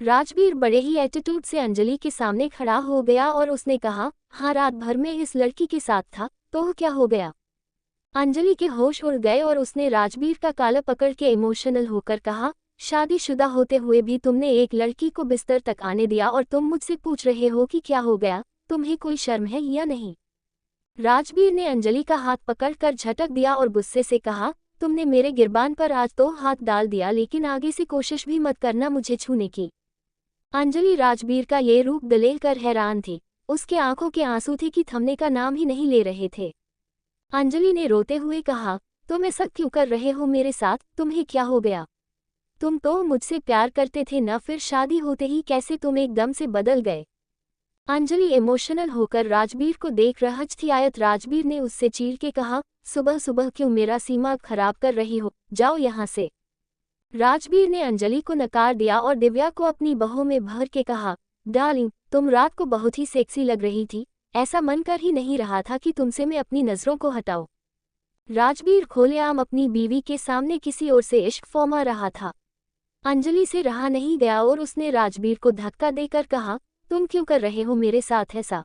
राजवीर बड़े ही एटीट्यूड से अंजलि के सामने खड़ा हो गया और उसने कहा, हाँ रात भर में इस लड़की के साथ था, तो क्या हो गया। अंजलि के होश उड़ गए और उसने राजवीर का काला पकड़ के इमोशनल होकर कहा, शादीशुदा होते हुए भी तुमने एक लड़की को बिस्तर तक आने दिया और तुम मुझसे पूछ रहे हो कि क्या हो गया, तुम्हें कोई शर्म है या नहीं। राजवीर ने अंजलि का हाथ पकड़कर झटक दिया और गुस्से से कहा, तुमने मेरे गिरबान पर आज तो हाथ डाल दिया, लेकिन आगे से कोशिश भी मत करना मुझे छूने की। अंजलि राजवीर का ये रूप देख कर हैरान थी। उसके आंखों के आंसू थे कि थमने का नाम ही नहीं ले रहे थे। अंजलि ने रोते हुए कहा, तुम ऐसा क्यों कर रहे हो मेरे साथ, तुम्हें क्या हो गया। तुम तो मुझसे प्यार करते थे ना, फिर शादी होते ही कैसे तुम एकदम से बदल गए। अंजलि इमोशनल होकर राजवीर को देख रही थी। आयत राजवीर ने उससे चीर के कहा, सुबह सुबह क्यों मेरा सीमा खराब कर रही हो, जाओ यहाँ से। राजवीर ने अंजलि को नकार दिया और दिव्या को अपनी बाहों में भर के कहा, डार्लिंग तुम रात को बहुत ही सेक्सी लग रही थी, ऐसा मन कर ही नहीं रहा था कि तुमसे मैं अपनी नज़रों को हटाऊं। राजवीर खुलेआम अपनी बीवी के सामने किसी और से इश्क फरमा रहा था। अंजलि से रहा नहीं गया और उसने राजवीर को धक्का देकर कहा, तुम क्यों कर रहे हो मेरे साथ ऐसा।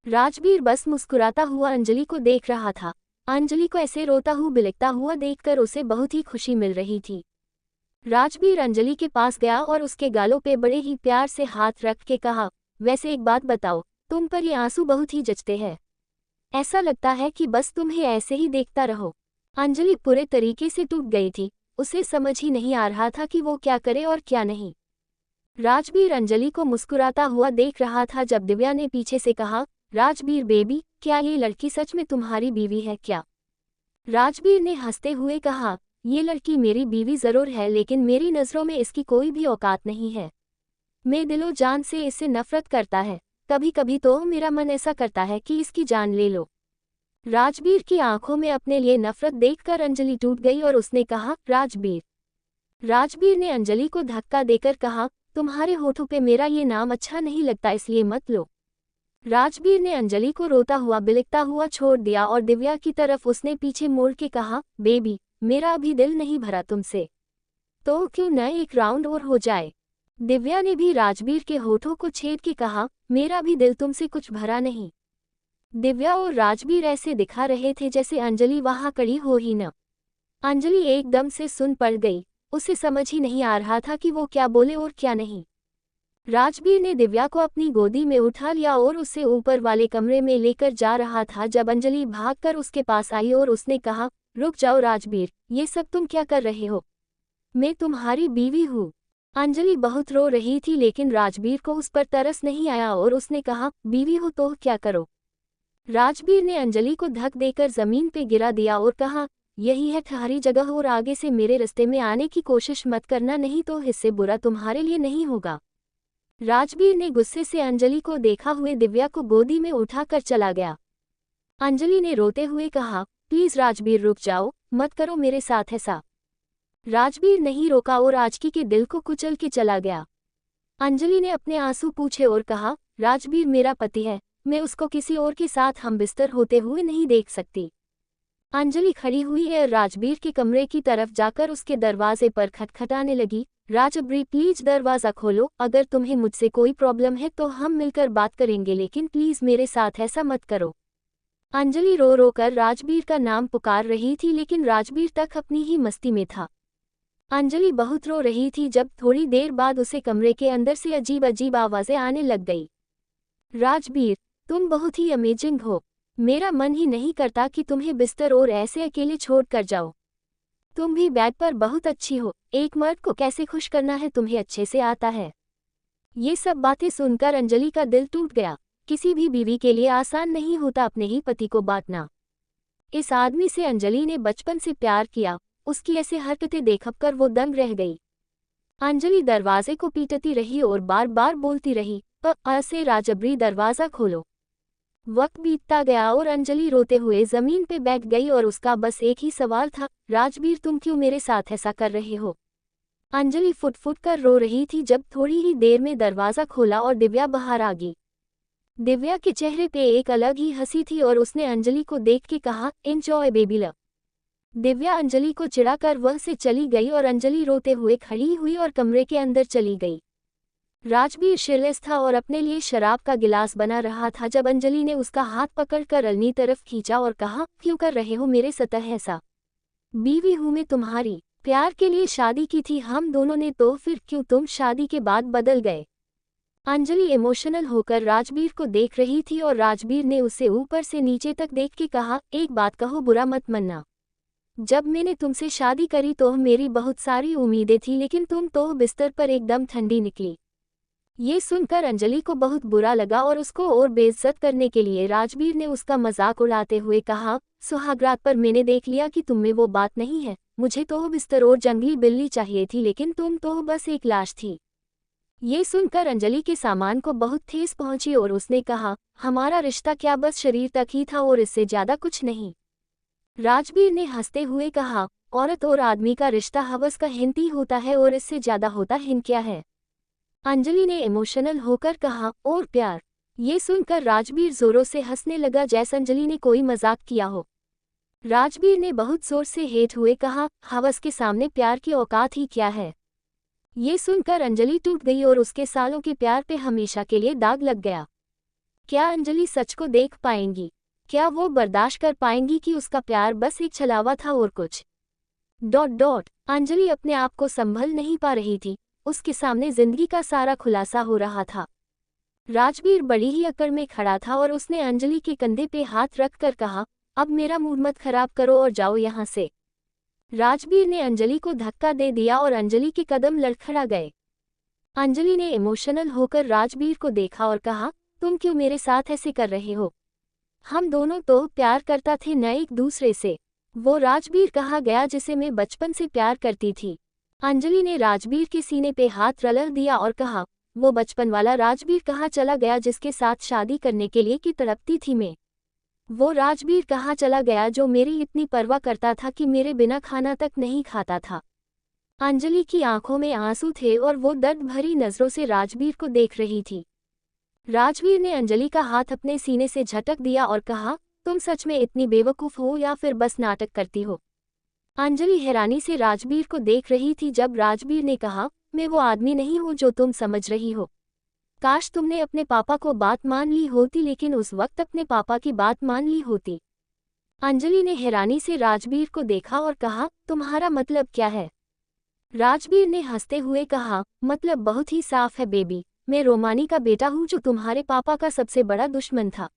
राजवीर बस मुस्कुराता हुआ अंजलि को देख रहा था। अंजलि को ऐसे रोता हुआ बिलखता हुआ देखकर उसे बहुत ही खुशी मिल रही थी। राजवीर अंजलि के पास गया और उसके गालों पे बड़े ही प्यार से हाथ रख के कहा, वैसे एक बात बताओ, तुम पर ये आंसू बहुत ही जचते हैं। ऐसा लगता है कि बस तुम्हें ऐसे ही देखता रहो। अंजलि पूरे तरीके से टूट गई थी। उसे समझ ही नहीं आ रहा था कि वो क्या करे और क्या नहीं। राजवीर अंजलि को मुस्कुराता हुआ देख रहा था जब दिव्या ने पीछे से कहा, राजवीर बेबी, क्या ये लड़की सच में तुम्हारी बीवी है क्या। राजवीर ने हंसते हुए कहा, ये लड़की मेरी बीवी जरूर है, लेकिन मेरी नज़रों में इसकी कोई भी औकात नहीं है। मैं दिलो जान से इससे नफरत करता है। कभी कभी तो मेरा मन ऐसा करता है कि इसकी जान ले लो। राजवीर की आंखों में अपने लिए नफरत देखकर अंजलि टूट गई और उसने कहा, राजवीर। राजवीर ने अंजलि को धक्का देकर कहा, तुम्हारे होठों पे मेरा ये नाम अच्छा नहीं लगता, इसलिए मत लो। राजवीर ने अंजलि को रोता हुआ बिलखता हुआ छोड़ दिया और दिव्या की तरफ उसने पीछे मोड़ के कहा, बेबी, मेरा अभी दिल नहीं भरा तुमसे, तो क्यों न एक राउंड और हो जाए। दिव्या ने भी राजवीर के होठों को छेद के कहा, मेरा भी दिल तुमसे कुछ भरा नहीं। दिव्या और राजवीर ऐसे दिखा रहे थे जैसे अंजलि वहां खड़ी हो ही न। अंजलि एकदम से सुन पड़ गई। उसे समझ ही नहीं आ रहा था कि वो क्या बोले और क्या नहीं। राजवीर ने दिव्या को अपनी गोदी में उठा लिया और उसे ऊपर वाले कमरे में लेकर जा रहा था जब अंजलि भागकर उसके पास आई और उसने कहा, रुक जाओ राजवीर, ये सब तुम क्या कर रहे हो, मैं तुम्हारी बीवी हूँ। अंजलि बहुत रो रही थी लेकिन राजवीर को उस पर तरस नहीं आया और उसने कहा, बीवी हो तो क्या करो। राजवीर ने अंजलि को धक्का देकर जमीन पे गिरा दिया और कहा, यही है तुम्हारी जगह और आगे से मेरे रास्ते में आने की कोशिश मत करना, नहीं तो इससे बुरा तुम्हारे लिए नहीं होगा। राजवीर ने गुस्से से अंजलि को देखा हुए दिव्या को गोदी में उठाकर चला गया। अंजलि ने रोते हुए कहा, प्लीज राजवीर रुक जाओ, मत करो मेरे साथ ऐसा। राजवीर नहीं रोका और आजकी के दिल को कुचल के चला गया। अंजलि ने अपने आंसू पूछे और कहा, राजवीर मेरा पति है, मैं उसको किसी और के साथ हम बिस्तर होते हुए नहीं देख सकती। अंजलि खड़ी हुई है और राजवीर के कमरे की तरफ जाकर उसके दरवाजे पर खटखटाने लगी, राजवीर प्लीज दरवाज़ा खोलो, अगर तुम्हें मुझसे कोई प्रॉब्लम है तो हम मिलकर बात करेंगे, लेकिन प्लीज मेरे साथ ऐसा मत करो। अंजलि रो रो कर राजवीर का नाम पुकार रही थी लेकिन राजवीर तक अपनी ही मस्ती में था। अंजलि बहुत रो रही थी जब थोड़ी देर बाद उसे कमरे के अंदर से अजीब अजीब आवाज़ें आने लग गई। राजवीर, तुम बहुत ही अमेजिंग हो, मेरा मन ही नहीं करता कि तुम्हें बिस्तर और ऐसे अकेले छोड़ कर जाओ। तुम भी बेड पर बहुत अच्छी हो, एक मर्द को कैसे खुश करना है तुम्हें अच्छे से आता है। ये सब बातें सुनकर अंजलि का दिल टूट गया। किसी भी बीवी के लिए आसान नहीं होता अपने ही पति को बांटना। इस आदमी से अंजलि ने बचपन से प्यार किया, उसकी ऐसे हरकतें देखकर वो दंग रह गई। अंजलि दरवाजे को पीटती रही और बार बार बोलती रही, से राजवीर दरवाज़ा खोलो। वक्त बीतता गया और अंजलि रोते हुए जमीन पे बैठ गई और उसका बस एक ही सवाल था, राजवीर तुम क्यों मेरे साथ ऐसा कर रहे हो। अंजलि फुट फुट कर रो रही थी जब थोड़ी ही देर में दरवाज़ा खोला और दिव्या बाहर आ गई। दिव्या के चेहरे पे एक अलग ही हंसी थी और उसने अंजलि को देख के कहा, enjoy baby love. Divya Anjali को चिढ़ाकर वह से चली गई और अंजलि रोते हुए खड़ी हुई और कमरे के अंदर चली गई। राजबीर शिरलेस था और अपने लिए शराब का गिलास बना रहा था जब अंजलि ने उसका हाथ पकड़कर अलनी तरफ खींचा और कहा, क्यों कर रहे हो मेरे सतह ऐसा? बीवी हूं मैं तुम्हारी, प्यार के लिए शादी की थी हम दोनों ने, तो फिर क्यों तुम शादी के बाद बदल गए? अंजलि इमोशनल होकर राजबीर को देख रही थी और राजबीर ने उसे ऊपर से नीचे तक देख के कहा, एक बात कहो, बुरा मत मानना। जब मैंने तुमसे शादी करी तो मेरी बहुत सारी उम्मीदें थी, लेकिन तुम तो बिस्तर पर एकदम ठंडी निकली। ये सुनकर अंजलि को बहुत बुरा लगा और उसको और बेइज्जत करने के लिए राजबीर ने उसका मजाक उड़ाते हुए कहा, सुहागरात पर मैंने देख लिया कि तुम में वो बात नहीं है। मुझे तो बिस्तर और जंगली बिल्ली चाहिए थी, लेकिन तुम तो बस एक लाश थी। ये सुनकर अंजलि के सामान को बहुत ठेस पहुंची और उसने कहा, हमारा रिश्ता क्या बस शरीर तक ही था और इससे ज्यादा कुछ नहीं? राजबीर ने हंसते हुए कहा, औरत और आदमी का रिश्ता हवस का हिंत ही होता है और इससे ज्यादा होता हिंत क्या है? अंजलि ने इमोशनल होकर कहा, और प्यार? ये सुनकर राजबीर जोरों से हंसने लगा जैसे अंजलि ने कोई मजाक किया हो। राजबीर ने बहुत जोर से हेट हुए कहा, हवस के सामने प्यार की औकात ही क्या है? ये सुनकर अंजलि टूट गई और उसके सालों के प्यार पे हमेशा के लिए दाग लग गया। क्या अंजलि सच को देख पाएंगी? क्या वो बर्दाश्त कर पाएंगी कि उसका प्यार बस एक छलावा था और कुछ? अंजलि अपने आप को संभल नहीं पा रही थी। उसके सामने जिंदगी का सारा खुलासा हो रहा था। राजबीर बड़ी ही अकड़ में खड़ा था और उसने अंजलि के कंधे पे हाथ रखकर कहा, अब मेरा मूड मत खराब करो और जाओ यहाँ से। राजबीर ने अंजलि को धक्का दे दिया और अंजलि के कदम लड़खड़ा गए। अंजलि ने इमोशनल होकर राजबीर को देखा और कहा, तुम क्यों मेरे साथ ऐसे कर रहे हो? हम दोनों तो प्यार करता थे न एक दूसरे से। वो राजबीर कहा गया जिसे मैं बचपन से प्यार करती थी। अंजलि ने राजबीर के सीने पे हाथ रगड़ दिया और कहा, वो बचपन वाला राजबीर कहाँ चला गया जिसके साथ शादी करने के लिए की तड़पती थी मैं? वो राजबीर कहाँ चला गया जो मेरी इतनी परवाह करता था कि मेरे बिना खाना तक नहीं खाता था? अंजलि की आंखों में आंसू थे और वो दर्द भरी नजरों से राजबीर को देख रही थी। राजबीर ने अंजलि का हाथ अपने सीने से झटक दिया और कहा, तुम सच में इतनी बेवकूफ़ हो या फिर बस नाटक करती हो? अंजलि हैरानी से राजबीर को देख रही थी जब राजबीर ने कहा, मैं वो आदमी नहीं हूँ जो तुम समझ रही हो। काश तुमने अपने पापा को बात मान ली होती, लेकिन उस वक्त अपने पापा की बात मान ली होती। अंजलि ने हैरानी से राजबीर को देखा और कहा, तुम्हारा मतलब क्या है? राजबीर ने हंसते हुए कहा, मतलब बहुत ही साफ है बेबी, मैं रोमानी का बेटा हूँ जो तुम्हारे पापा का सबसे बड़ा दुश्मन था।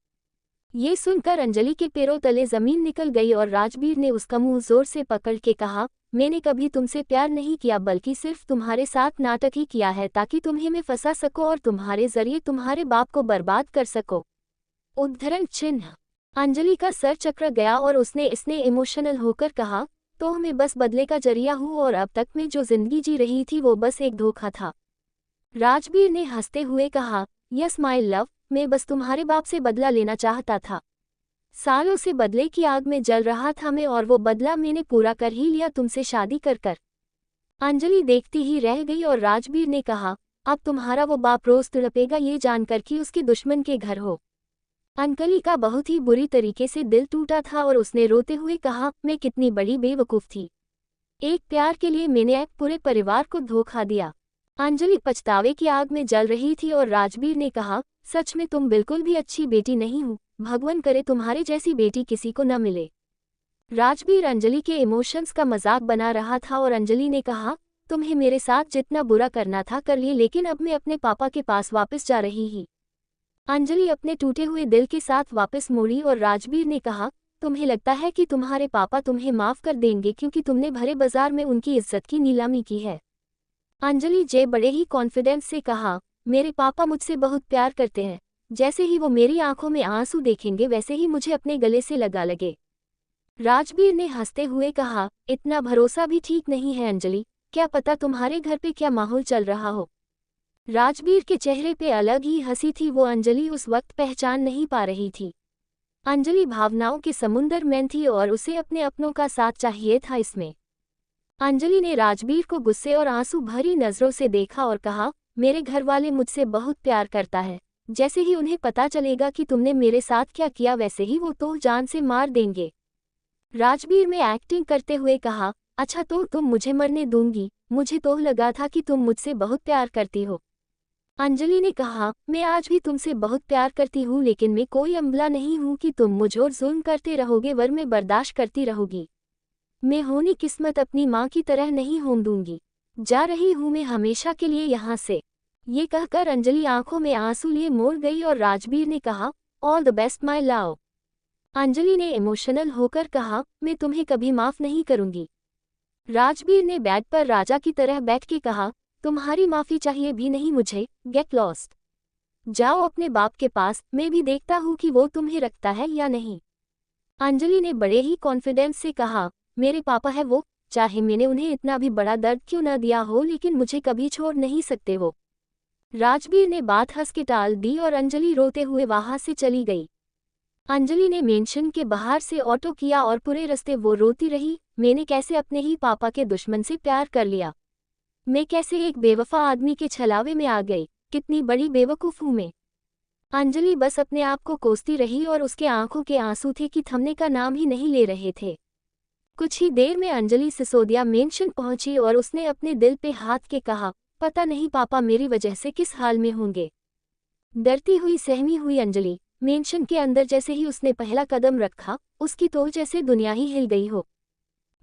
ये सुनकर अंजलि के पैरों तले जमीन निकल गई और राजबीर ने उसका मुंह जोर से पकड़ के कहा, मैंने कभी तुमसे प्यार नहीं किया बल्कि सिर्फ तुम्हारे साथ नाटक ही किया है ताकि तुम्हें मैं फंसा सको और तुम्हारे जरिए तुम्हारे बाप को बर्बाद कर सको। उद्धरण चिन्ह। अंजलि का सर चक्र गया और इसने इमोशनल होकर कहा, तो मैं बस बदले का जरिया हूँ और अब तक मैं जो जिंदगी जी रही थी वो बस एक धोखा था। राजबीर ने हंसते हुए कहा, यस माय लव, मैं बस तुम्हारे बाप से बदला लेना चाहता था। सालों से बदले की आग में जल रहा था मैं और वो बदला मैंने पूरा कर ही लिया तुमसे शादी कर कर। अंजलि देखती ही रह गई और राजबीर ने कहा, अब तुम्हारा वो बाप रोज तड़पेगा ये जानकर कि उसके दुश्मन के घर हो। अंजलि का बहुत ही बुरी तरीके से दिल टूटा था और उसने रोते हुए कहा, मैं कितनी बड़ी बेवकूफ़ थी। एक प्यार के लिए मैंने एक पूरे परिवार को धोखा दिया। अंजलि पछतावे की आग में जल रही थी और राजबीर ने कहा, सच में तुम बिल्कुल भी अच्छी बेटी नहीं हो, भगवान करे तुम्हारे जैसी बेटी किसी को न मिले। राजबीर अंजलि के इमोशंस का मजाक बना रहा था और अंजलि ने कहा, तुम्हें मेरे साथ जितना बुरा करना था कर लिए, लेकिन अब मैं अपने पापा के पास वापस जा रही ही। अंजलि अपने टूटे हुए दिल के साथ वापस मुड़ी और राजबीर ने कहा, तुम्हें लगता है कि तुम्हारे पापा तुम्हें माफ कर देंगे क्योंकि तुमने भरे बाजार में उनकी इज्जत की नीलामी की है? अंजलि जे बड़े ही कॉन्फिडेंस से कहा, मेरे पापा मुझसे बहुत प्यार करते हैं, जैसे ही वो मेरी आंखों में आंसू देखेंगे वैसे ही मुझे अपने गले से लगा लगे। राजबीर ने हंसते हुए कहा, इतना भरोसा भी ठीक नहीं है अंजलि, क्या पता तुम्हारे घर पे क्या माहौल चल रहा हो। राजबीर के चेहरे पे अलग ही हंसी थी, वो अंजलि उस वक्त पहचान नहीं पा रही थी। अंजलि भावनाओं के समुंदर में थी और उसे अपने अपनों का साथ चाहिए था इसमें। अंजलि ने राजबीर को गुस्से और आंसू भरी नजरों से देखा और कहा, मेरे घर वाले मुझसे बहुत प्यार करता है, जैसे ही उन्हें पता चलेगा कि तुमने मेरे साथ क्या किया वैसे ही वो तो जान से मार देंगे। राजबीर में एक्टिंग करते हुए कहा, अच्छा तो तुम मुझे मरने दूंगी? मुझे तो लगा था कि तुम मुझसे बहुत प्यार करती हो। अंजलि ने कहा, मैं आज भी तुमसे बहुत प्यार करती हूँ, लेकिन मैं कोई अम्बला नहीं हूँ कि तुम मुझ और जुल्म करते रहोगे वर मैं बर्दाश्त करती रहोगी। मैं होनी किस्मत अपनी माँ की तरह नहीं होने दूंगी। जा रही हूँ मैं हमेशा के लिए यहाँ से। ये कहकर अंजलि आंखों में आंसू लिए मोड़ गई और राजबीर ने कहा, all the best my love. Anjali ने इमोशनल होकर कहा, मैं तुम्हें कभी माफ नहीं करूंगी। राजबीर ने बेड पर राजा की तरह बैठ के कहा, तुम्हारी माफी चाहिए भी नहीं मुझे, गेट लॉस्ट। जाओ अपने बाप के पास, मैं भी देखता हूँ कि वो तुम्हें रखता है या नहीं। अंजलि ने बड़े ही कॉन्फिडेंस से कहा, मेरे पापा है वो, चाहे मैंने उन्हें इतना भी बड़ा दर्द क्यों न दिया हो, लेकिन मुझे कभी छोड़ नहीं सकते वो। राजबीर ने बात हंस के टाल दी और अंजलि रोते हुए वहां से चली गई। अंजलि ने मेंशन के बाहर से ऑटो किया और पूरे रास्ते वो रोती रही, मैंने कैसे अपने ही पापा के दुश्मन से प्यार कर लिया। मैं कैसे एक बेवफा आदमी के छलावे में आ गई, कितनी बड़ी बेवकूफ हूं मैं। अंजलि बस अपने आप को कोसती रही और उसके आंखों के आंसू थे कि थमने का नाम ही नहीं ले रहे थे। कुछ ही देर में अंजलि सिसोदिया मेंशन पहुंची और उसने अपने दिल पे हाथ के कहा, पता नहीं पापा मेरी वजह से किस हाल में होंगे। डरती हुई सहमी हुई अंजलि मेंशन के अंदर जैसे ही उसने पहला कदम रखा, उसकी तो जैसे दुनिया ही हिल गई हो।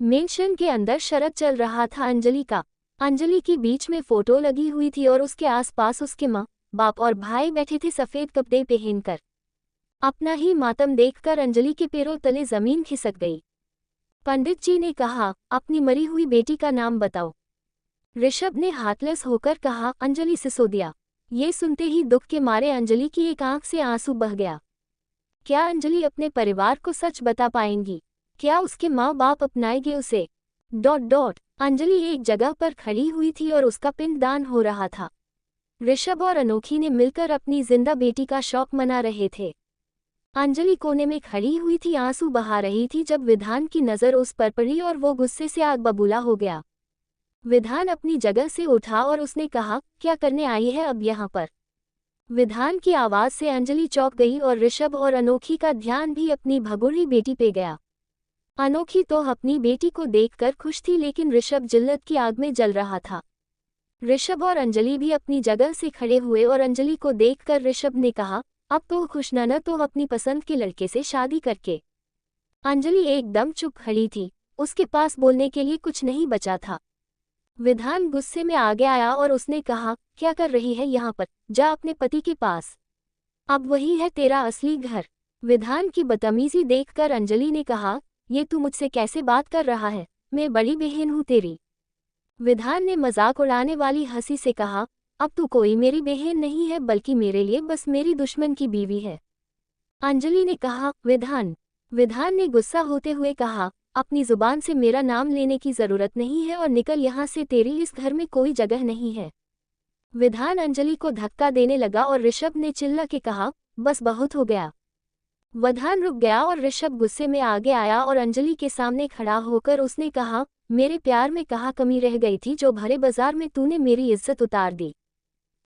मेंशन के अंदर शरद चल रहा था अंजलि का। अंजलि की बीच में फोटो लगी हुई थी और उसके आसपास उसके माँ, बाप और भाई बैठे थे सफेद कपड़े पहनकर। अपना ही मातम देखकर अंजलि के पैरों तले जमीन खिसक गई। पंडित जी ने कहा, अपनी मरी हुई बेटी का नाम बताओ। ऋषभ ने हाथलेस होकर कहा, अंजलि सिसोदिया। ये सुनते ही दुख के मारे अंजलि की एक आंख से आंसू बह गया। क्या अंजलि अपने परिवार को सच बता पाएंगी? क्या उसके माँ बाप अपनाएंगे उसे? ... अंजलि एक जगह पर खड़ी हुई थी और उसका पिंडदान हो रहा था। ऋषभ और अनोखी ने मिलकर अपनी जिंदा बेटी का शौक मना रहे थे। अंजलि कोने में खड़ी हुई थी, आंसू बहा रही थी जब विधान की नज़र उस पर पड़ी और वो गुस्से से आग बबूला हो गया। विधान अपनी जगह से उठा और उसने कहा, क्या करने आई है अब यहाँ पर? विधान की आवाज़ से अंजलि चौंक गई और ऋषभ और अनोखी का ध्यान भी अपनी भगोड़ी बेटी पे गया। अनोखी तो अपनी बेटी को देखकर खुश थी, लेकिन ऋषभ जिल्लत की आग में जल रहा था। ऋषभ और अंजलि भी अपनी जगह से खड़े हुए और अंजलि को देखकर ऋषभ ने कहा, अब तो खुश न तो अपनी पसंद के लड़के से शादी करके। अंजलि एकदम चुप खड़ी थी, उसके पास बोलने के लिए कुछ नहीं बचा था। विधान गुस्से में आगे आया और उसने कहा, क्या कर रही है यहाँ पर? जा अपने पति के पास, अब वही है तेरा असली घर। विधान की बदतमीजी देखकर अंजलि ने कहा, ये तू मुझसे कैसे बात कर रहा है? मैं बड़ी बहन हूँ तेरी। विधान ने मजाक उड़ाने वाली हंसी से कहा, अब तू कोई मेरी बहन नहीं है, बल्कि मेरे लिए बस मेरी दुश्मन की बीवी है। अंजलि ने कहा, विधान। विधान ने गुस्सा होते हुए कहा, अपनी जुबान से मेरा नाम लेने की जरूरत नहीं है और निकल यहाँ से, तेरी इस घर में कोई जगह नहीं है। विधान अंजलि को धक्का देने लगा और ऋषभ ने चिल्ला के कहा, बस बहुत हो गया। विधान रुक गया और ऋषभ गुस्से में आगे आया और अंजलि के सामने खड़ा होकर उसने कहा, मेरे प्यार में कहाँ कमी रह गई थी जो भरे बाजार में तूने मेरी इज्जत उतार दी?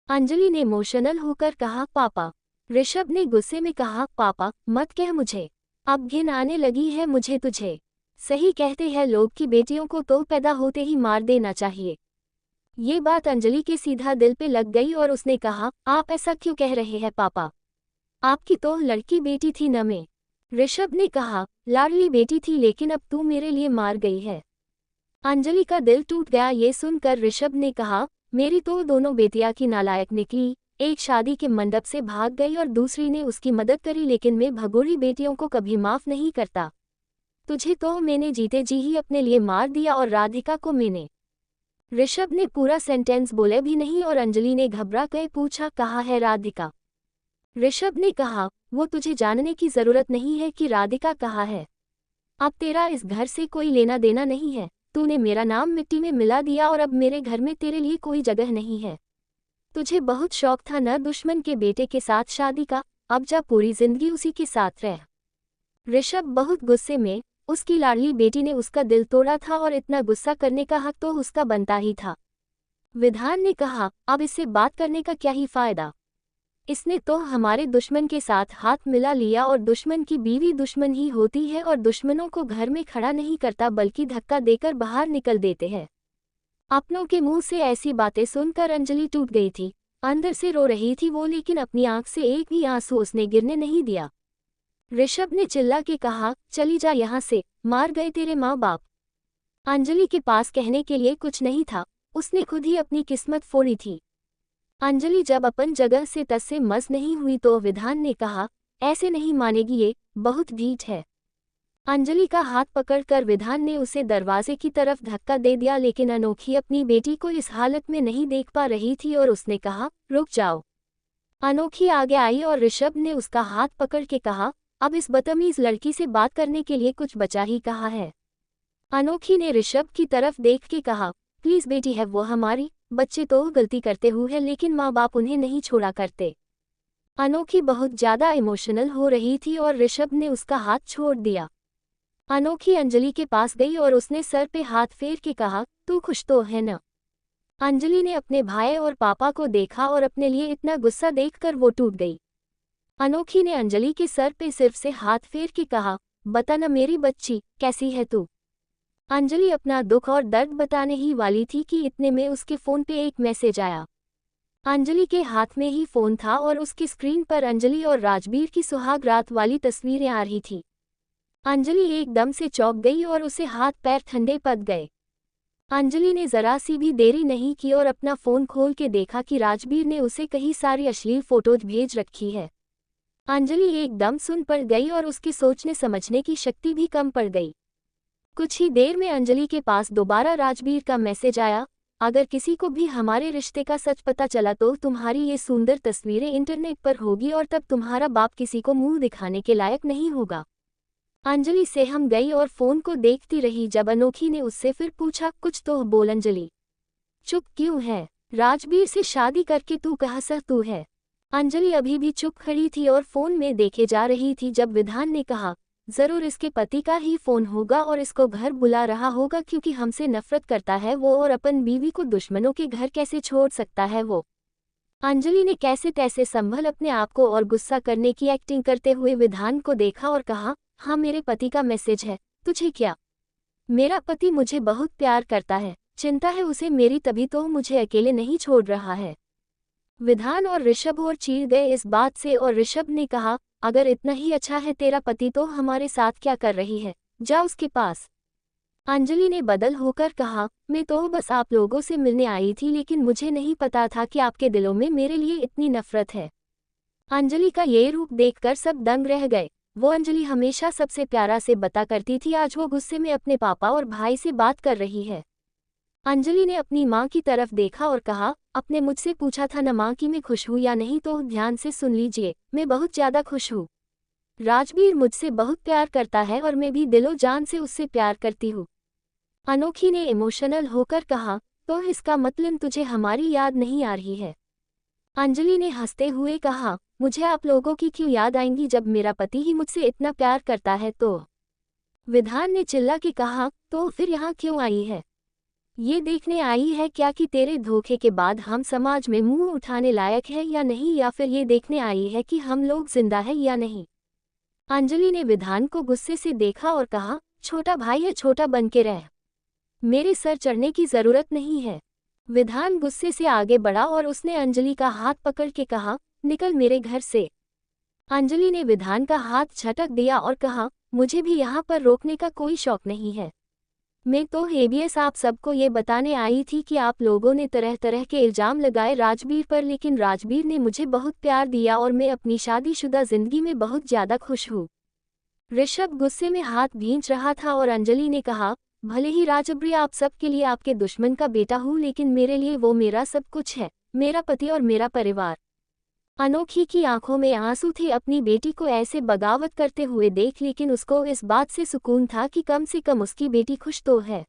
अंजलि ने इमोशनल होकर कहा, पापा। ऋषभ ने गुस्से में कहा, पापा मत कह मुझे, अब घिन आने लगी है मुझे तुझे। सही कहते हैं लोग कि बेटियों को तो पैदा होते ही मार देना चाहिए। ये बात अंजलि के सीधा दिल पे लग गई और उसने कहा, आप ऐसा क्यों कह रहे हैं पापा? आपकी तो लड़की बेटी थी न मैं। ऋषभ ने कहा, लाडली बेटी थी, लेकिन अब तू मेरे लिए मार गई है। अंजलि का दिल टूट गया ये सुनकर। ऋषभ ने कहा, मेरी तो दोनों बेटियां की नालायक निकली, एक शादी के मंडप से भाग गई और दूसरी ने उसकी मदद करी, लेकिन मैं भगोड़ी बेटियों को कभी माफ नहीं करता। तुझे तो मैंने जीते जी ही अपने लिए मार दिया और राधिका को मैंने। ऋषभ ने पूरा सेंटेंस बोले भी नहीं और अंजलि ने घबरा कर पूछा, कहाँ है राधिका? ऋषभ ने कहा, वो तुझे जानने की जरूरत नहीं है कि राधिका कहाँ है। अब तेरा इस घर से कोई लेना देना नहीं है। तूने मेरा नाम मिट्टी में मिला दिया और अब मेरे घर में तेरे लिए कोई जगह नहीं है। तुझे बहुत शौक था न दुश्मन के बेटे के साथ शादी का, अब जा पूरी जिंदगी उसी के साथ रह। ऋषभ बहुत गुस्से में, उसकी लाडली बेटी ने उसका दिल तोड़ा था और इतना गुस्सा करने का हक तो उसका बनता ही था। विधान ने कहा, अब इससे बात करने का क्या ही फायदा? इसने तो हमारे दुश्मन के साथ हाथ मिला लिया और दुश्मन की बीवी दुश्मन ही होती है और दुश्मनों को घर में खड़ा नहीं करता बल्कि धक्का देकर बाहर निकल देते हैं। अपनों के मुंह से ऐसी बातें सुनकर अंजलि टूट गई थी। अंदर से रो रही थी वो, लेकिन अपनी आंख से एक भी आंसू उसने गिरने नहीं दिया। ऋषभ ने चिल्ला के कहा, चली जा यहाँ से, मार गए तेरे माँ बाप। अंजलि के पास कहने के लिए कुछ नहीं था, उसने खुद ही अपनी किस्मत फोड़ी थी। अंजलि जब अपन जगह से तस से मस नहीं हुई तो विधान ने कहा, ऐसे नहीं मानेगी, ये बहुत ढीठ है। अंजलि का हाथ पकड़कर विधान ने उसे दरवाजे की तरफ धक्का दे दिया, लेकिन अनोखी अपनी बेटी को इस हालत में नहीं देख पा रही थी और उसने कहा, रुक जाओ। अनोखी आगे आई और ऋषभ ने उसका हाथ पकड़ के कहा, अब इस बदतमीज लड़की से बात करने के लिए कुछ बचा ही कहा है। अनोखी ने ऋषभ की तरफ देख के कहा, प्लीज बेटी है वो हमारी, बच्चे तो गलती करते हुए लेकिन माँ बाप उन्हें नहीं छोड़ा करते। अनोखी बहुत ज्यादा इमोशनल हो रही थी और ऋषभ ने उसका हाथ छोड़ दिया। अनोखी अंजलि के पास गई और उसने सर पे हाथ फेर के कहा, तू खुश तो है न। अंजलि ने अपने भाई और पापा को देखा और अपने लिए इतना गुस्सा देखकर वो टूट गई। अनोखी ने अंजलि के सर पे सिर्फ से हाथ फेर के कहा, बता न मेरी बच्ची, कैसी है तू। अंजलि अपना दुख और दर्द बताने ही वाली थी कि इतने में उसके फ़ोन पे एक मैसेज आया। अंजलि के हाथ में ही फ़ोन था और उसकी स्क्रीन पर अंजलि और राजबीर की सुहाग रात वाली तस्वीरें आ रही थी। अंजलि एकदम से चौंक गई और उसे हाथ पैर ठंडे पड़ गए। अंजलि ने जरा सी भी देरी नहीं की और अपना फ़ोन खोल के देखा कि राजबीर ने उसे कई सारी अश्लील फोटोज भेज रखी है। अंजलि एकदम सुन पड़ गई और उसकी सोचने समझने की शक्ति भी कम पड़ गई। कुछ ही देर में अंजलि के पास दोबारा राजबीर का मैसेज आया, अगर किसी को भी हमारे रिश्ते का सच पता चला तो तुम्हारी ये सुंदर तस्वीरें इंटरनेट पर होगी और तब तुम्हारा बाप किसी को मुंह दिखाने के लायक नहीं होगा। अंजलि सहम गई और फोन को देखती रही जब अनोखी ने उससे फिर पूछा, कुछ तो बोल अंजलि, चुप क्यों है? राजबीर से शादी करके तू कहाँ सा तू है? अंजलि अभी भी चुप खड़ी थी और फोन में देखे जा रही थी जब विधान ने कहा, जरूर इसके पति का ही फोन होगा और इसको घर बुला रहा होगा क्योंकि हमसे नफरत करता है वो और अपन बीवी को दुश्मनों के घर कैसे छोड़ सकता है वो। अंजलि ने कैसे तैसे संभल अपने आप को और गुस्सा करने की एक्टिंग करते हुए विधान को देखा और कहा, हाँ मेरे पति का मैसेज है, तुझे क्या? मेरा पति मुझे बहुत प्यार करता है, चिंता है उसे मेरी, तभी तो मुझे अकेले नहीं छोड़ रहा है। विधान और ऋषभ और चीर गए इस बात से और ऋषभ ने कहा, अगर इतना ही अच्छा है तेरा पति तो हमारे साथ क्या कर रही है, जा उसके पास। अंजलि ने बदल होकर कहा, मैं तो बस आप लोगों से मिलने आई थी, लेकिन मुझे नहीं पता था कि आपके दिलों में मेरे लिए इतनी नफरत है। अंजलि का ये रूप देखकर सब दंग रह गए। वो अंजलि हमेशा सबसे प्यारा से बता करती थी, आज वो गुस्से में अपने पापा और भाई से बात कर रही है। अंजलि ने अपनी माँ की तरफ देखा और कहा, आपने मुझसे पूछा था न माँ कि मैं खुश हूँ या नहीं, तो ध्यान से सुन लीजिए, मैं बहुत ज़्यादा खुश हूँ। राजबीर मुझसे बहुत प्यार करता है और मैं भी दिलो जान से उससे प्यार करती हूँ। अनोखी ने इमोशनल होकर कहा, तो इसका मतलब तुझे हमारी याद नहीं आ रही है? अंजलि ने हंसते हुए कहा, मुझे आप लोगों की क्यों याद आएंगी जब मेरा पति ही मुझसे इतना प्यार करता है तो। विधान ने चिल्ला के कहा, तो फिर यहाँ क्यों आई है? ये देखने आई है क्या कि तेरे धोखे के बाद हम समाज में मुंह उठाने लायक है या नहीं, या फिर ये देखने आई है कि हम लोग जिंदा है या नहीं? अंजलि ने विधान को गुस्से से देखा और कहा, छोटा भाई है, छोटा बन के रह, मेरे सर चढ़ने की जरूरत नहीं है। विधान गुस्से से आगे बढ़ा और उसने अंजलि का हाथ पकड़ के कहा, निकल मेरे घर से। अंजलि ने विधान का हाथ झटक दिया और कहा, मुझे भी यहाँ पर रोकने का कोई शौक नहीं है। मैं तो एबीएस आप सबको ये बताने आई थी कि आप लोगों ने तरह तरह के इल्ज़ाम लगाए राजबीर पर, लेकिन राजबीर ने मुझे बहुत प्यार दिया और मैं अपनी शादीशुदा जिंदगी में बहुत ज़्यादा खुश हूँ। ऋषभ गुस्से में हाथ भींच रहा था और अंजलि ने कहा, भले ही राजबीर आप सबके लिए आपके दुश्मन का बेटा हूँ, लेकिन मेरे लिए वो मेरा सब कुछ है, मेरा पति और मेरा परिवार। अनोखी की आंखों में आंसू थे अपनी बेटी को ऐसे बगावत करते हुए देख, लेकिन उसको इस बात से सुकून था कि कम से कम उसकी बेटी खुश तो है।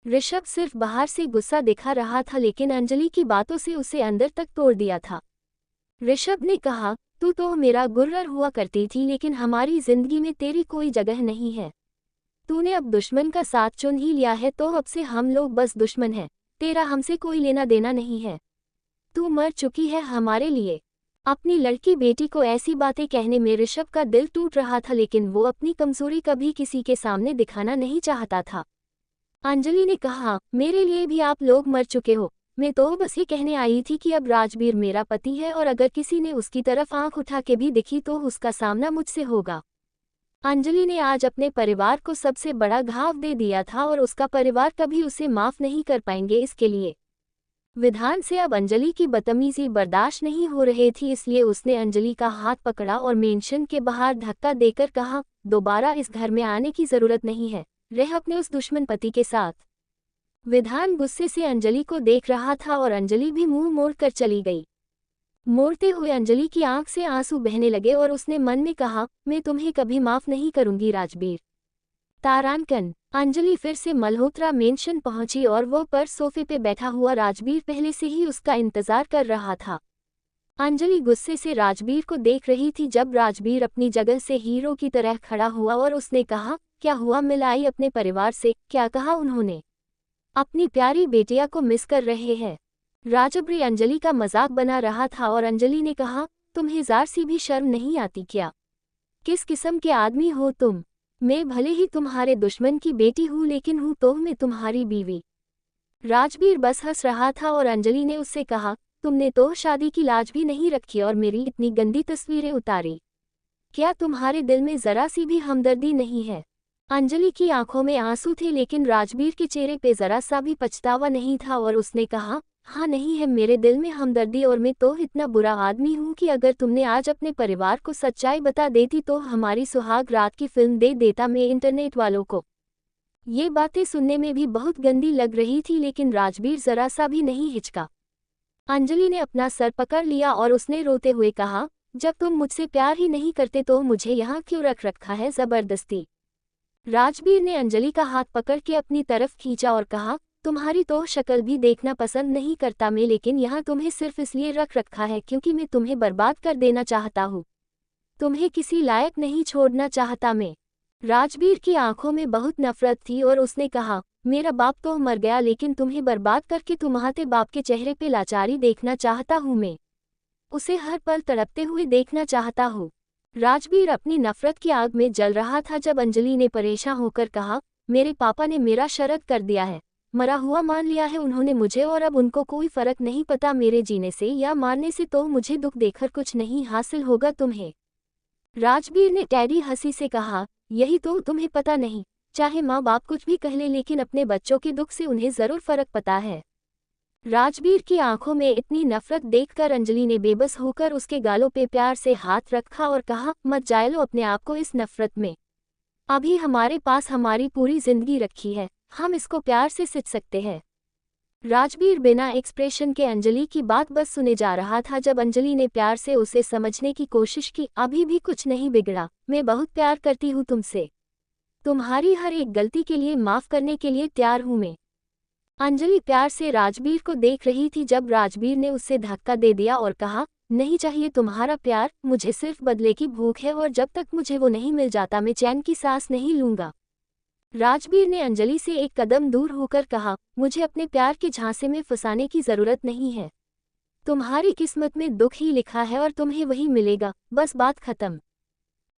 ऋषभ सिर्फ बाहर से गुस्सा दिखा रहा था, लेकिन अंजलि की बातों से उसे अंदर तक तोड़ दिया था। ऋषभ ने कहा, तू तो मेरा गुर्रर हुआ करती थी, लेकिन हमारी जिंदगी में तेरी कोई जगह नहीं है। तूने अब दुश्मन का साथ चुन ही लिया है, तो अब से हम लोग बस दुश्मन हैं, तेरा हमसे कोई लेना देना नहीं है। तू मर चुकी है हमारे लिए। अपनी लड़की बेटी को ऐसी बातें कहने में ऋषभ का दिल टूट रहा था, लेकिन वो अपनी कमजोरी कभी किसी के सामने दिखाना नहीं चाहता था। अंजलि ने कहा, मेरे लिए भी आप लोग मर चुके हो, मैं तो बस ये कहने आई थी कि अब राजवीर मेरा पति है और अगर किसी ने उसकी तरफ आंख उठा के भी दिखी तो उसका सामना मुझसे होगा। अंजलि ने आज अपने परिवार को सबसे बड़ा घाव दे दिया था और उसका परिवार कभी उसे माफ नहीं कर पाएंगे। इसके लिए विधान से अब अंजलि की बदतमीजी बर्दाश्त नहीं हो रही थी, इसलिए उसने अंजलि का हाथ पकड़ा और मेंशन के बाहर धक्का देकर कहा, दोबारा इस घर में आने की जरूरत नहीं है, रह अपने उस दुश्मन पति के साथ। विधान गुस्से से अंजलि को देख रहा था और अंजलि भी मुंह मोड़कर चली गई। मोड़ते हुए अंजलि की आंख से आंसू बहने लगे और उसने मन में कहा, मैं तुम्हें कभी माफ नहीं करूंगी राजवीर। तारांकन। अंजलि फिर से मल्होत्रा मेंशन पहुंची और वो पर सोफे पे बैठा हुआ राजवीर पहले से ही उसका इंतजार कर रहा था। अंजलि गुस्से से राजवीर को देख रही थी जब राजवीर अपनी जगह से हीरो की तरह खड़ा हुआ और उसने कहा, क्या हुआ, मिल आई अपने परिवार से? क्या कहा उन्होंने? अपनी प्यारी बेटिया को मिस कर रहे हैं। राजवीर अंजलि का मजाक बना रहा था और अंजलि ने कहा, तुम्हें ज़रा सी भी शर्म नहीं आती क्या? किस किस्म के आदमी हो तुम? मैं भले ही तुम्हारे दुश्मन की बेटी हूँ लेकिन हूँ तो मैं तुम्हारी बीवी। राजवीर बस हंस रहा था और अंजलि ने उससे कहा, तुमने तो शादी की लाज भी नहीं रखी और मेरी इतनी गंदी तस्वीरें उतारी। क्या तुम्हारे दिल में जरा सी भी हमदर्दी नहीं है? अंजलि की आंखों में आंसू थे लेकिन राजवीर के चेहरे पे जरा सा भी पछतावा नहीं था और उसने कहा, हाँ नहीं है मेरे दिल में हमदर्दी और मैं तो इतना बुरा आदमी हूँ कि अगर तुमने आज अपने परिवार को सच्चाई बता देती तो हमारी सुहाग रात की फिल्म दे देता मैं इंटरनेट वालों को। ये बातें सुनने में भी बहुत गंदी लग रही थी लेकिन राजवीर जरा सा भी नहीं हिचका। अंजलि ने अपना सर पकड़ लिया और उसने रोते हुए कहा, जब तुम मुझसे प्यार ही नहीं करते तो मुझे यहाँ क्यों रख रखा है जबरदस्ती? राजवीर ने अंजलि का हाथ पकड़ के अपनी तरफ खींचा और कहा, तुम्हारी तो शक्ल भी देखना पसंद नहीं करता मैं, लेकिन यहाँ तुम्हें सिर्फ इसलिए रख रखा है क्योंकि मैं तुम्हें बर्बाद कर देना चाहता हूँ। तुम्हें किसी लायक नहीं छोड़ना चाहता मैं। राजवीर की आंखों में बहुत नफरत थी और उसने कहा, मेरा बाप तो मर गया लेकिन तुम्हें बर्बाद करके तुम्हारे बाप के चेहरे पे लाचारी देखना चाहता हूँ मैं। उसे हर पल तड़पते हुए देखना चाहता हूँ। राजवीर अपनी नफरत की आग में जल रहा था जब अंजलि ने परेशान होकर कहा, मेरे पापा ने मेरा शरत कर दिया है, मरा हुआ मान लिया है उन्होंने मुझे और अब उनको कोई फर्क नहीं पता मेरे जीने से या मारने से, तो मुझे दुख देकर कुछ नहीं हासिल होगा तुम्हें। राजवीर ने टेढ़ी हंसी से कहा, यही तो तुम्हें पता नहीं, चाहे माँ बाप कुछ भी कह ले लेकिन अपने बच्चों के दुख से उन्हें जरूर फर्क पता है। राजवीर की आंखों में इतनी नफरत देखकर अंजलि ने बेबस होकर उसके गालों पे प्यार से हाथ रखा और कहा, मत जाए लो अपने आप को इस नफरत में। अभी हमारे पास हमारी पूरी जिंदगी रखी है, हम इसको प्यार से सिंच सकते हैं। राजवीर बिना एक्सप्रेशन के अंजलि की बात बस सुने जा रहा था जब अंजलि ने प्यार से उसे समझने की कोशिश की, अभी भी कुछ नहीं बिगड़ा, मैं बहुत प्यार करती हूँ तुमसे, तुम्हारी हर एक गलती के लिए माफ करने के लिए तैयार हूँ मैं। अंजलि प्यार से राजवीर को देख रही थी जब राजवीर ने उससे धक्का दे दिया और कहा, नहीं चाहिए तुम्हारा प्यार, मुझे सिर्फ बदले की भूख है और जब तक मुझे वो नहीं मिल जाता मैं चैन की सांस नहीं लूंगा। राजवीर ने अंजलि से एक कदम दूर होकर कहा, मुझे अपने प्यार के झांसे में फंसाने की जरूरत नहीं है, तुम्हारी किस्मत में दुख ही लिखा है और तुम्हें वही मिलेगा, बस बात खत्म।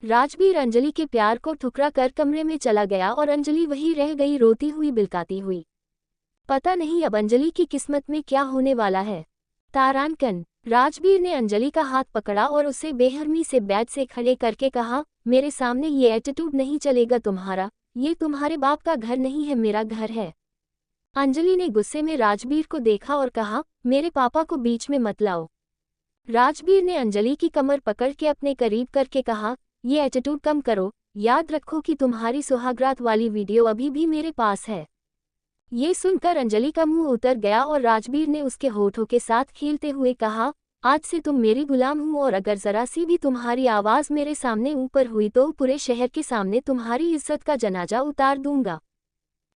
राजवीर अंजलि के प्यार को ठुकरा कर कमरे में चला गया और अंजलि वहीं रह गई रोती हुई बिलकाती हुई। पता नहीं अब अंजलि की किस्मत में क्या होने वाला है। तारांकन। राजवीर ने अंजलि का हाथ पकड़ा और उसे बेहरमी से बेड से खड़े करके कहा, मेरे सामने ये एटीट्यूड नहीं चलेगा तुम्हारा, ये तुम्हारे बाप का घर नहीं है, मेरा घर है। अंजलि ने गुस्से में राजवीर को देखा और कहा, मेरे पापा को बीच में मत लाओ। राजवीर ने अंजलि की कमर पकड़ के अपने करीब करके कहा, ये एटीट्यूड कम करो, याद रखो कि तुम्हारी सुहागरात वाली वीडियो अभी भी मेरे पास है। ये सुनकर अंजलि का मुंह उतर गया और राजवीर ने उसके होठों के साथ खेलते हुए कहा, आज से तुम मेरी गुलाम हूँ और अगर जरा सी भी तुम्हारी आवाज़ मेरे सामने ऊपर हुई तो पूरे शहर के सामने तुम्हारी इज्जत का जनाजा उतार दूंगा।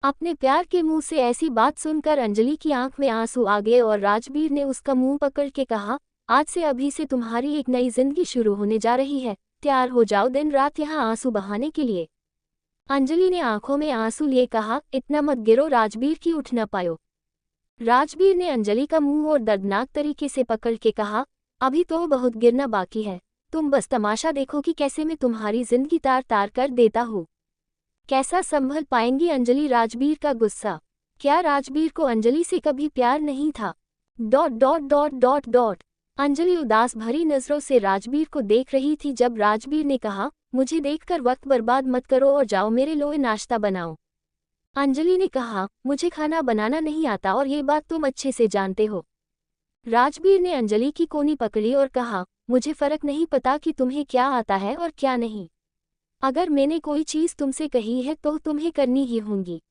अपने प्यार के मुंह से ऐसी बात सुनकर अंजलि की आंख में आंसू आ गए और राजवीर ने उसका मुंह पकड़ के कहा, आज से अभी से तुम्हारी एक नई जिंदगी शुरू होने जा रही है, तैयार हो जाओ दिन रात यहाँ आंसू बहाने के लिए। अंजलि ने आंखों में आंसू लिए कहा, इतना मत गिरो राजवीर की उठ न पायो। राजवीर ने अंजलि का मुंह और दर्दनाक तरीके से पकड़ के कहा, अभी तो बहुत गिरना बाकी है, तुम बस तमाशा देखो कि कैसे मैं तुम्हारी जिंदगी तार तार कर देता हूँ। कैसा संभल पाएंगी अंजलि राजवीर का गुस्सा? क्या राजवीर को अंजलि से कभी प्यार नहीं था? Dot dot dot dot dot. Anjali उदास भरी नजरों से राजबीर को देख रही थी जब राजबीर ने कहा, मुझे देखकर वक्त बर्बाद मत करो और जाओ मेरे लिए नाश्ता बनाओ। अंजलि ने कहा, मुझे खाना बनाना नहीं आता और ये बात तुम अच्छे से जानते हो। राजबीर ने अंजलि की कोनी पकड़ी और कहा, मुझे फर्क नहीं पता कि तुम्हें क्या आता है और क्या नहीं। अगर मैंने कोई चीज़ तुमसे कही है तो तुम्हें करनी ही होगी।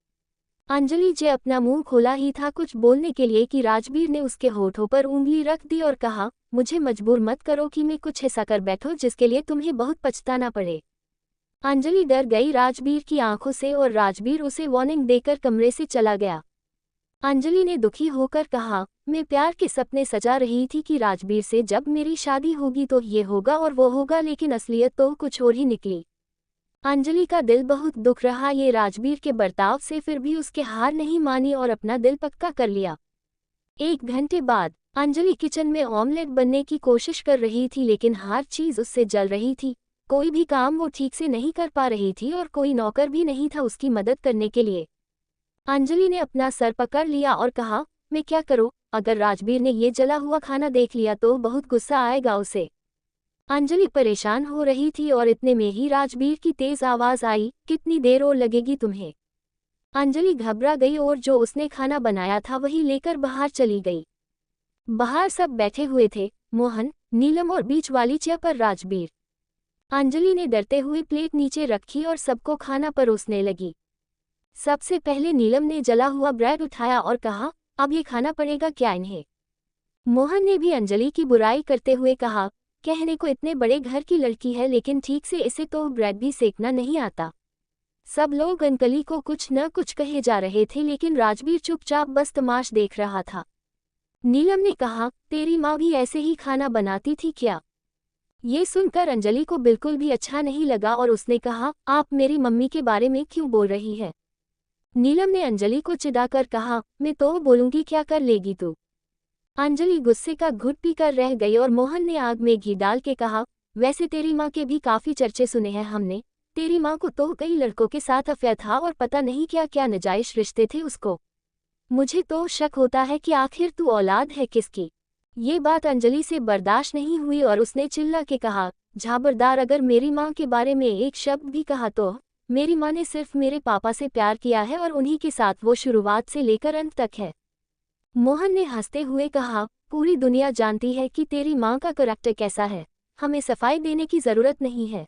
अंजलि जे अपना मुंह खोला ही था कुछ बोलने के लिए कि राजबीर ने उसके होठों पर उंगली रख दी और कहा, मुझे मजबूर मत करो कि मैं कुछ ऐसा कर बैठो जिसके लिए तुम्हें बहुत पछताना पड़े। अंजलि डर गई राजबीर की आंखों से और राजबीर उसे वार्निंग देकर कमरे से चला गया। अंजलि ने दुखी होकर कहा, मैं प्यार के सपने सजा रही थी कि राजबीर से जब मेरी शादी होगी तो ये होगा और वो होगा, लेकिन असलियत तो कुछ और ही निकली। अंजलि का दिल बहुत दुख रहा ये राजबीर के बर्ताव से, फिर भी उसके हार नहीं मानी और अपना दिल पक्का कर लिया। 1 घंटे बाद अंजलि किचन में ऑमलेट बनने की कोशिश कर रही थी लेकिन हर चीज उससे जल रही थी। कोई भी काम वो ठीक से नहीं कर पा रही थी और कोई नौकर भी नहीं था उसकी मदद करने के लिए। अंजलि ने अपना सर पकड़ लिया और कहा, मैं क्या करूं? अगर राजबीर ने ये जला हुआ खाना देख लिया तो बहुत गुस्सा आएगा उसे। अंजलि परेशान हो रही थी और इतने में ही राजबीर की तेज आवाज आई, कितनी देर और लगेगी तुम्हें? अंजलि घबरा गई और जो उसने खाना बनाया था वही लेकर बाहर चली गई। बाहर सब बैठे हुए थे, मोहन, नीलम और बीच वाली चेयर पर राजबीर। अंजलि ने डरते हुए प्लेट नीचे रखी और सबको खाना परोसने लगी। सबसे पहले नीलम ने जला हुआ ब्रेड उठाया और कहा, अब ये खाना पड़ेगा क्या इन्हें? मोहन ने भी अंजलि की बुराई करते हुए कहा, कहने को इतने बड़े घर की लड़की है लेकिन ठीक से इसे तो ब्रेड भी सेकना नहीं आता। सब लोग अंजलि को कुछ न कुछ कहे जा रहे थे लेकिन राजबीर चुपचाप बस तमाश देख रहा था। नीलम ने कहा, तेरी माँ भी ऐसे ही खाना बनाती थी क्या? ये सुनकर अंजलि को बिल्कुल भी अच्छा नहीं लगा और उसने कहा, आप मेरी मम्मी के बारे में क्यों बोल रही है? नीलम ने अंजलि को चिढ़ाकर कहा, मैं तो बोलूंगी, क्या कर लेगी तू? अंजलि गुस्से का घुट पीकर रह गई और मोहन ने आग में घी डाल के कहा, वैसे तेरी माँ के भी काफी चर्चे सुने हैं हमने। तेरी माँ को तो कई लड़कों के साथ अफेयर था और पता नहीं क्या क्या नाजायज रिश्ते थे उसको। मुझे तो शक होता है कि आखिर तू औलाद है किसकी? ये बात अंजलि से बर्दाश्त नहीं हुई और उसने चिल्ला के कहा, झाबरदार, अगर मेरी माँ के बारे में एक शब्द भी कहा तो। मेरी माँ ने सिर्फ मेरे पापा से प्यार किया है और उन्हीं के साथ वो शुरुआत से लेकर अंत तक है। मोहन ने हंसते हुए कहा, पूरी दुनिया जानती है कि तेरी माँ का करैक्टर कैसा है, हमें सफाई देने की जरूरत नहीं है।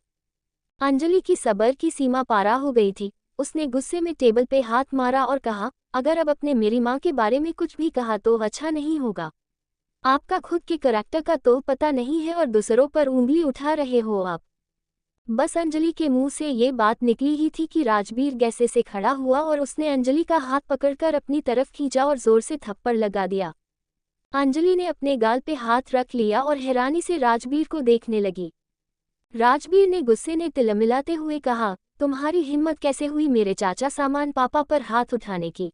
अंजलि की सब्र की सीमा पारा हो गई थी। उसने गुस्से में टेबल पे हाथ मारा और कहा, अगर अब अपने मेरी माँ के बारे में कुछ भी कहा तो अच्छा नहीं होगा। आपका खुद के करैक्टर का तो पता नहीं है और दूसरों पर उंगली उठा रहे हो आप। बस अंजलि के मुंह से ये बात निकली ही थी कि राजबीर गैसे से खड़ा हुआ और उसने अंजलि का हाथ पकड़कर अपनी तरफ खींचा और जोर से थप्पड़ लगा दिया। अंजलि ने अपने गाल पे हाथ रख लिया और हैरानी से राजबीर को देखने लगी। राजबीर ने गुस्से ने तिलमिलाते हुए कहा, तुम्हारी हिम्मत कैसे हुई मेरे चाचा सामान पापा पर हाथ उठाने की?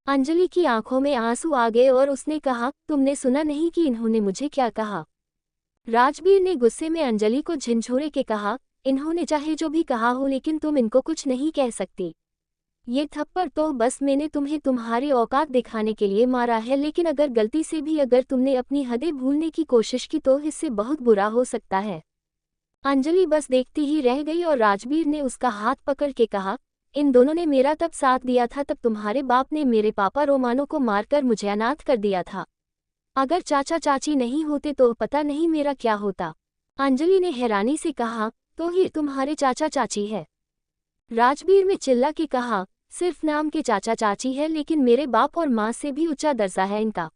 अंजलि की आंखों में आंसू आ गए और उसने कहा, तुमने सुना नहीं कि इन्होंने मुझे क्या कहा? राजबीर ने गुस्से में अंजलि को झिंझोरे के कहा, इन्होंने चाहे जो भी कहा हो लेकिन तुम इनको कुछ नहीं कह सकती। ये थप्पड़ तो बस मैंने तुम्हें तुम्हारी औकात दिखाने के लिए मारा है, लेकिन अगर गलती से भी अगर तुमने अपनी हदें भूलने की कोशिश की तो इससे बहुत बुरा हो सकता है। अंजलि बस देखती ही रह गई और राजबीर ने उसका हाथ पकड़ के कहा, इन दोनों ने मेरा तब साथ दिया था, तब तुम्हारे बाप ने मेरे पापा रोमानो को मारकर मुझे अनाथ कर दिया था। अगर चाचा चाची नहीं होते तो पता नहीं मेरा क्या होता। अंजलि ने हैरानी से कहा, तो ही तुम्हारे चाचा चाची है? राजबीर में चिल्ला के कहा, सिर्फ नाम के चाचा चाची है लेकिन मेरे बाप और माँ से भी ऊंचा दर्जा है इनका।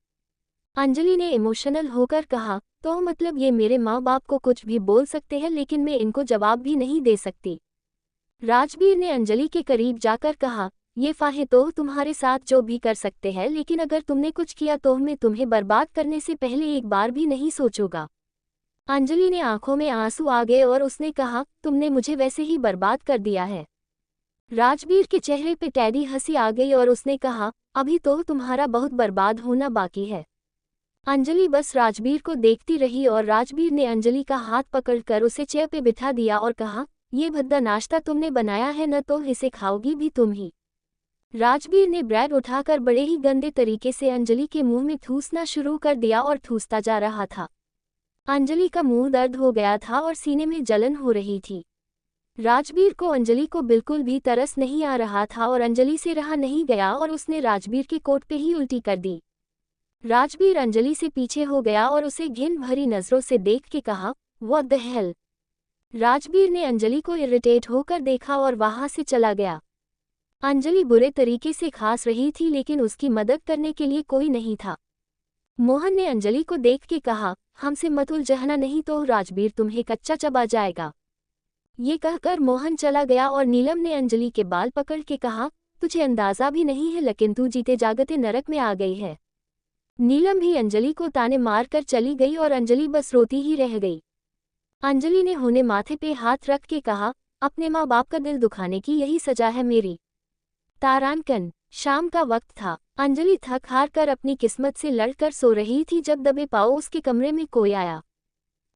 अंजलि ने इमोशनल होकर कहा, तो मतलब ये मेरे माँ बाप को कुछ भी बोल सकते हैं लेकिन मैं इनको जवाब भी नहीं दे सकती। राजबीर ने अंजलि के करीब जाकर कहा, ये फाहे तो तुम्हारे साथ जो भी कर सकते हैं लेकिन अगर तुमने कुछ किया तो मैं तुम्हें बर्बाद करने से पहले एक बार भी नहीं सोचूंगा। अंजलि ने आंखों में आंसू आ गए और उसने कहा, तुमने मुझे वैसे ही बर्बाद कर दिया है। राजबीर के चेहरे पे टैडी हंसी आ गई और उसने कहा, अभी तो तुम्हारा बहुत बर्बाद होना बाकी है। अंजलि बस राजबीर को देखती रही और राजबीर ने अंजलि का हाथ पकड़कर उसे चेयर पे बिठा दिया और कहा, ये भद्दा नाश्ता तुमने बनाया है न तो इसे खाओगी भी तुम ही। राजवीर ने ब्रेड उठाकर बड़े ही गंदे तरीके से अंजलि के मुंह में ठूसना शुरू कर दिया और ठूसता जा रहा था। अंजलि का मुंह दर्द हो गया था और सीने में जलन हो रही थी। राजवीर को अंजलि को बिल्कुल भी तरस नहीं आ रहा था और अंजलि से रहा नहीं गया और उसने राजवीर के कोट पे ही उल्टी कर दी। राजवीर अंजलि से पीछे हो गया और उसे घिन भरी नजरों से देख के कहा, व्हाट द हेल। राजवीर ने अंजलि को इरिटेट होकर देखा और वहां से चला गया। अंजलि बुरे तरीके से खांस रही थी लेकिन उसकी मदद करने के लिए कोई नहीं था। मोहन ने अंजलि को देख के कहा, हमसे मत उलझना नहीं तो राजवीर तुम्हें कच्चा चबा जाएगा। ये कहकर मोहन चला गया और नीलम ने अंजलि के बाल पकड़ के कहा, तुझे अंदाजा भी नहीं है लेकिन तू जीते जागते नरक में आ गई है। नीलम भी अंजलि को ताने मार कर चली गई और अंजलि बस रोती ही रह गई। अंजलि ने होने माथे पे हाथ रख के कहा, अपने माँ बाप का दिल दुखाने की यही सजा है मेरी। तारांकन, शाम का वक्त था। अंजलि थक हार कर अपनी किस्मत से लड़कर सो रही थी जब दबे पाँव उसके कमरे में कोई आया।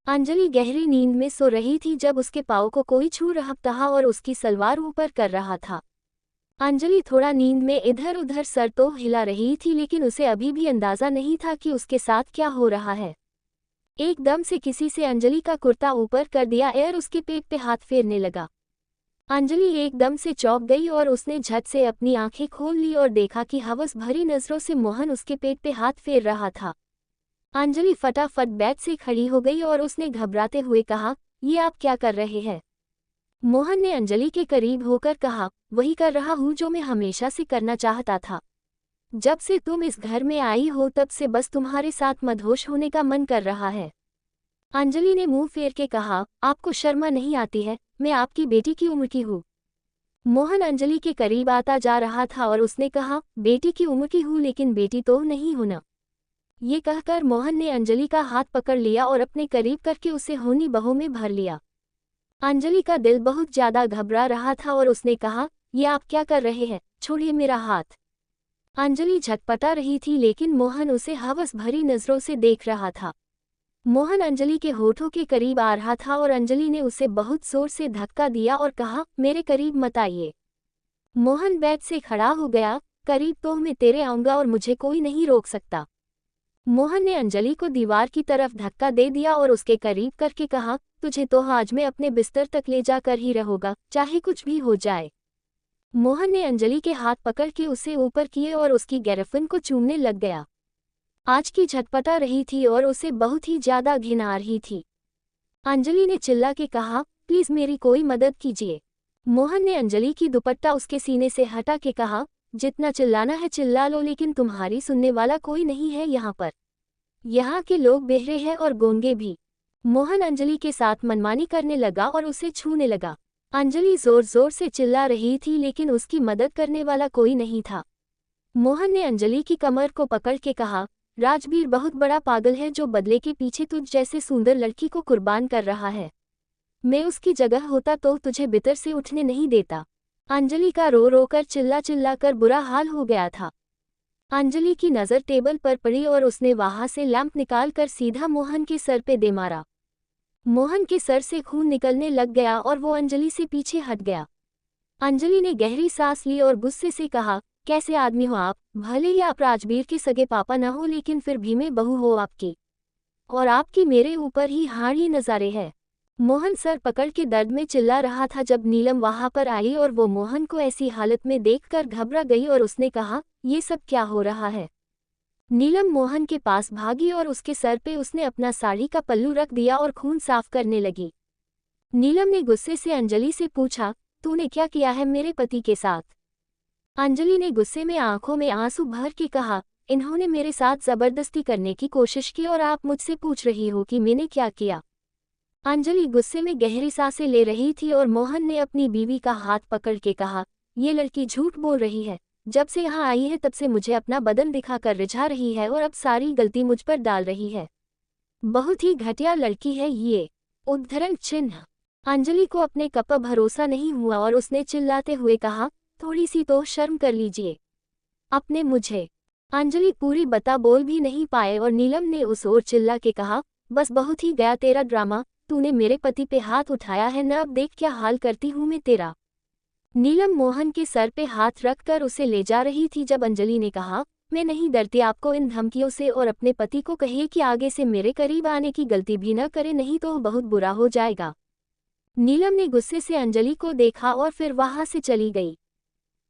अंजलि गहरी नींद में सो रही थी जब उसके पाँव को कोई छू रहा था और उसकी सलवार ऊपर कर रहा था। अंजलि थोड़ा नींद में इधर उधर सर तो हिला रही थी लेकिन उसे अभी भी अंदाजा नहीं था कि उसके साथ क्या हो रहा है। एकदम से किसी से अंजलि का कुर्ता ऊपर कर दिया और उसके पेट पे हाथ फेरने लगा। अंजलि एकदम से चौंक गई और उसने झट से अपनी आंखें खोल ली और देखा कि हवस भरी नजरों से मोहन उसके पेट पे हाथ फेर रहा था। अंजलि फटाफट बेड से खड़ी हो गई और उसने घबराते हुए कहा, ये आप क्या कर रहे हैं। मोहन ने अंजलि के करीब होकर कहा, वही कर रहा हूँ जो मैं हमेशा से करना चाहता था। जब से तुम इस घर में आई हो तब से बस तुम्हारे साथ मदहोश होने का मन कर रहा है। अंजलि ने मुंह फेर के कहा, आपको शर्म नहीं आती है, मैं आपकी बेटी की उम्र की हूँ। मोहन अंजलि के करीब आता जा रहा था और उसने कहा, बेटी की उम्र की हूँ लेकिन बेटी तो नहीं हूँ ना। ये कहकर मोहन ने अंजलि का हाथ पकड़ लिया और अपने करीब करके उसे होनी बहू में भर लिया। अंजलि का दिल बहुत ज्यादा घबरा रहा था और उसने कहा, ये आप क्या कर रहे हैं, छोड़िए मेरा हाथ। अंजलि झटपटा रही थी लेकिन मोहन उसे हवस भरी नजरों से देख रहा था। मोहन अंजलि के होठों के करीब आ रहा था और अंजलि ने उसे बहुत जोर से धक्का दिया और कहा, मेरे करीब मत आइए। मोहन बेड से खड़ा हो गया, करीब तो मैं तेरे आऊंगा और मुझे कोई नहीं रोक सकता। मोहन ने अंजलि को दीवार की तरफ धक्का दे दिया और उसके करीब करके कहा, तुझे तो आज मैं अपने बिस्तर तक ले जाकर ही रहोगा, चाहे कुछ भी हो जाए। मोहन ने अंजलि के हाथ पकड़ के उसे ऊपर किए और उसकी गर्दन को चूमने लग गया। आज की झटपटा रही थी और उसे बहुत ही ज्यादा घिन आ रही थी। अंजलि ने चिल्ला के कहा, प्लीज मेरी कोई मदद कीजिए। मोहन ने अंजलि की दुपट्टा उसके सीने से हटा के कहा, जितना चिल्लाना है चिल्ला लो लेकिन तुम्हारी सुनने वाला कोई नहीं है यहाँ पर। यहाँ के लोग बहरे हैं और गूंगे भी। मोहन अंजलि के साथ मनमानी करने लगा और उसे छूने लगा। अंजलि जोर जोर से चिल्ला रही थी लेकिन उसकी मदद करने वाला कोई नहीं था। मोहन ने अंजलि की कमर को पकड़ के कहा, राजवीर बहुत बड़ा पागल है जो बदले के पीछे तुझ जैसे सुंदर लड़की को कुर्बान कर रहा है। मैं उसकी जगह होता तो तुझे बितर से उठने नहीं देता। अंजलि का रो रो कर चिल्ला चिल्ला कर बुरा हाल हो गया था। अंजलि की नज़र टेबल पर पड़ी और उसने वहां से लैंप निकाल कर सीधा मोहन के सर पे दे मारा। मोहन के सर से खून निकलने लग गया और वो अंजलि से पीछे हट गया। अंजलि ने गहरी सांस ली और गुस्से से कहा, कैसे आदमी हो आप, भले ही आप राजवीर के सगे पापा न हो लेकिन फिर भी मैं बहू हो आपकी, और आपकी मेरे ऊपर ही हाड़ी नज़ारे है। मोहन सर पकड़ के दर्द में चिल्ला रहा था जब नीलम वहां पर आई और वो मोहन को ऐसी हालत में देखकर घबरा गई और उसने कहा, ये सब क्या हो रहा है। नीलम मोहन के पास भागी और उसके सर पे उसने अपना साड़ी का पल्लू रख दिया और खून साफ करने लगी। नीलम ने गुस्से से अंजलि से पूछा, तूने क्या किया है मेरे पति के साथ। अंजलि ने गुस्से में आंखों में आंसू भर के कहा, इन्होंने मेरे साथ जबरदस्ती करने की कोशिश की और आप मुझसे पूछ रही हो कि मैंने क्या किया। अंजलि गुस्से में गहरी सांसें ले रही थी और मोहन ने अपनी बीवी का हाथ पकड़ के कहा, ये लड़की झूठ बोल रही है, जब से यहाँ आई है तब से मुझे अपना बदन दिखाकर रिझा रही है और अब सारी गलती मुझ पर डाल रही है। बहुत ही घटिया लड़की है ये। उद्धरण चिन्ह। अंजलि को अपने कप भरोसा नहीं हुआ और उसने चिल्लाते हुए कहा, थोड़ी सी तो शर्म कर लीजिए अपने मुझे। अंजलि पूरी बता बोल भी नहीं पाए और नीलम ने उस ओर चिल्ला के कहा, बस बहुत ही गया तेरा ड्रामा, तूने मेरे पति पे हाथ उठाया है न, अब देख क्या हाल करती हूँ मैं तेरा। नीलम मोहन के सर पे हाथ रखकर उसे ले जा रही थी जब अंजलि ने कहा, मैं नहीं डरती आपको इन धमकियों से, और अपने पति को कहिए कि आगे से मेरे करीब आने की गलती भी न करे, नहीं तो बहुत बुरा हो जाएगा। नीलम ने गुस्से से अंजलि को देखा और फिर वहां से चली गई।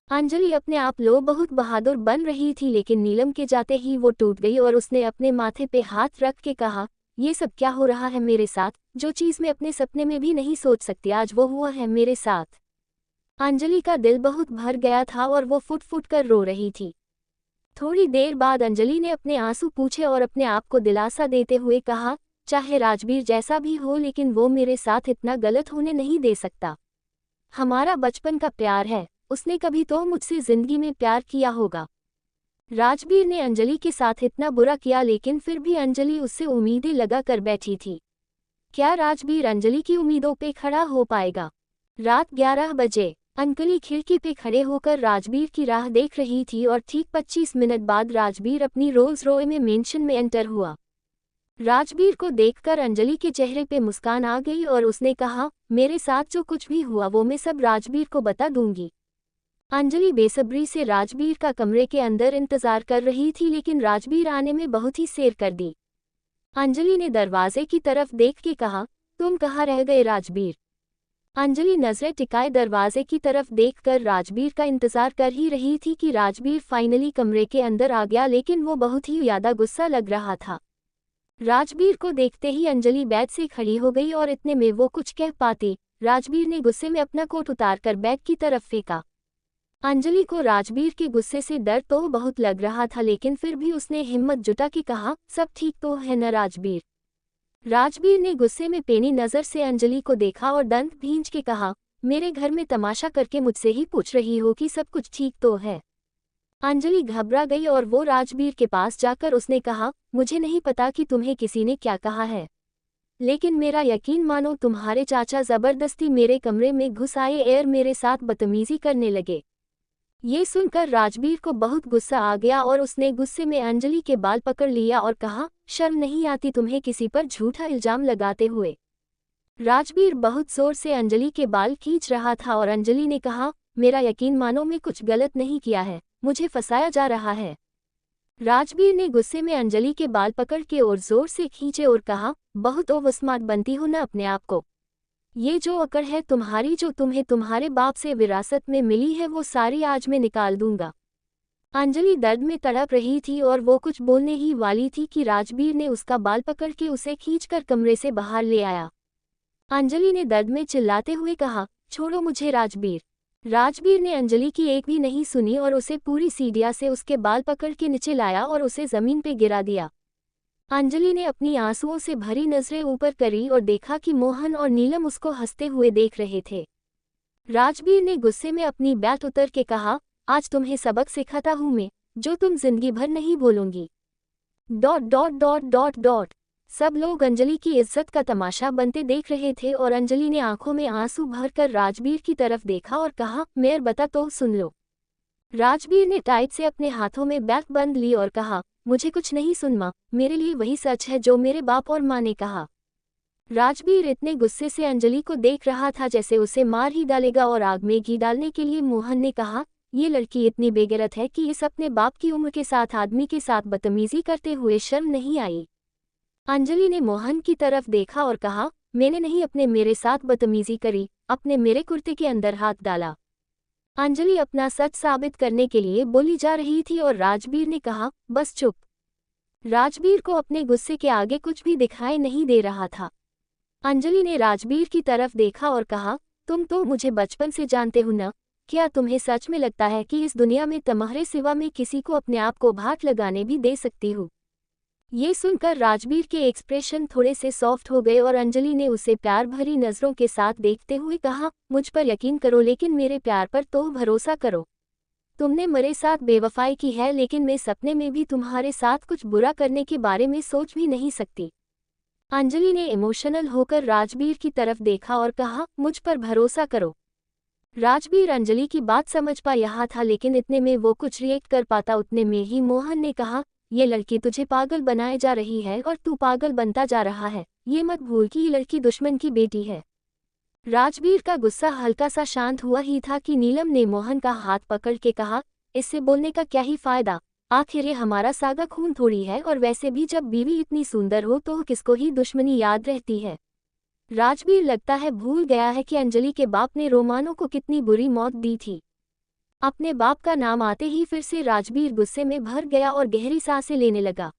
अंजलि अपने आप लो बहुत बहादुर बन रही थी, लेकिन नीलम के जाते ही वो टूट गई और उसने अपने माथे पे हाथ रख के कहा, ये सब क्या हो रहा है मेरे साथ? जो चीज़ मैं अपने सपने में भी नहीं सोच सकती आज वो हुआ है मेरे साथ। अंजलि का दिल बहुत भर गया था और वो फुट फुट कर रो रही थी। थोड़ी देर बाद अंजलि ने अपने आंसू पूछे और अपने आप को दिलासा देते हुए कहा, चाहे राजवीर जैसा भी हो लेकिन वो मेरे साथ इतना गलत होने नहीं दे सकता। हमारा बचपन का प्यार है, उसने कभी तो मुझसे जिंदगी में प्यार किया होगा। राजवीर ने अंजलि के साथ इतना बुरा किया लेकिन फिर भी अंजलि उससे उम्मीदें लगा कर बैठी थी। क्या राजवीर अंजलि की उम्मीदों पे खड़ा हो पाएगा? रात 11 बजे अंजलि खिड़की पे खड़े होकर राजवीर की राह देख रही थी और ठीक 25 मिनट बाद राजवीर अपनी रोल्स रॉय में मेंशन में एंटर हुआ। राजवीर को देखकर अंजलि के चेहरे पे मुस्कान आ गई और उसने कहा, मेरे साथ जो कुछ भी हुआ वो मैं सब राजवीर को बता दूंगी। अंजलि बेसब्री से राजवीर का कमरे के अंदर इंतजार कर रही थी लेकिन राजवीर आने में बहुत ही देर कर दी। अंजलि ने दरवाजे की तरफ देख के कहा, तुम कहाँ रह गए राजवीर? अंजलि नजरें टिकाए दरवाजे की तरफ देखकर राजवीर का इंतजार कर ही रही थी कि राजवीर फाइनली कमरे के अंदर आ गया, लेकिन वो बहुत ही ज्यादा गुस्सा लग रहा था। राजवीर को देखते ही अंजलि बेड से खड़ी हो गई और इतने में वो कुछ कह पाती। राजवीर ने गुस्से में अपना कोट उतारकर बेड की तरफ फेंका। अंजलि को राजवीर के गुस्से से डर तो बहुत लग रहा था लेकिन फिर भी उसने हिम्मत जुटा के कहा, सब ठीक तो है न राजवीर? राजवीर ने गुस्से में पेनी नजर से अंजलि को देखा और दंत भींच के कहा, मेरे घर में तमाशा करके मुझसे ही पूछ रही हो कि सब कुछ ठीक तो है? अंजलि घबरा गई और वो राजवीर के पास जाकर उसने कहा, मुझे नहीं पता कि तुम्हें किसी ने क्या कहा है, लेकिन मेरा यकीन मानो तुम्हारे चाचा जबरदस्ती मेरे कमरे में घुस आए और मेरे साथ बदतमीजी करने लगे। ये सुनकर राजवीर को बहुत गुस्सा आ गया और उसने गुस्से में अंजलि के बाल पकड़ लिया और कहा, शर्म नहीं आती तुम्हें किसी पर झूठा इल्जाम लगाते हुए? राजवीर बहुत जोर से अंजलि के बाल खींच रहा था और अंजलि ने कहा, मेरा यकीन मानो मैं कुछ गलत नहीं किया है, मुझे फंसाया जा रहा है। राजवीर ने गुस्से में अंजलि के बाल पकड़ के और जोर से खींचे और कहा, बहुत ओवरस्मार्ट बनती हो ना अपने आप को। ये जो अकड़ है तुम्हारी जो तुम्हें तुम्हारे बाप से विरासत में मिली है वो सारी आज मैं निकाल दूंगा। अंजलि दर्द में तड़प रही थी और वो कुछ बोलने ही वाली थी कि राजवीर ने उसका बाल पकड़ के उसे खींचकर कमरे से बाहर ले आया। अंजलि ने दर्द में चिल्लाते हुए कहा, छोड़ो मुझे राजवीर। राजवीर ने अंजलि की एक भी नहीं सुनी और उसे पूरी सीढ़ियां से उसके बाल पकड़ के नीचे लाया और उसे जमीन पे गिरा दिया। अंजलि ने अपनी आंसुओं से भरी नजरें ऊपर करी और देखा कि मोहन और नीलम उसको हंसते हुए देख रहे थे। राजवीर ने गुस्से में अपनी बैट उतर के कहा, आज तुम्हें सबक सिखाता हूं मैं, जो तुम जिंदगी भर नहीं भूलोगी। Dot dot dot dot dot. सब लोग अंजलि की इज्जत का तमाशा बनते देख रहे थे और अंजलि ने आंखों में आंसू भरकर राजवीर की तरफ देखा और कहा, मेयर बता तो सुन लो। राजवीर ने टाइट से अपने हाथों में बैग बंद ली और कहा, मुझे कुछ नहीं सुनना, मेरे लिए वही सच है जो मेरे बाप और माँ ने कहा। राजवीर इतने गुस्से से अंजलि को देख रहा था जैसे उसे मार ही डालेगा और आग में घी डालने के लिए मोहन ने कहा, ये लड़की इतनी बेगैरत है कि इस अपने बाप की उम्र के साथ आदमी के साथ बदतमीजी करते हुए शर्म नहीं आई। अंजलि ने मोहन की तरफ देखा और कहा, मैंने नहीं अपने मेरे साथ बदतमीजी करी, अपने मेरे कुर्ते के अंदर हाथ डाला। अंजलि अपना सच साबित करने के लिए बोली जा रही थी और राजवीर ने कहा, बस चुप। राजवीर को अपने गुस्से के आगे कुछ भी दिखाई नहीं दे रहा था। अंजलि ने राजवीर की तरफ देखा और कहा, तुम तो मुझे बचपन से जानते हो ना, क्या तुम्हें सच में लगता है कि इस दुनिया में तुम्हारे सिवा मैं किसी को अपने आप को भाट लगाने भी दे सकती हूँ? ये सुनकर राजवीर के एक्सप्रेशन थोड़े से सॉफ्ट हो गए और अंजलि ने उसे प्यार भरी नज़रों के साथ देखते हुए कहा, मुझ पर यकीन करो लेकिन मेरे प्यार पर तो भरोसा करो। तुमने मेरे साथ बेवफाई की है लेकिन मैं सपने में भी तुम्हारे साथ कुछ बुरा करने के बारे में सोच भी नहीं सकती। अंजलि ने इमोशनल होकर राजवीर की तरफ देखा और कहा, मुझ पर भरोसा करो। राजवीर अंजलि की बात समझ पा रहा था लेकिन इतने में वो कुछ रिएक्ट कर पाता उतने में ही मोहन ने कहा, ये लड़की तुझे पागल बनाए जा रही है और तू पागल बनता जा रहा है, ये मत भूल कि ये लड़की दुश्मन की बेटी है। राजवीर का गुस्सा हल्का सा शांत हुआ ही था कि नीलम ने मोहन का हाथ पकड़ के कहा, इससे बोलने का क्या ही फायदा, आखिर ये हमारा सागा खून थोड़ी है, और वैसे भी जब बीवी इतनी सुंदर हो तो किसको ही दुश्मनी याद रहती है। राजवीर लगता है भूल गया है कि अंजलि के बाप ने रोमानो को कितनी बुरी मौत दी थी। अपने बाप का नाम आते ही फिर से राजवीर गुस्से में भर गया और गहरी सांसें लेने लगा।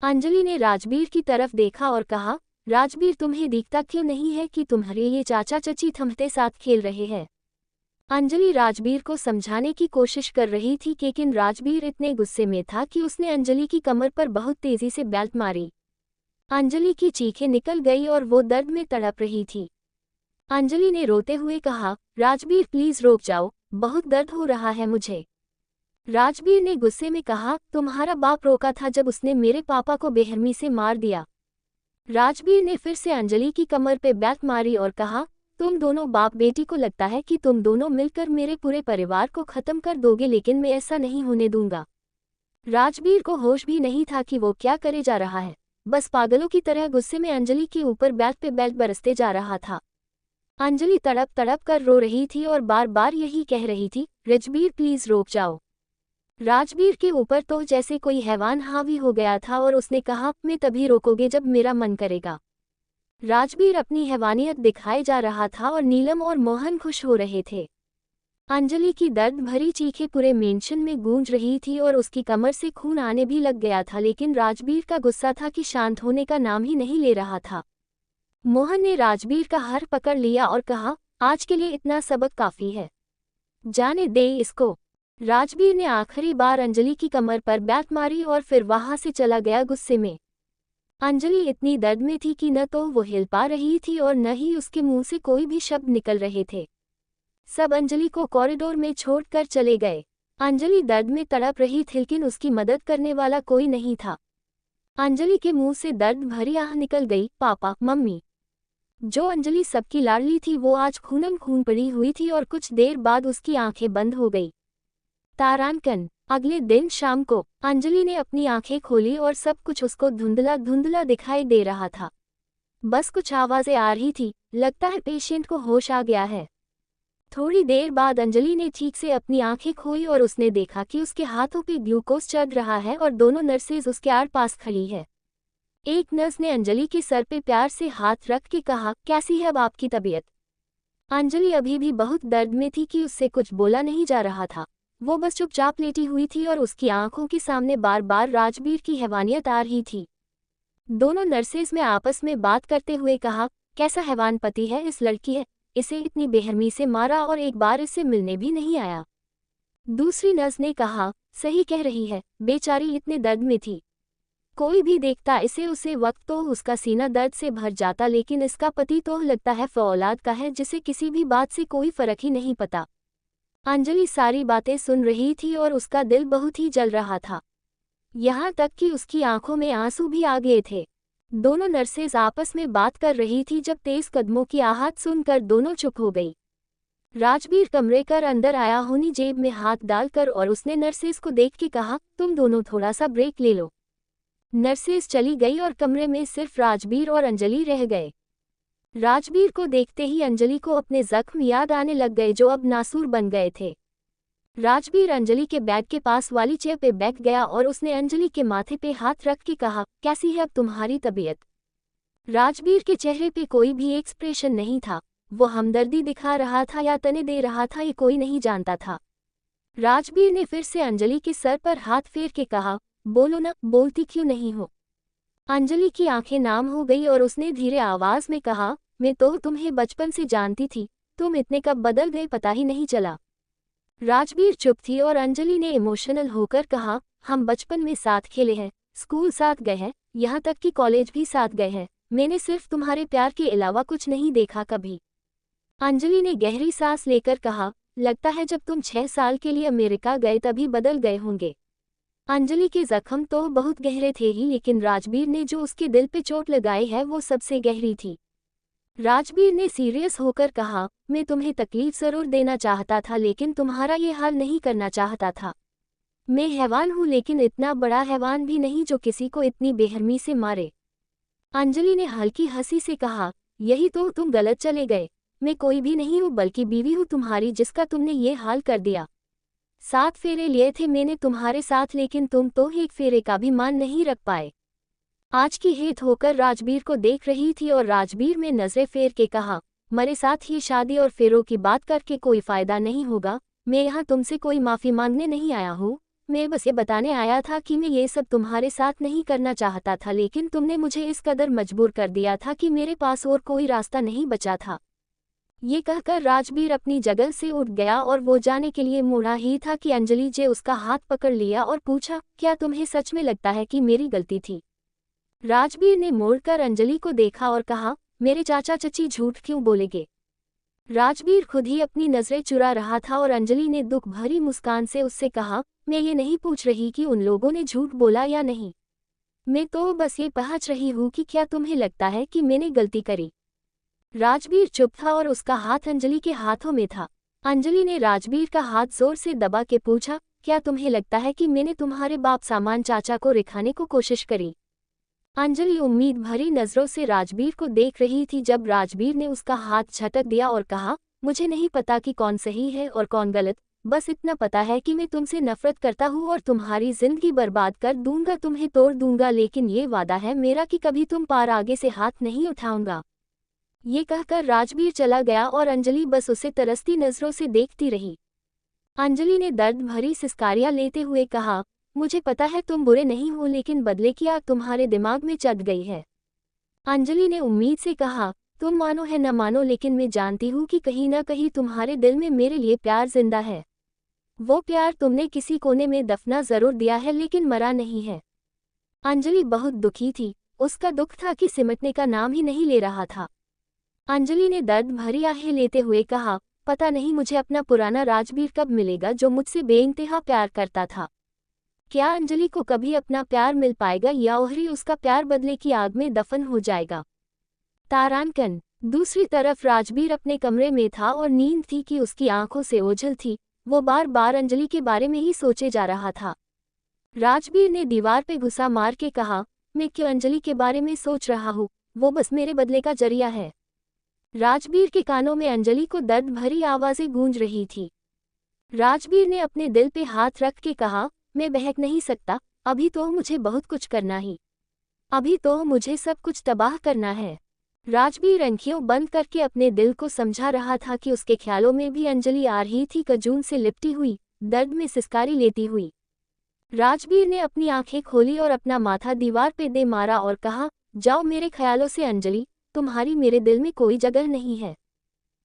अंजलि ने राजवीर की तरफ देखा और कहा, राजवीर तुम्हें दिखता क्यों नहीं है कि तुम्हारे ये चाचा चची थमते साथ खेल रहे हैं। अंजलि राजवीर को समझाने की कोशिश कर रही थी, लेकिन राजवीर इतने गुस्से में था कि उसने अंजलि की कमर पर बहुत तेजी से बेल्ट मारी। अंजलि की चीखें निकल गई और वो दर्द में तड़प रही थी। अंजलि ने रोते हुए कहा, राजवीर प्लीज रुक जाओ, बहुत दर्द हो रहा है मुझे। राजवीर ने गुस्से में कहा, तुम्हारा बाप रोका था जब उसने मेरे पापा को बेरहमी से मार दिया। राजवीर ने फिर से अंजलि की कमर पे बैट मारी और कहा, तुम दोनों बाप बेटी को लगता है कि तुम दोनों मिलकर मेरे पूरे परिवार को खत्म कर दोगे, लेकिन मैं ऐसा नहीं होने दूंगा। राजवीर को होश भी नहीं था कि वो क्या करे जा रहा है, बस पागलों की तरह गुस्से में अंजलि के ऊपर बैट पे बैट बरसते जा रहा था। अंजलि तड़प तड़प कर रो रही थी और बार बार यही कह रही थी, राजवीर प्लीज रोक जाओ। राजवीर के ऊपर तो जैसे कोई हैवान हावी हो गया था और उसने कहा, मैं तभी रोकोगे जब मेरा मन करेगा। राजवीर अपनी हैवानियत दिखाए जा रहा था और नीलम और मोहन खुश हो रहे थे। अंजलि की दर्द भरी चीखें पूरे मेंशन में गूंज रही थी और उसकी कमर से खून आने भी लग गया था, लेकिन राजवीर का गुस्सा था कि शांत होने का नाम ही नहीं ले रहा था। मोहन ने राजवीर का हाथ पकड़ लिया और कहा, आज के लिए इतना सबक काफी है, जाने दे इसको। राजवीर ने आखिरी बार अंजलि की कमर पर बैट मारी और फिर वहां से चला गया गुस्से में। अंजलि इतनी दर्द में थी कि न तो वो हिल पा रही थी और न ही उसके मुंह से कोई भी शब्द निकल रहे थे। सब अंजलि को कॉरिडोर में छोड़कर चले गए। अंजलि दर्द में तड़प रही थी, लेकिन उसकी मदद करने वाला कोई नहीं था। अंजलि के मुंह से दर्द भरी आह निकल गई, पापा मम्मी। जो अंजलि सबकी लाडली थी वो आज खूनम खून पड़ी हुई थी और कुछ देर बाद उसकी आंखें बंद हो गई। तारांकन। अगले दिन शाम को अंजलि ने अपनी आंखें खोली और सब कुछ उसको धुंधला धुंधला दिखाई दे रहा था। बस कुछ आवाजें आ रही थी, लगता है पेशेंट को होश आ गया है। थोड़ी देर बाद अंजलि ने ठीक से अपनी आंखें खोई और उसने देखा कि उसके हाथों पे ग्लूकोज चढ़ रहा है और दोनों नर्सेज उसके आर पास खड़ी है। एक नर्स ने अंजलि के सर पे प्यार से हाथ रख के कहा, कैसी है अब आपकी तबीयत। अंजलि अभी भी बहुत दर्द में थी कि उससे कुछ बोला नहीं जा रहा था। वो बस चुपचाप लेटी हुई थी और उसकी आंखों के सामने बार बार राजवीर की हैवानियत आ रही थी। दोनों नर्सेज में आपस में बात करते हुए कहा, कैसा हैवान पति है इस लड़की है, इसे इतनी बेरहमी से मारा और एक बार इससे मिलने भी नहीं आया। दूसरी नर्स ने कहा, सही कह रही है, बेचारी इतने दर्द में थी, कोई भी देखता इसे उसे वक्त तो उसका सीना दर्द से भर जाता, लेकिन इसका पति तो लगता है फौलाद का है जिसे किसी भी बात से कोई फर्क ही नहीं पता। अंजलि सारी बातें सुन रही थी और उसका दिल बहुत ही जल रहा था, यहाँ तक कि उसकी आंखों में आंसू भी आ गए थे। दोनों नर्सेज आपस में बात कर रही थी जब तेज कदमों की आहट सुनकर दोनों चुप हो गई। राजवीर कमरे कर अंदर आया, होनी जेब में हाथ डालकर, और उसने नर्सेज को देख के कहा, तुम दोनों थोड़ा सा ब्रेक ले लो। नर्सेज चली गई और कमरे में सिर्फ राजवीर और अंजलि रह गए। राजवीर को देखते ही अंजलि को अपने जख्म याद आने लग गए जो अब नासूर बन गए थे। राजवीर अंजलि के बेड के पास वाली चेयर पे बैठ गया और उसने अंजलि के माथे पे हाथ रख के कहा, कैसी है अब तुम्हारी तबीयत। राजवीर के चेहरे पे कोई भी एक्सप्रेशन नहीं था, वो हमदर्दी दिखा रहा था या तने दे रहा था ये कोई नहीं जानता था। राजवीर ने फिर से अंजलि के सर पर हाथ फेर के कहा, बोलो ना, बोलती क्यों नहीं हो। अंजलि की आंखें नाम हो गई और उसने धीरे आवाज में कहा, मैं तो तुम्हें बचपन से जानती थी, तुम इतने कब बदल गए पता ही नहीं चला। राजवीर चुप थी और अंजलि ने इमोशनल होकर कहा, हम बचपन में साथ खेले हैं, स्कूल साथ गए हैं, यहाँ तक कि कॉलेज भी साथ गए हैं, मैंने सिर्फ तुम्हारे प्यार के अलावा कुछ नहीं देखा कभी। अंजलि ने गहरी सांस लेकर कहा, लगता है जब तुम 6 साल के लिए अमेरिका गए तभी बदल गए होंगे। अंजलि के जख्म तो बहुत गहरे थे ही, लेकिन राजवीर ने जो उसके दिल पे चोट लगाई है वो सबसे गहरी थी। राजवीर ने सीरियस होकर कहा, मैं तुम्हें तकलीफ जरूर देना चाहता था लेकिन तुम्हारा ये हाल नहीं करना चाहता था। मैं हैवान हूँ लेकिन इतना बड़ा हैवान भी नहीं जो किसी को इतनी बेरहमी से मारे। अंजलि ने हल्की हंसी से कहा, यही तो तुम गलत चले गए, मैं कोई भी नहीं हूँ बल्कि बीवी हूँ तुम्हारी जिसका तुमने ये हाल कर दिया। 7 फेरे लिए थे मैंने तुम्हारे साथ लेकिन तुम तो एक फेरे का भी मान नहीं रख पाए। आज की हेत होकर राजबीर को देख रही थी और राजबीर में नजरें फेर के कहा, मेरे साथ ये शादी और फेरों की बात करके कोई फायदा नहीं होगा। मैं यहाँ तुमसे कोई माफ़ी मांगने नहीं आया हूँ, मैं बस ये बताने आया था कि मैं ये सब तुम्हारे साथ नहीं करना चाहता था लेकिन तुमने मुझे इस कदर मजबूर कर दिया था कि मेरे पास और कोई रास्ता नहीं बचा था। ये कहकर राजबीर अपनी जगह से उठ गया और वो जाने के लिए मुड़ा ही था कि अंजलि जे उसका हाथ पकड़ लिया और पूछा, क्या तुम्हें सच में लगता है कि मेरी गलती थी? राजबीर ने मोड़कर अंजलि को देखा और कहा, मेरे चाचा चची झूठ क्यों बोलेंगे? राजबीर खुद ही अपनी नजरें चुरा रहा था और अंजलि ने दुख भरी मुस्कान से उससे कहा, मैं ये नहीं पूछ रही कि उन लोगों ने झूठ बोला या नहीं। मैं तो बस ये पूछ रही हूँ कि क्या तुम्हें लगता है कि मैंने गलती करी? राजबीर चुप था और उसका हाथ अंजलि के हाथों में था। अंजलि ने राजबीर का हाथ जोर से दबा के पूछा, क्या तुम्हें लगता है कि मैंने तुम्हारे बाप सामान चाचा को रिखाने को कोशिश करी? अंजलि उम्मीद भरी नजरों से राजबीर को देख रही थी जब राजबीर ने उसका हाथ झटक दिया और कहा, मुझे नहीं पता कि कौन सही है और कौन गलत, बस इतना पता है कि मैं तुमसे नफरत करता हूँ और तुम्हारी जिंदगी बर्बाद कर दूंगा, तुम्हें तोड़ दूंगा, लेकिन ये वादा है मेरा कि कभी तुम पार आगे से हाथ नहीं उठाऊंगा। ये कहकर राजबीर चला गया और अंजलि बस उसे तरसती नजरों से देखती रही। अंजलि ने दर्द भरी सिसकारियां लेते हुए कहा, मुझे पता है तुम बुरे नहीं हो लेकिन बदले की आग तुम्हारे दिमाग में चढ़ गई है। अंजलि ने उम्मीद से कहा, तुम मानो है न मानो लेकिन मैं जानती हूँ कि कहीं न कहीं तुम्हारे दिल में मेरे लिए प्यार जिंदा है। वो प्यार तुमने किसी कोने में दफना जरूर दिया है लेकिन मरा नहीं है। अंजलि बहुत दुखी थी, उसका दुख था कि सिमटने का नाम ही नहीं ले रहा था। अंजलि ने दर्द भरी आहें लेते हुए कहा, पता नहीं मुझे अपना पुराना राजबीर कब मिलेगा जो मुझसे बेइंतहा प्यार करता था। क्या अंजलि को कभी अपना प्यार मिल पाएगा या ओहरी उसका प्यार बदले की आग में दफन हो जाएगा? तारांकन। दूसरी तरफ राजबीर अपने कमरे में था और नींद थी कि उसकी आंखों से ओझल थी। वो बार बार अंजलि के बारे में ही सोचे जा रहा था। राजबीर ने दीवार पे घुसा मार के कहा, मैं क्यों अंजलि के बारे में सोच रहा हूँ, वो बस मेरे बदले का जरिया है। राजबीर के कानों में अंजलि को दर्द भरी आवाजें गूंज रही थी। राजबीर ने अपने दिल पे हाथ रख के कहा, मैं बहक नहीं सकता, अभी तो मुझे बहुत कुछ करना ही, अभी तो मुझे सब कुछ तबाह करना है। राजबीर आंखें बंद करके अपने दिल को समझा रहा था कि उसके ख्यालों में भी अंजलि आ रही थी, कजून से लिपटी हुई, दर्द में सिसकारी लेती हुई। राजबीर ने अपनी आंखें खोली और अपना माथा दीवार पे दे मारा और कहा, जाओ मेरे ख्यालों से अंजलि, तुम्हारी मेरे दिल में कोई जगह नहीं है।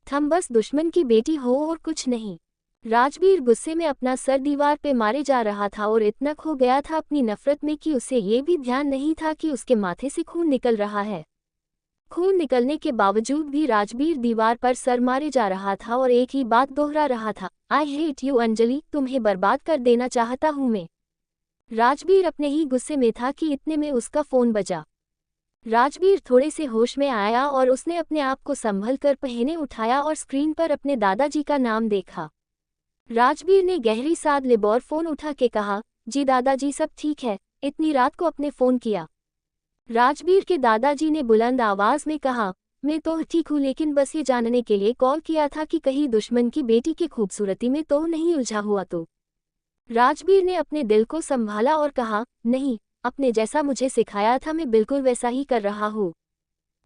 तुम बस दुश्मन की बेटी हो और कुछ नहीं। राजबीर गुस्से में अपना सर दीवार पे मारे जा रहा था और इतना खो गया था अपनी नफरत में कि उसे ये भी ध्यान नहीं था कि उसके माथे से खून निकल रहा है। खून निकलने के बावजूद भी राजबीर दीवार पर सर मारे जा रहा था और एक ही बात दोहरा रहा था, आई हेट यू अंजलि, तुम्हें बर्बाद कर देना चाहता हूँ मैं। राजबीर अपने ही गुस्से में था कि इतने में उसका फोन बजा। राजबीर थोड़े से होश में आया और उसने अपने आप को संभल कर पहने उठाया और स्क्रीन पर अपने दादाजी का नाम देखा। राजबीर ने गहरी सांस ली और फोन उठा के कहा, जी दादाजी सब ठीक है, इतनी रात को अपने फोन किया? राजबीर के दादाजी ने बुलंद आवाज में कहा, मैं तो ठीक हूँ लेकिन बस ये जानने के लिए कॉल किया था कि कहीं दुश्मन की बेटी की खूबसूरती में तो नहीं उलझा हुआ तो। राजबीर ने अपने दिल को संभाला और कहा, नहीं, अपने जैसा मुझे सिखाया था मैं बिल्कुल वैसा ही कर रहा हूँ।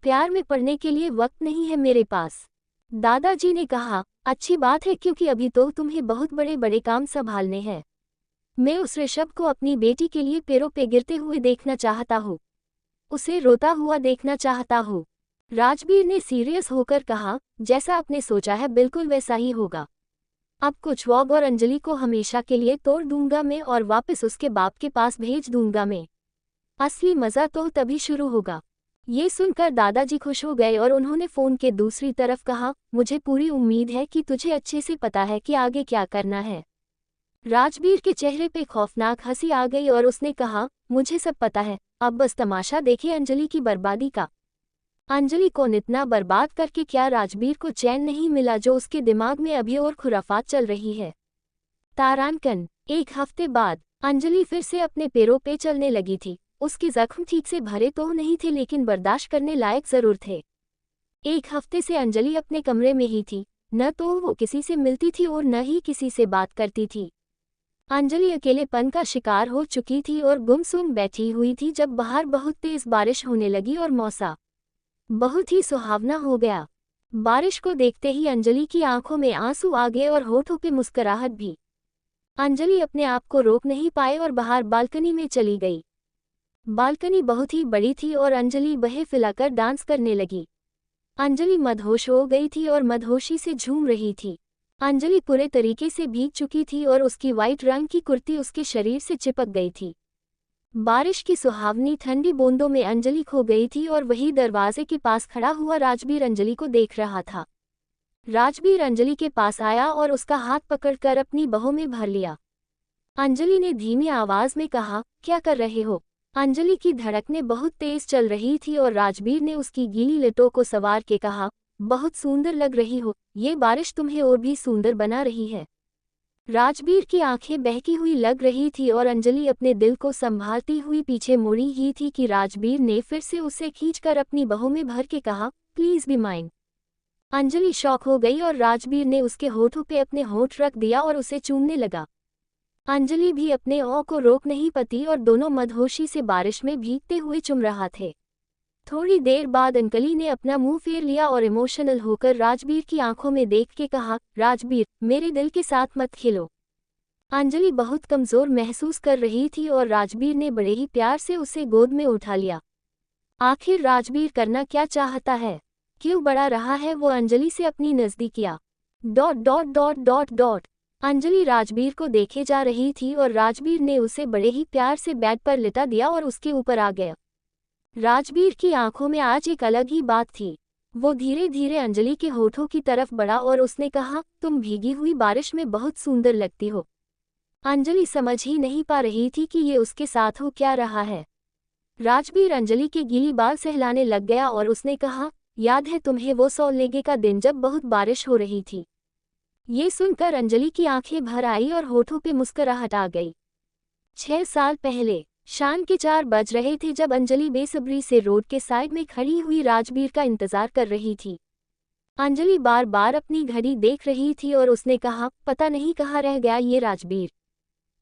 प्यार में पड़ने के लिए वक्त नहीं है मेरे पास। दादाजी ने कहा, अच्छी बात है क्योंकि अभी तो तुम्हें बहुत बड़े बड़े काम संभालने हैं। मैं उस ऋषभ को अपनी बेटी के लिए पैरों पे गिरते हुए देखना चाहता हूँ, उसे रोता हुआ देखना चाहता हूँ। राजबीर ने सीरियस होकर कहा, जैसा आपने सोचा है बिल्कुल वैसा ही होगा। अब कुछ वॉग और अंजलि को हमेशा के लिए तोड़ दूंगा मैं और वापस उसके बाप के पास भेज दूंगा मैं। असली मज़ा तो तभी शुरू होगा। ये सुनकर दादाजी खुश हो गए और उन्होंने फ़ोन के दूसरी तरफ कहा, मुझे पूरी उम्मीद है कि तुझे अच्छे से पता है कि आगे क्या करना है। राजबीर के चेहरे पे खौफनाक हंसी आ गई और उसने कहा, मुझे सब पता है, अब बस तमाशा देखिए अंजलि की बर्बादी का। अंजलि को इतना बर्बाद करके क्या राजबीर को चैन नहीं मिला जो उसके दिमाग में अभी और खुराफात चल रही है। तारांकन। एक हफ्ते बाद अंजलि फिर से अपने पैरों पे चलने लगी थी। उसके जख्म ठीक से भरे तो नहीं थे लेकिन बर्दाश्त करने लायक जरूर थे। एक हफ्ते से अंजलि अपने कमरे में ही थी, न तो वो किसी से मिलती थी और न ही किसी से बात करती थी। अंजलि अकेलेपन का शिकार हो चुकी थी और गुमसुम बैठी हुई थी जब बाहर बहुत तेज बारिश होने लगी और मौसम बहुत ही सुहावना हो गया। बारिश को देखते ही अंजलि की आंखों में आंसू आ गए और होठों पे मुस्कुराहट भी। अंजलि अपने आप को रोक नहीं पाए और बाहर बालकनी में चली गई। बालकनी बहुत ही बड़ी थी और अंजलि बहे फैलाकर डांस करने लगी। अंजलि मदहोश हो गई थी और मदहोशी से झूम रही थी। अंजलि पूरे तरीके से भीग चुकी थी और उसकी वाइट रंग की कुर्ती उसके शरीर से चिपक गई थी। बारिश की सुहावनी ठंडी बूंदों में अंजलि खो गई थी और वही दरवाजे के पास खड़ा हुआ राजबीर अंजलि को देख रहा था। राजबीर अंजलि के पास आया और उसका हाथ पकड़कर अपनी बाहों में भर लिया। अंजलि ने धीमी आवाज में कहा, क्या कर रहे हो? अंजलि की धड़कनें बहुत तेज चल रही थी और राजबीर ने उसकी गीली लटों को संवार के कहा, बहुत सुंदर लग रही हो, ये बारिश तुम्हें और भी सुंदर बना रही है। राजबीर की आंखें बहकी हुई लग रही थी और अंजलि अपने दिल को संभालती हुई पीछे मुड़ी ही थी कि राजबीर ने फिर से उसे खींचकर अपनी बाहों में भर के कहा, please be mine. Anjali shock हो गई और राजबीर ने उसके होठों पे अपने होठ रख दिया और उसे चूमने लगा। अंजलि भी अपने औं को रोक नहीं पाती और दोनों मदहोशी से बारिश में भीगते हुए चुम रहा थे। थोड़ी देर बाद अंजलि ने अपना मुंह फेर लिया और इमोशनल होकर राजबीर की आंखों में देख के कहा, राजबीर, मेरे दिल के साथ मत खेलो। अंजलि बहुत कमजोर महसूस कर रही थी और राजबीर ने बड़े ही प्यार से उसे गोद में उठा लिया। आखिर राजबीर करना क्या चाहता है, क्यों बढ़ा रहा है वो अंजलि से अपनी नजदीकियां। Dot dot dot dot dot Anjali Rajbir को देखे जा रही थी और राजबीर ने उसे बड़े ही प्यार से बेड पर लिटा दिया और उसके ऊपर आ गया। राजबीर की आंखों में आज एक अलग ही बात थी। वो धीरे धीरे अंजलि के होठों की तरफ बढ़ा और उसने कहा, तुम भीगी हुई बारिश में बहुत सुंदर लगती हो। अंजलि समझ ही नहीं पा रही थी कि ये उसके साथ हो क्या रहा है। राजबीर अंजलि के गीली बाल सहलाने लग गया और उसने कहा, याद है तुम्हें वो सोलनेगे का दिन जब बहुत बारिश हो रही थी? ये सुनकर अंजलि की आंखें भर आई और होठों पे मुस्कुराहट आ गई। 6 साल पहले शाम के 4 बज रहे थे जब अंजलि बेसब्री से रोड के साइड में खड़ी हुई राजबीर का इंतजार कर रही थी। अंजलि बार बार अपनी घड़ी देख रही थी और उसने कहा, पता नहीं कहाँ रह गया ये राजबीर।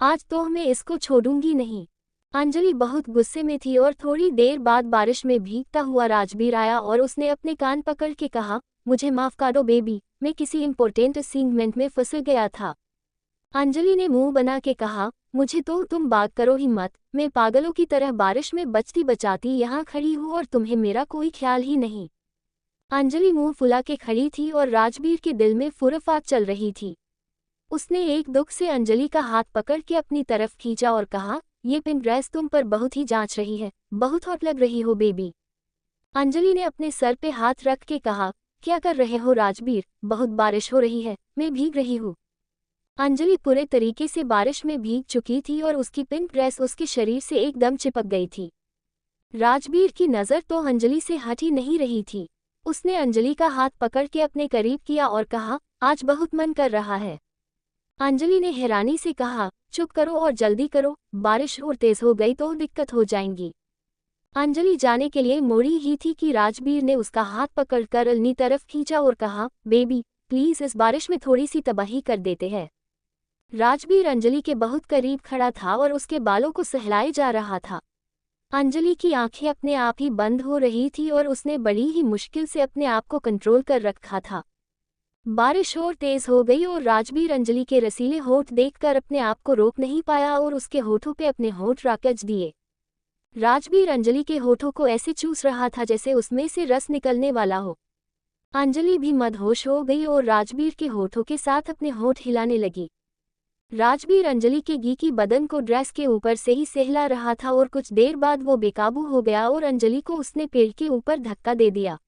आज तो मैं इसको छोड़ूंगी नहीं। अंजलि बहुत गुस्से में थी और थोड़ी देर बाद बारिश में भीगता हुआ राजबीर आया और उसने अपने कान पकड़ के कहा, मुझे माफ कर दो बेबी, मैं किसी इम्पोर्टेंट असाइनमेंट में फंस गया था। अंजलि ने मुंह बना के कहा, मुझे तो तुम बात करो ही मत, मैं पागलों की तरह बारिश में बचती बचाती यहाँ खड़ी हूँ और तुम्हें मेरा कोई ख्याल ही नहीं। अंजलि मुंह फुला के खड़ी थी और राजबीर के दिल में फुरफाट चल रही थी। उसने एक दुख से अंजलि का हाथ पकड़ के अपनी तरफ खींचा और कहा, ये पिंक ड्रेस तुम पर बहुत ही जांच रही है, बहुत हॉट लग रही हो बेबी। अंजलि ने अपने सर पे हाथ रख के कहा, क्या कर रहे हो राजबीर, बहुत बारिश हो रही है, मैं भीग रही हूँ। अंजलि पूरे तरीके से बारिश में भीग चुकी थी और उसकी पिंक ड्रेस उसके शरीर से एकदम चिपक गई थी। राजबीर की नज़र तो अंजलि से हट ही नहीं रही थी। उसने अंजलि का हाथ पकड़ के अपने करीब किया और कहा, आज बहुत मन कर रहा है। अंजलि ने हैरानी से कहा, चुप करो और जल्दी करो, बारिश और तेज हो गई तो दिक्कत हो जाएंगी। अंजलि जाने के लिए मोड़ी ही थी कि राजबीर ने उसका हाथ पकड़कर अपनी तरफ खींचा और कहा, बेबी प्लीज इस बारिश में थोड़ी सी तबाही कर देते हैं। राजबीर अंजलि के बहुत करीब खड़ा था और उसके बालों को सहलाए जा रहा था। अंजलि की आंखें अपने आप ही बंद हो रही थी और उसने बड़ी ही मुश्किल से अपने आप को कंट्रोल कर रखा था। बारिश और तेज हो गई और राजबीर अंजलि के रसीले होठ देखकर अपने आप को रोक नहीं पाया और उसके होठों पे अपने होठ रगड़ दिए। राजबीर अंजलि के होठों को ऐसे चूस रहा था जैसे उसमें से रस निकलने वाला हो। अंजलि भी मदहोश हो गई और राजबीर के होठों के साथ अपने होठ हिलाने लगी। राजबीर अंजलि के गीकी बदन को ड्रेस के ऊपर से ही सहला रहा था और कुछ देर बाद वो बेकाबू हो गया और अंजलि को उसने पेड़ के ऊपर धक्का दे दिया।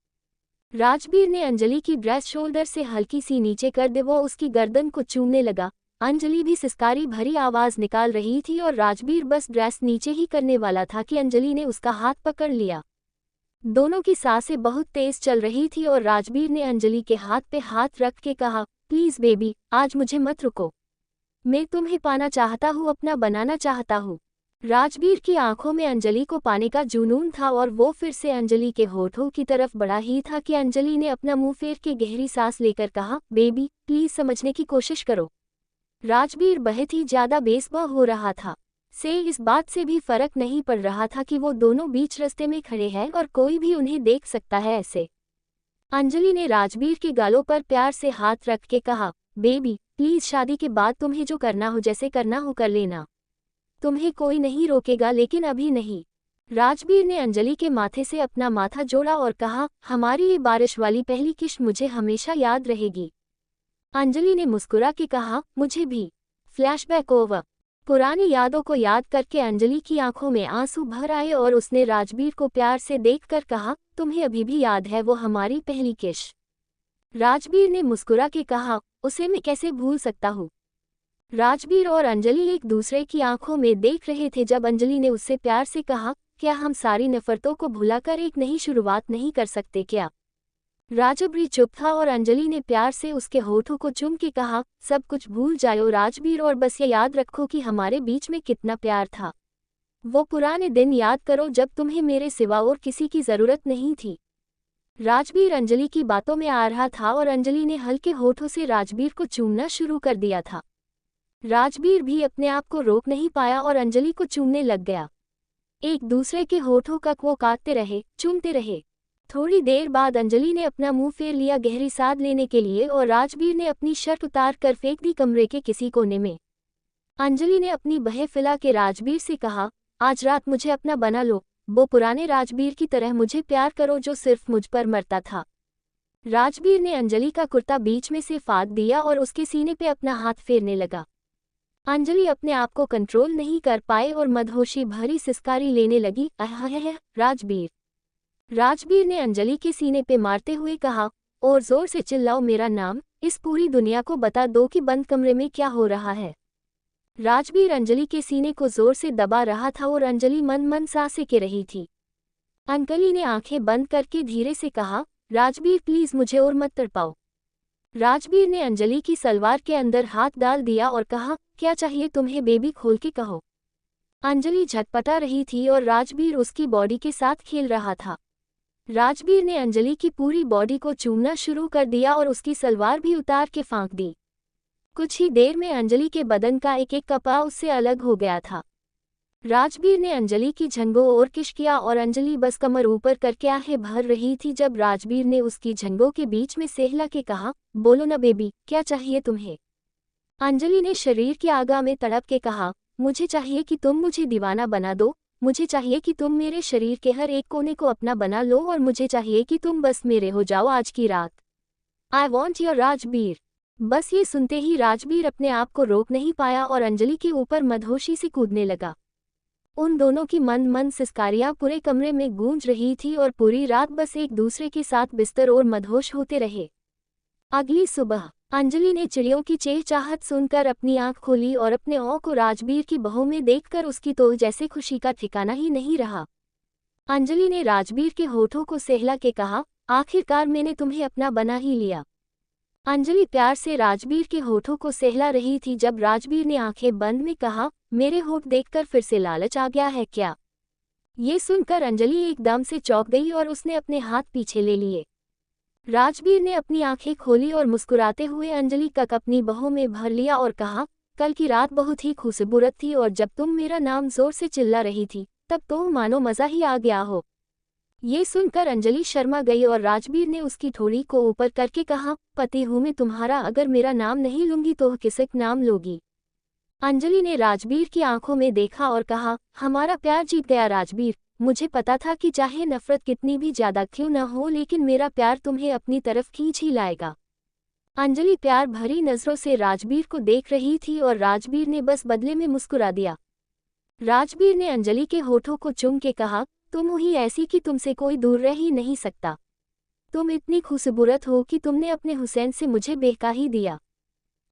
राजबीर ने अंजलि की ड्रेस शोल्डर से हल्की सी नीचे कर दे वो उसकी गर्दन को चूमने लगा। अंजलि भी सिसकारी भरी आवाज निकाल रही थी और राजबीर बस ड्रेस नीचे ही करने वाला था कि अंजलि ने उसका हाथ पकड़ लिया। दोनों की सांसें बहुत तेज चल रही थी और राजबीर ने अंजलि के हाथ पे हाथ रख के कहा, प्लीज बेबी, आज मुझे मत रुको। मैं तुम्हें पाना चाहता हूँ, अपना बनाना चाहता हूँ। राजवीर की आंखों में अंजलि को पाने का जुनून था और वो फिर से अंजलि के होठों की तरफ बढ़ा ही था कि अंजलि ने अपना मुंह फेर के गहरी सांस लेकर कहा, बेबी प्लीज समझने की कोशिश करो। राजवीर बहुत ही ज्यादा बेसब्रा हो रहा था। से इस बात से भी फर्क नहीं पड़ रहा था कि वो दोनों बीच रास्ते में खड़े हैं और कोई भी उन्हें देख सकता है ऐसे। अंजलि ने राजवीर के गालों पर प्यार से हाथ रख के कहा, बेबी प्लीज शादी के बाद तुम्हें जो करना हो जैसे करना हो कर लेना। तुम्हें कोई नहीं रोकेगा लेकिन अभी नहीं। राजवीर ने अंजलि के माथे से अपना माथा जोड़ा और कहा, हमारी ये बारिश वाली पहली किश मुझे हमेशा याद रहेगी। अंजलि ने मुस्कुरा के कहा, मुझे भी। Flashback over. पुरानी यादों को याद करके अंजलि की आंखों में आंसू भर आए और उसने राजवीर को प्यार से देखकर कहा, तुम्हें अभी भी याद है वो हमारी पहली किश? राजवीर ने मुस्कुरा के कहा, उसे मैं कैसे भूल सकता हूँ। राजवीर और अंजलि एक दूसरे की आंखों में देख रहे थे जब अंजलि ने उससे प्यार से कहा, क्या हम सारी नफरतों को भुलाकर एक नई शुरुआत नहीं कर सकते क्या? राजवीर चुप था और अंजलि ने प्यार से उसके होठों को चूम के कहा, सब कुछ भूल जाओ राजवीर और बस ये याद रखो कि हमारे बीच में कितना प्यार था। वो पुराने दिन याद करो जब तुम्हें मेरे सिवा और किसी की जरूरत नहीं थी। राजवीर अंजलि की बातों में आ रहा था और अंजलि ने हल्के होठों से राजवीर को चूमना शुरू कर दिया था। राजवीर भी अपने आप को रोक नहीं पाया और अंजलि को चूमने लग गया। एक दूसरे के होठों का वो काटते रहे, चूमते रहे। थोड़ी देर बाद अंजलि ने अपना मुंह फेर लिया गहरी सांस लेने के लिए और राजवीर ने अपनी शर्ट उतार कर फेंक दी कमरे के किसी कोने में। अंजलि ने अपनी बहें फैला के राजवीर से कहा, आज रात मुझे अपना बना लो, वो पुराने राजवीर की तरह मुझे प्यार करो जो सिर्फ मुझ पर मरता था। राजवीर ने अंजलि का कुर्ता बीच में से फाड़ दिया और उसके सीने पे अपना हाथ फेरने लगा। अंजलि अपने आप को कंट्रोल नहीं कर पाए और मदहोशी भरी सिसकारी लेने लगी, अहह राजवीर। राजवीर ने अंजलि के सीने पे मारते हुए कहा, और जोर से चिल्लाओ मेरा नाम, इस पूरी दुनिया को बता दो कि बंद कमरे में क्या हो रहा है। राजवीर अंजलि के सीने को जोर से दबा रहा था और अंजलि मन मन सांसें के रही थी। अंजलि ने आंखें बंद करके धीरे से कहा, राजवीर प्लीज मुझे और मत तड़पाओ। राजवीर ने अंजलि की सलवार के अंदर हाथ डाल दिया और कहा, क्या चाहिए तुम्हें बेबी, खोल के कहो। अंजलि झटपटा रही थी और राजवीर उसकी बॉडी के साथ खेल रहा था। राजवीर ने अंजलि की पूरी बॉडी को चूमना शुरू कर दिया और उसकी सलवार भी उतार के फेंक दी। कुछ ही देर में अंजलि के बदन का एक एक कपड़ा उससे अलग हो गया था। राजवीर ने अंजलि की झंगों और किश किया और अंजलि बस कमर ऊपर करके आहें भर रही थी जब राजवीर ने उसकी झंगों के बीच में सहला के कहा, बोलो ना बेबी, क्या चाहिए तुम्हें। अंजलि ने शरीर के आगा में तड़प के कहा, मुझे चाहिए कि तुम मुझे दीवाना बना दो, मुझे चाहिए कि तुम मेरे शरीर के हर एक कोने को अपना बना लो और मुझे चाहिए कि तुम बस मेरे हो जाओ आज की रात। I want your Rajveer. बस ये सुनते ही राजवीर अपने आप को रोक नहीं पाया और अंजलि के ऊपर मदहोशी से कूदने लगा। उन दोनों की मन मन सिसकारियां पूरे कमरे में गूंज रही थी और पूरी रात बस एक दूसरे के साथ बिस्तर और मदहोश होते रहे। अगली सुबह अंजलि ने चिड़ियों की चहचहाहट सुनकर अपनी आंख खोली और अपने औं को राजवीर की बहू में देखकर उसकी तो जैसे खुशी का ठिकाना ही नहीं रहा। अंजलि ने राजवीर के होठों को सहला के कहा, आखिरकार मैंने तुम्हें अपना बना ही लिया। अंजलि प्यार से राजवीर के होठों को सहला रही थी जब राजवीर ने आंखें बंद में कहा, मेरे होठ देखकर फिर से लालच आ गया है क्या। ये सुनकर अंजलि एकदम से चौंक गई और उसने अपने हाथ पीछे ले लिए। राजवीर ने अपनी आंखें खोली और मुस्कुराते हुए अंजलि का अपनी बाहों में भर लिया और कहा, कल की रात बहुत ही खूबसूरत थी और जब तुम मेरा नाम जोर से चिल्ला रही थी तब तो मानो मजा ही आ गया हो। ये सुनकर अंजलि शर्मा गई और राजवीर ने उसकी थोड़ी को ऊपर करके कहा, पति हूँ मैं तुम्हारा, अगर मेरा नाम नहीं लूंगी तो किसका नाम लोगी। अंजलि ने राजवीर की आंखों में देखा और कहा, हमारा प्यार जीत गया राजवीर, मुझे पता था कि चाहे नफरत कितनी भी ज्यादा क्यों न हो लेकिन मेरा प्यार तुम्हें अपनी तरफ खींच ही लाएगा। अंजलि प्यार भरी नजरों से राजवीर को देख रही थी और राजवीर ने बस बदले में मुस्कुरा दिया। राजवीर ने अंजलि के होठों को चूम के कहा, तुम ही ऐसी कि तुमसे कोई दूर रह ही नहीं सकता। तुम इतनी खूबसूरत हो कि तुमने अपने हुसैन से मुझे बहका ही दिया।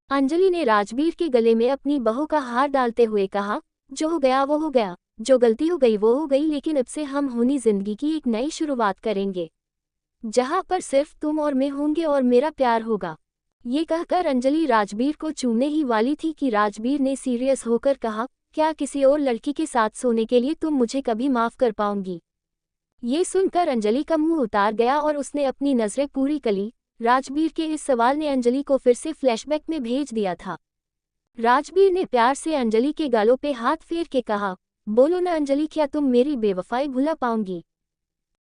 अंजलि ने राजवीर के गले में अपनी बहू का हार डालते हुए कहा, जो हो गया वो हो गया, जो गलती हो गई वो हो गई, लेकिन अब से हम होनी जिंदगी की एक नई शुरुआत करेंगे जहां पर सिर्फ तुम और मैं होंगे और मेरा प्यार होगा। ये कहकर अंजलि राजवीर को चूमने ही वाली थी कि राजवीर ने सीरियस होकर कहा, क्या किसी और लड़की के साथ सोने के लिए तुम मुझे कभी माफ कर पाओगी? ये सुनकर अंजलि का मुंह उतार गया और उसने अपनी नजरें पूरी कली। राजबीर के इस सवाल ने अंजलि को फिर से फ्लैशबैक में भेज दिया था। राजबीर ने प्यार से अंजलि के गालों पे हाथ फेर के कहा, बोलो ना अंजलि, क्या तुम मेरी बेवफाई भुला पाओगी?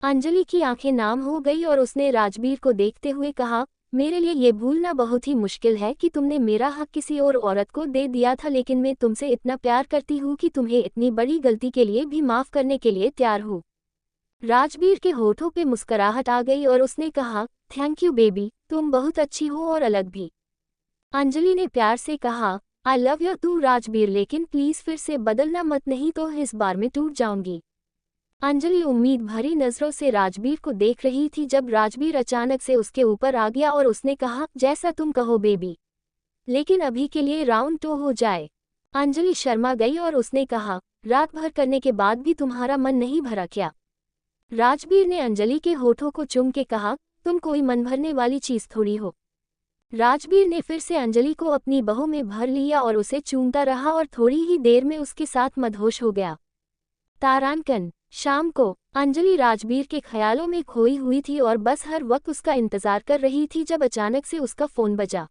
अंजलि की आंखें नाम हो गई और उसने राजबीर को देखते हुए कहा, मेरे लिए ये भूलना बहुत ही मुश्किल है कि तुमने मेरा हक किसी और औरत को दे दिया था, लेकिन मैं तुमसे इतना प्यार करती हूँ कि तुम्हें इतनी बड़ी गलती के लिए भी माफ करने के लिए तैयार हूँ। राजबीर के होठों पे मुस्कुराहट आ गई और उसने कहा, थैंक यू बेबी, तुम बहुत अच्छी हो और अलग भी। अंजलि ने प्यार से कहा, I love you too Rajbir, लेकिन प्लीज फिर से बदलना मत, नहीं तो इस बार मैं टूट जाऊंगी। अंजलि उम्मीद भरी नजरों से राजबीर को देख रही थी जब राजबीर अचानक से उसके ऊपर आ गया और उसने कहा, जैसा तुम कहो बेबी, लेकिन अभी के लिए राउंड 2 हो जाए। अंजलि शर्मा गई और उसने कहा, रात भर करने के बाद भी तुम्हारा मन नहीं भरा क्या? राजबीर ने अंजलि के होठों को चूम के कहा, तुम कोई मन भरने वाली चीज थोड़ी हो। राजबीर ने फिर से अंजलि को अपनी बाहों में भर लिया और उसे चूमता रहा और थोड़ी ही देर में उसके साथ मदहोश हो गया। तारांकन। शाम को अंजलि राजबीर के ख्यालों में खोई हुई थी और बस हर वक्त उसका इंतजार कर रही थी जब अचानक से उसका फोन बजा।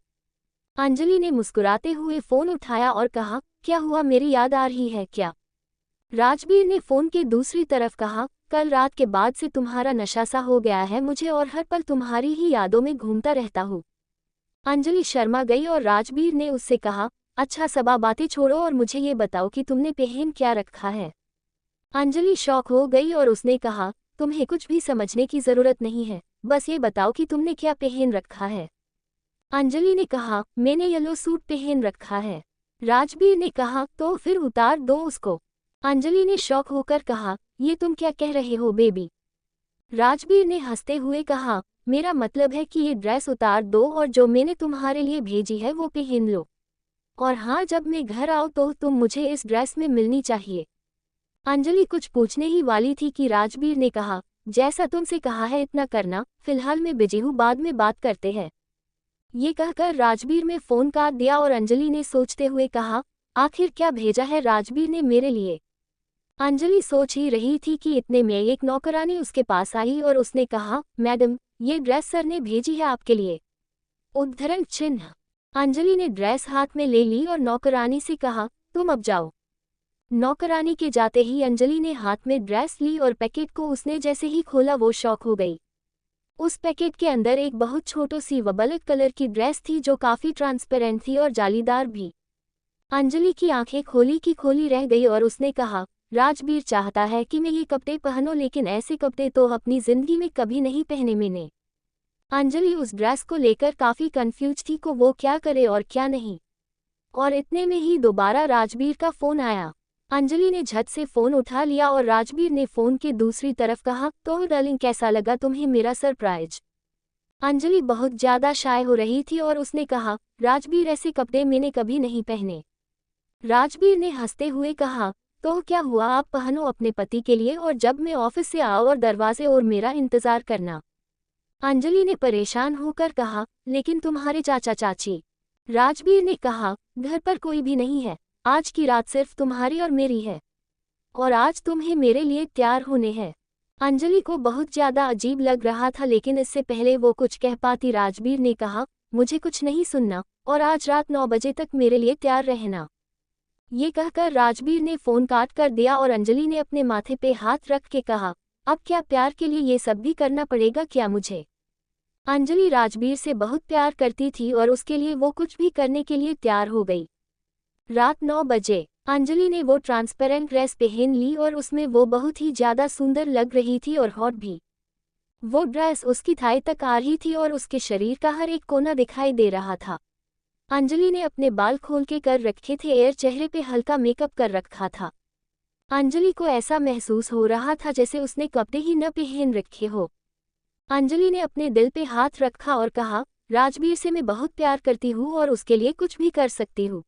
अंजलि ने मुस्कुराते हुए फोन उठाया और कहा, क्या हुआ, मेरी याद आ रही है क्या? राजबीर ने फोन के दूसरी तरफ कहा, कल रात के बाद से तुम्हारा नशा सा हो गया है मुझे और हर पल तुम्हारी ही यादों में घूमता रहता हूँ। अंजलि शर्मा गई और राजबीर ने उससे कहा, अच्छा सबा बातें छोड़ो और मुझे ये बताओ कि तुमने पहन क्या रखा है? अंजलि शॉक हो गई और उसने कहा, तुम्हें कुछ भी समझने की जरूरत नहीं है, बस ये बताओ कि तुमने क्या पहन रखा है। अंजलि ने कहा, मैंने येलो सूट पहन रखा है। राजबीर ने कहा, तो फिर उतार दो उसको। अंजलि ने शॉक होकर कहा, ये तुम क्या कह रहे हो बेबी? राजबीर ने हंसते हुए कहा, मेरा मतलब है कि ये ड्रेस उतार दो और जो मैंने तुम्हारे लिए भेजी है वो पहन लो। और हाँ, जब मैं घर आऊँ तो तुम मुझे इस ड्रेस में मिलनी चाहिए। अंजलि कुछ पूछने ही वाली थी कि राजबीर ने कहा, जैसा तुमसे कहा है इतना करना, फिलहाल मैं बिजी हूँ, बाद में बात करते हैं। ये कहकर राजबीर ने फोन काट दिया और अंजलि ने सोचते हुए कहा, आखिर क्या भेजा है राजबीर ने मेरे लिए? अंजलि सोच ही रही थी कि इतने में एक नौकरानी उसके पास आई और उसने कहा, मैडम, ये ड्रेस सर ने भेजी है आपके लिए। उद्धरण चिन्ह। अंजलि ने ड्रेस हाथ में ले ली और नौकरानी से कहा, तुम अब जाओ। नौकरानी के जाते ही अंजलि ने हाथ में ड्रेस ली और पैकेट को उसने जैसे ही खोला वो शॉक हो गई। उस पैकेट के अंदर एक बहुत छोटी सी वबलक कलर की ड्रेस थी जो काफी ट्रांसपेरेंट थी और जालीदार भी। अंजलि की आंखें खोली की खोली रह गई और उसने कहा, राजबीर चाहता है कि मैं ये कपड़े पहनूं, लेकिन ऐसे कपड़े तो अपनी जिंदगी में कभी नहीं पहने मैंने। अंजलि उस ड्रेस को लेकर काफी कंफ्यूज थी को वो क्या करे और क्या नहीं। और इतने में ही दोबारा राजबीर का फोन आया। अंजलि ने झट से फोन उठा लिया और राजबीर ने फोन के दूसरी तरफ कहा, तो डार्लिंग कैसा लगा तुम्हें मेरा सरप्राइज? अंजलि बहुत ज्यादा शाय हो रही थी और उसने कहा, राजबीर ऐसे कपड़े मैंने कभी नहीं पहने। राजबीर ने हंसते हुए कहा, तो क्या हुआ, आप पहनो अपने पति के लिए और जब मैं ऑफिस से आओ और दरवाजे और मेरा इंतजार करना। अंजलि ने परेशान होकर कहा, लेकिन तुम्हारे चाचा चाची? राजबीर ने कहा, घर पर कोई भी नहीं है, आज की रात सिर्फ तुम्हारी और मेरी है और आज तुम्हें मेरे लिए तैयार होने हैं। अंजलि को बहुत ज्यादा अजीब लग रहा था, लेकिन इससे पहले वो कुछ कह पाती राजबीर ने कहा, मुझे कुछ नहीं सुनना और आज रात 9 बजे तक मेरे लिए तैयार रहना। ये कहकर राजबीर ने फोन काट कर दिया और अंजलि ने अपने माथे पे हाथ रख के कहा, अब क्या प्यार के लिए ये सब भी करना पड़ेगा क्या मुझे? अंजलि राजबीर से बहुत प्यार करती थी और उसके लिए वो कुछ भी करने के लिए तैयार हो गई। रात 9 बजे अंजलि ने वो ट्रांसपेरेंट ड्रेस पहन ली और उसमें वो बहुत ही ज्यादा सुंदर लग रही थी और हॉट भी। वो ड्रेस उसकी थाई तक आ रही थी और उसके शरीर का हर एक कोना दिखाई दे रहा था। अंजलि ने अपने बाल खोल के कर रखे थे और चेहरे पे हल्का मेकअप कर रखा था। अंजलि को ऐसा महसूस हो रहा था जैसे उसने कपड़े ही न पहन रखे हो। अंजलि ने अपने दिल पे हाथ रखा और कहा, राजबीर से मैं बहुत प्यार करती हूँ और उसके लिए कुछ भी कर सकती हूँ।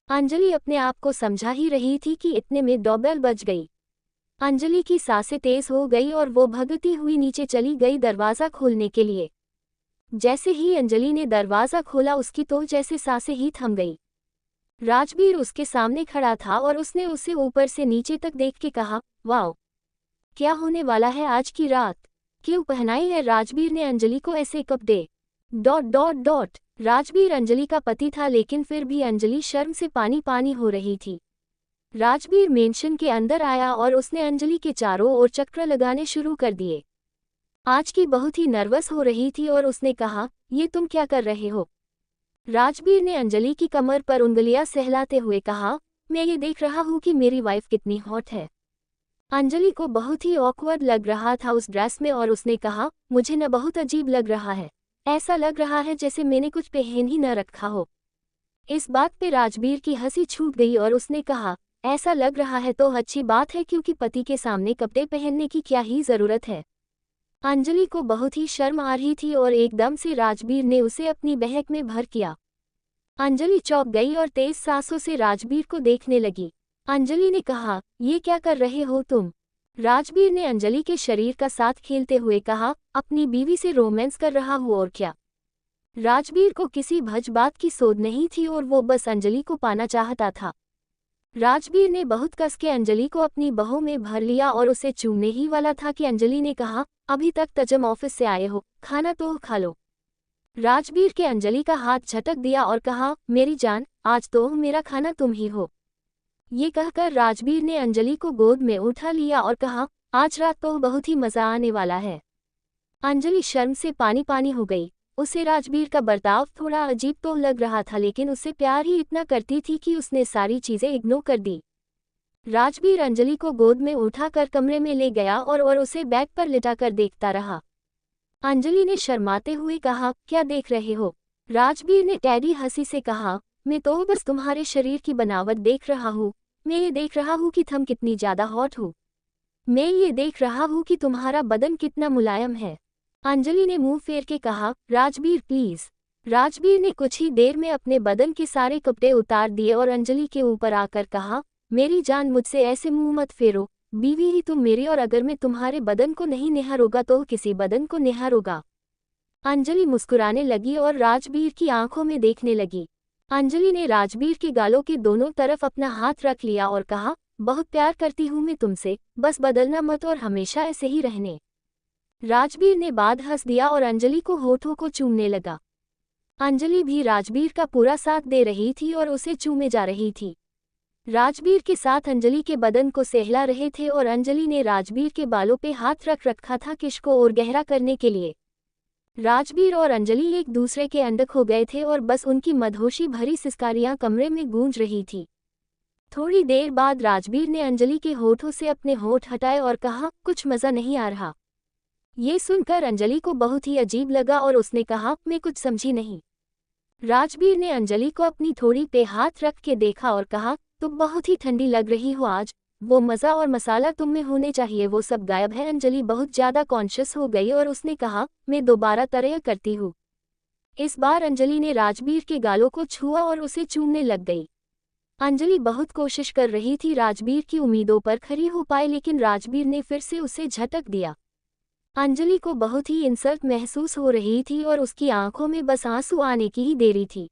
अंजलि अपने आप को समझा ही रही थी कि इतने में डोरबेल बज गई। अंजलि की सांसें तेज हो गई और वो भगती हुई नीचे चली गई दरवाज़ा खोलने के लिए। जैसे ही अंजलि ने दरवाज़ा खोला उसकी तो जैसे सांसें ही थम गई। राजवीर उसके सामने खड़ा था और उसने उसे ऊपर से नीचे तक देख के कहा, वाओ, क्या होने वाला है आज की रात? क्यों पहनाई है राजवीर ने अंजलि को ऐसे कपड़े? Dot dot dot. Rajveer Anjali का पति था, लेकिन फिर भी अंजलि शर्म से पानी पानी हो रही थी। राजवीर मेंशन के अंदर आया और उसने अंजलि के चारों ओर चक्र लगाने शुरू कर दिए। आज की बहुत ही नर्वस हो रही थी और उसने कहा, ये तुम क्या कर रहे हो? राजवीर ने अंजलि की कमर पर उंगलियां सहलाते हुए कहा, मैं ये देख रहा हूँ कि मेरी वाइफ कितनी हॉट है। अंजलि को बहुत ही ऑकवर्ड लग रहा था उस ड्रेस में और उसने कहा, मुझे न बहुत अजीब लग रहा है, ऐसा लग रहा है जैसे मैंने कुछ पहन ही न रखा हो। इस बात पे राजवीर की हंसी छूट गई और उसने कहा, ऐसा लग रहा है तो अच्छी बात है, क्योंकि पति के सामने कपड़े पहनने की क्या ही जरूरत है। अंजलि को बहुत ही शर्म आ रही थी और एकदम से राजवीर ने उसे अपनी बहक में भर किया। अंजलि चौंक गई और तेज सांसों से राजवीर को देखने लगी। अंजलि ने कहा, ये क्या कर रहे हो तुम? राजवीर ने अंजलि के शरीर का साथ खेलते हुए कहा, अपनी बीवी से रोमांस कर रहा हूँ और क्या। राजवीर को किसी भज बात की सोच नहीं थी और वो बस अंजलि को पाना चाहता था। राजवीर ने बहुत कस के अंजलि को अपनी बाहों में भर लिया और उसे चूमने ही वाला था कि अंजलि ने कहा, अभी तक तजम ऑफिस से आए हो, खाना तो खा लो। राजवीर के अंजलि का हाथ झटक दिया और कहा, मेरी जान, आज तो मेरा खाना तुम ही हो। ये कहकर राजवीर ने अंजलि को गोद में उठा लिया और कहा, आज रात तो बहुत ही मजा आने वाला है। अंजलि शर्म से पानी पानी हो गई। उसे राजवीर का बर्ताव थोड़ा अजीब तो लग रहा था, लेकिन उससे प्यार ही इतना करती थी कि उसने सारी चीजें इग्नोर कर दी। राजवीर अंजलि को गोद में उठाकर कमरे में ले गया और उसे बेड पर लिटाकर देखता रहा। अंजलि ने शर्माते हुए कहा, क्या देख रहे हो? राजवीर ने टेढ़ी हंसी से कहा, मैं तो बस तुम्हारे शरीर की बनावट देख रहा हूँ। मैं ये देख रहा हूँ कि तुम कितनी ज्यादा हॉट हो। मैं ये देख रहा हूँ कि तुम्हारा बदन कितना मुलायम है। अंजलि ने मुंह फेर के कहा, राजवीर प्लीज। राजवीर ने कुछ ही देर में अपने बदन के सारे कपड़े उतार दिए और अंजलि के ऊपर आकर कहा, मेरी जान, मुझसे ऐसे मुंह मत फेरो। बीवी ही तुम मेरी, और अगर मैं तुम्हारे बदन को नहीं निहारूंगा तो किसी बदन को निहारूंगा। अंजलि मुस्कुराने लगी और राजवीर की आंखों में देखने लगी। अंजलि ने राजवीर के गालों के दोनों तरफ अपना हाथ रख लिया और कहा, बहुत प्यार करती हूँ मैं तुमसे, बस बदलना मत और हमेशा ऐसे ही रहने। राजवीर ने बाद हंस दिया और अंजलि को होठों को चूमने लगा। अंजलि भी राजवीर का पूरा साथ दे रही थी और उसे चूमे जा रही थी। राजवीर के साथ अंजलि के बदन को सहला रहे थे और अंजलि ने राजवीर के बालों पे हाथ रख रखा था किश को और गहरा करने के लिए। राजवीर और अंजलि एक दूसरे के अंदर खो गए थे और बस उनकी मदहोशी भरी सिसकारियां कमरे में गूंज रही थी। थोड़ी देर बाद राजवीर ने अंजलि के होठों से अपने होठ हटाए और कहा, कुछ मजा नहीं आ रहा। ये सुनकर अंजलि को बहुत ही अजीब लगा और उसने कहा, मैं कुछ समझी नहीं। राजवीर ने अंजलि को अपनी थोड़ी पे हाथ रख के देखा और कहा, तुम बहुत ही ठंडी लग रही हो आज। वो मज़ा और मसाला तुम में होने चाहिए, वो सब गायब है। अंजलि बहुत ज़्यादा कॉन्शियस हो गई और उसने कहा, मैं दोबारा तरह करती हूँ। इस बार अंजलि ने राजवीर के गालों को छुआ और उसे चूमने लग गई। अंजलि बहुत कोशिश कर रही थी राजवीर की उम्मीदों पर खरी हो पाए, लेकिन राजवीर ने फिर से उसे झटक दिया। अंजलि को बहुत ही इंसल्ट महसूस हो रही थी और उसकी आंखों में बस आंसू आने की ही देरी थी।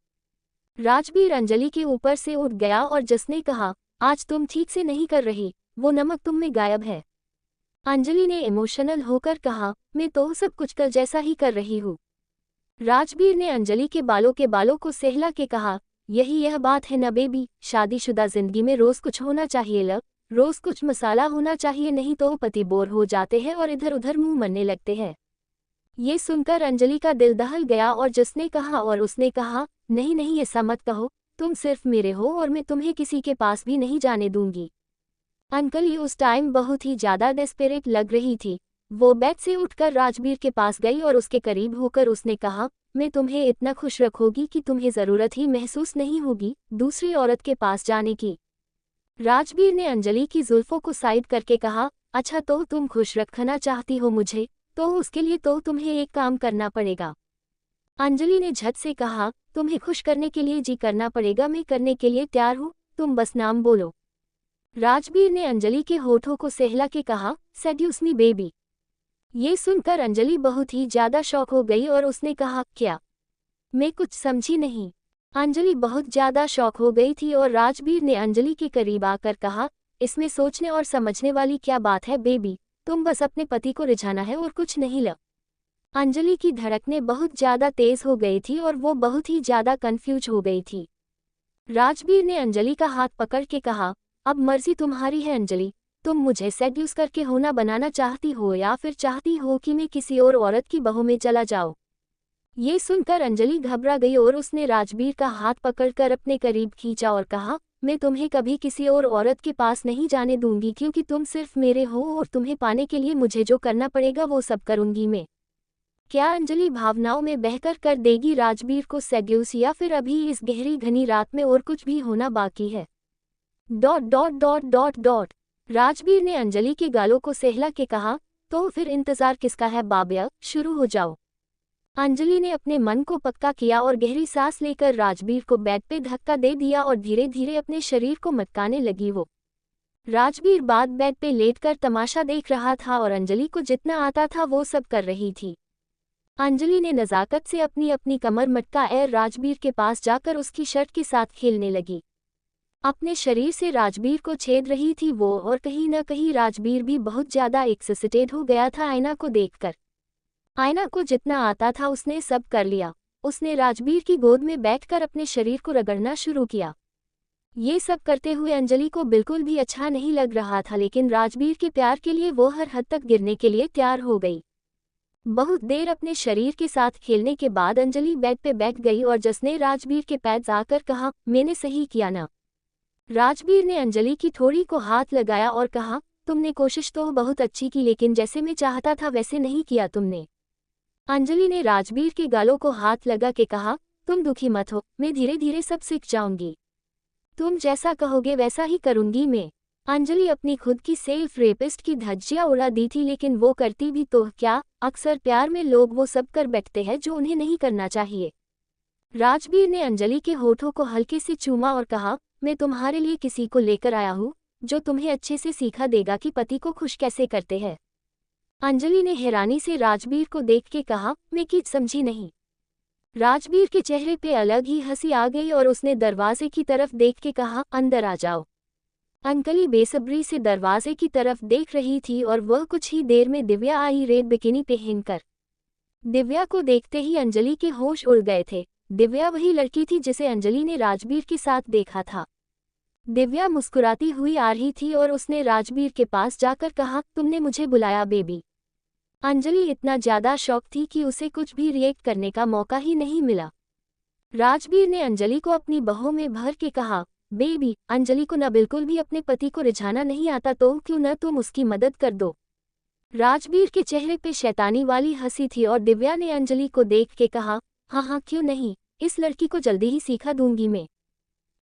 राजवीर अंजलि के ऊपर से उठ गया और जिसने कहा, आज तुम ठीक से नहीं कर रही, वो नमक तुम में गायब है। अंजलि ने इमोशनल होकर कहा, मैं तो सब कुछ कल जैसा ही कर रही हूँ। राजवीर ने अंजलि के बालों को सहला के कहा, यह बात है ना बेबी, शादीशुदा जिंदगी में रोज कुछ होना चाहिए लव, रोज कुछ मसाला होना चाहिए, नहीं तो पति बोर हो जाते हैं और इधर उधर मुंह मरने लगते हैं। ये सुनकर अंजलि का दिल दहल गया और जिसने कहा और उसने कहा, नहीं नहीं ऐसा मत कहो, तुम सिर्फ मेरे हो और मैं तुम्हें किसी के पास भी नहीं जाने दूंगी। अंकल उस टाइम बहुत ही ज्यादा डेस्परेट लग रही थी। वो बेड से उठकर राजवीर के पास गई और उसके करीब होकर उसने कहा, मैं तुम्हें इतना खुश रखूंगी कि तुम्हें जरूरत ही महसूस नहीं होगी दूसरी औरत के पास जाने की। राजवीर ने अंजलि की जुल्फों को साइड करके कहा, अच्छा तो तुम खुश रखना चाहती हो मुझे, तो उसके लिए तो तुम्हें एक काम करना पड़ेगा। अंजलि ने झट से कहा, तुम्हें खुश करने के लिए जी करना पड़ेगा, मैं करने के लिए तैयार हूँ, तुम बस नाम बोलो। राजवीर ने अंजलि के होठों को सहला के कहा, सेड्यूस मी बेबी। ये सुनकर अंजलि बहुत ही ज्यादा शॉक हो गई और उसने कहा, क्या? मैं कुछ समझी नहीं। अंजलि बहुत ज्यादा शॉक हो गई थी और राजवीर ने अंजलि के करीब आकर कहा, इसमें सोचने और समझने वाली क्या बात है बेबी, तुम बस अपने पति को रिझाना है और कुछ नहीं ल। अंजलि की धड़कनें बहुत ज्यादा तेज हो गई थी और वो बहुत ही ज्यादा कंफ्यूज हो गई थी। राजवीर ने अंजलि का हाथ पकड़ के कहा, अब मर्जी तुम्हारी है अंजलि, तुम मुझे सेड्यूस करके होना बनाना चाहती हो या फिर चाहती हो कि मैं किसी और औरत की बहू में चला जाऊं। ये सुनकर अंजलि घबरा गई और उसने राजवीर का हाथ पकड़कर अपने करीब खींचा और कहा, मैं तुम्हें कभी किसी और औरत के पास नहीं जाने दूंगी क्योंकि तुम सिर्फ मेरे हो और तुम्हें पाने के लिए मुझे जो करना पड़ेगा वो सब करूंगी मैं। क्या अंजलि भावनाओं में बहकर कर देगी राजवीर को सेड्यूस या फिर अभी इस गहरी घनी रात में और कुछ भी होना बाकी है? Dot dot dot dot dot. Rajveer ने अंजलि के गालों को सहला के कहा, तो फिर इंतजार किसका है बाबिया, शुरू हो जाओ। अंजलि ने अपने मन को पक्का किया और गहरी सांस लेकर राजवीर को बेड पे धक्का दे दिया और धीरे धीरे अपने शरीर को मटकाने लगी वो। राजवीर बाद बेड पे लेटकर तमाशा देख रहा था और अंजलि को जितना आता था वो सब कर रही थी। अंजलि ने नज़ाकत से अपनी अपनी कमर मटका राजवीर के पास जाकर उसकी शर्ट के साथ खेलने लगी। अपने शरीर से राजवीर को छेद रही थी वो और कहीं न कहीं राजवीर भी बहुत ज्यादा एक्साइटेड हो गया था आईना को देखकर। आयना को जितना आता था उसने सब कर लिया। उसने राजवीर की गोद में बैठकर अपने शरीर को रगड़ना शुरू किया। ये सब करते हुए अंजलि को बिल्कुल भी अच्छा नहीं लग रहा था, लेकिन राजवीर के प्यार के लिए वो हर हद तक गिरने के लिए तैयार हो गई। बहुत देर अपने शरीर के साथ खेलने के बाद अंजलि बेड पे बैठ गई और जिसने राजवीर के पैर आकर कहा, मैंने सही किया ना? राजवीर ने अंजलि की थोड़ी को हाथ लगाया और कहा, तुमने कोशिश तो बहुत अच्छी की लेकिन जैसे मैं चाहता था वैसे नहीं किया तुमने। अंजलि ने राजवीर के गालों को हाथ लगा के कहा, तुम दुखी मत हो, मैं धीरे धीरे सब सीख जाऊंगी। तुम जैसा कहोगे वैसा ही करूंगी मैं। अंजलि अपनी खुद की सेल्फ रेपिस्ट की धज्जियां उड़ा दी थी, लेकिन वो करती भी तो क्या, अक्सर प्यार में लोग वो सब कर बैठते हैं जो उन्हें नहीं करना चाहिए। राजवीर ने अंजलि के होठों को हल्के से चूमा और कहा, मैं तुम्हारे लिए किसी को लेकर आया हूँ जो तुम्हें अच्छे से सिखा देगा कि पति को खुश कैसे करते हैं। अंजलि ने हैरानी से राजवीर को देख के कहा, मैं कुछ समझी नहीं। राजवीर के चेहरे पे अलग ही हंसी आ गई और उसने दरवाजे की तरफ देख के कहा, अंदर आ जाओ। अंजलि बेसब्री से दरवाजे की तरफ देख रही थी और वह कुछ ही देर में दिव्या आई रेड बिकिनी पहनकर। दिव्या को देखते ही अंजलि के होश उड़ गए थे। दिव्या वही लड़की थी जिसे अंजलि ने राजवीर के साथ देखा था। दिव्या मुस्कुराती हुई आ रही थी और उसने राजवीर के पास जाकर कहा, तुमने मुझे बुलाया बेबी। अंजलि इतना ज्यादा शॉक थी कि उसे कुछ भी रिएक्ट करने का मौका ही नहीं मिला। राजवीर ने अंजलि को अपनी बाहों में भर के कहा, बेबी, अंजलि को न बिल्कुल भी अपने पति को रिझाना नहीं आता तो क्यों न तुम उसकी मदद कर दो। राजवीर के चेहरे पे शैतानी वाली हंसी थी और दिव्या ने अंजलि को देख के कहा, हाँ हाँ क्यों नहीं, इस लड़की को जल्दी ही सिखा दूंगी मैं।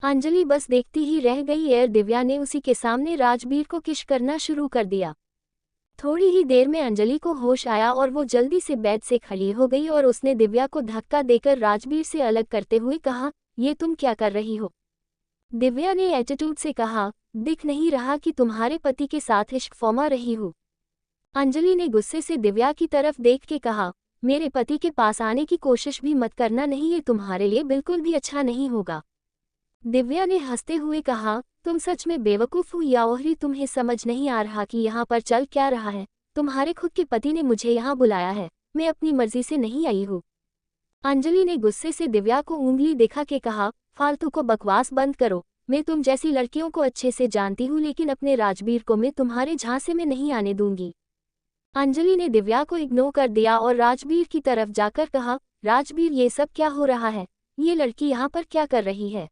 अंजलि बस देखती ही रह गई। दिव्या ने उसी के सामने राजवीर को किश करना शुरू कर दिया। थोड़ी ही देर में अंजलि को होश आया और वो जल्दी से बेड से खड़ी हो गई और उसने दिव्या को धक्का देकर राजवीर से अलग करते हुए कहा, ये तुम क्या कर रही हो? दिव्या ने एटीट्यूड से कहा, दिख नहीं रहा कि तुम्हारे पति के साथ इश्क फॉर्मा रही हूँ। अंजलि ने गुस्से से दिव्या की तरफ देख के कहा, मेरे पति के पास आने की कोशिश भी मत करना, नहीं ये तुम्हारे लिए बिल्कुल भी अच्छा नहीं होगा। दिव्या ने हंसते हुए कहा, तुम सच में बेवकूफ़ हो या ओहरी, तुम्हें समझ नहीं आ रहा कि यहाँ पर चल क्या रहा है? तुम्हारे खुद के पति ने मुझे यहाँ बुलाया है, मैं अपनी मर्जी से नहीं आई हूँ। अंजलि ने गुस्से से दिव्या को उंगली दिखा के कहा, फालतू को बकवास बंद करो, मैं तुम जैसी लड़कियों को अच्छे से जानती हूँ लेकिन अपने राजवीर को मैं तुम्हारे झांसे में नहीं आने दूंगी। अंजलि ने दिव्या को इग्नोर कर दिया और राजवीर की तरफ जाकर कहा, राजवीर ये सब क्या हो रहा है? ये लड़की यहाँ पर क्या कर रही है?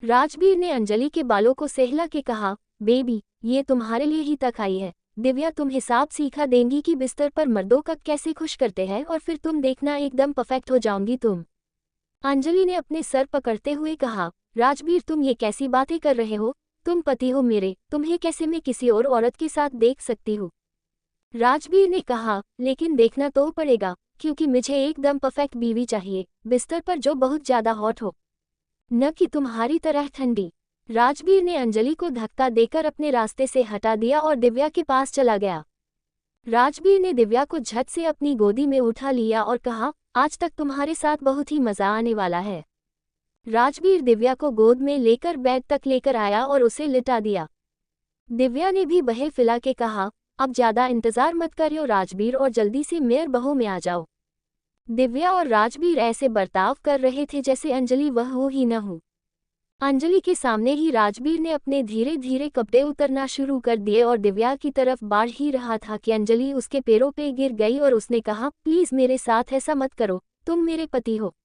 राजवीर ने अंजलि के बालों को सहला के कहा, बेबी, ये तुम्हारे लिए ही तक आई है। दिव्या तुम हिसाब सीखा देंगी कि बिस्तर पर मर्दों का कैसे खुश करते हैं और फिर तुम देखना एकदम परफेक्ट हो जाऊंगी तुम। अंजलि ने अपने सर पकड़ते हुए कहा, राजवीर तुम ये कैसी बातें कर रहे हो? तुम पति हो मेरे, तुम्हें कैसे मैं किसी और औरत के साथ देख सकती हूँ? राजवीर ने कहा, लेकिन देखना तो पड़ेगा क्योंकि मुझे एकदम परफेक्ट बीवी चाहिए, बिस्तर पर जो बहुत ज्यादा हॉट हो, न कि तुम्हारी तरह ठंडी। राजवीर ने अंजलि को धक्का देकर अपने रास्ते से हटा दिया और दिव्या के पास चला गया। राजवीर ने दिव्या को झट से अपनी गोदी में उठा लिया और कहा, आज तक तुम्हारे साथ बहुत ही मजा आने वाला है। राजवीर दिव्या को गोद में लेकर बेड तक लेकर आया और उसे लिटा दिया। दिव्या ने भी बहे फिला के कहा, अब ज्यादा इंतजार मत करियो राजवीर और जल्दी से मेयर बहू में आ जाओ। दिव्या और राजवीर ऐसे बर्ताव कर रहे थे जैसे अंजलि वह हो ही न हो। अंजलि के सामने ही राजवीर ने अपने धीरे धीरे कपड़े उतरना शुरू कर दिए और दिव्या की तरफ बढ़ ही रहा था कि अंजलि उसके पैरों पे गिर गई और उसने कहा, प्लीज मेरे साथ ऐसा मत करो, तुम मेरे पति हो,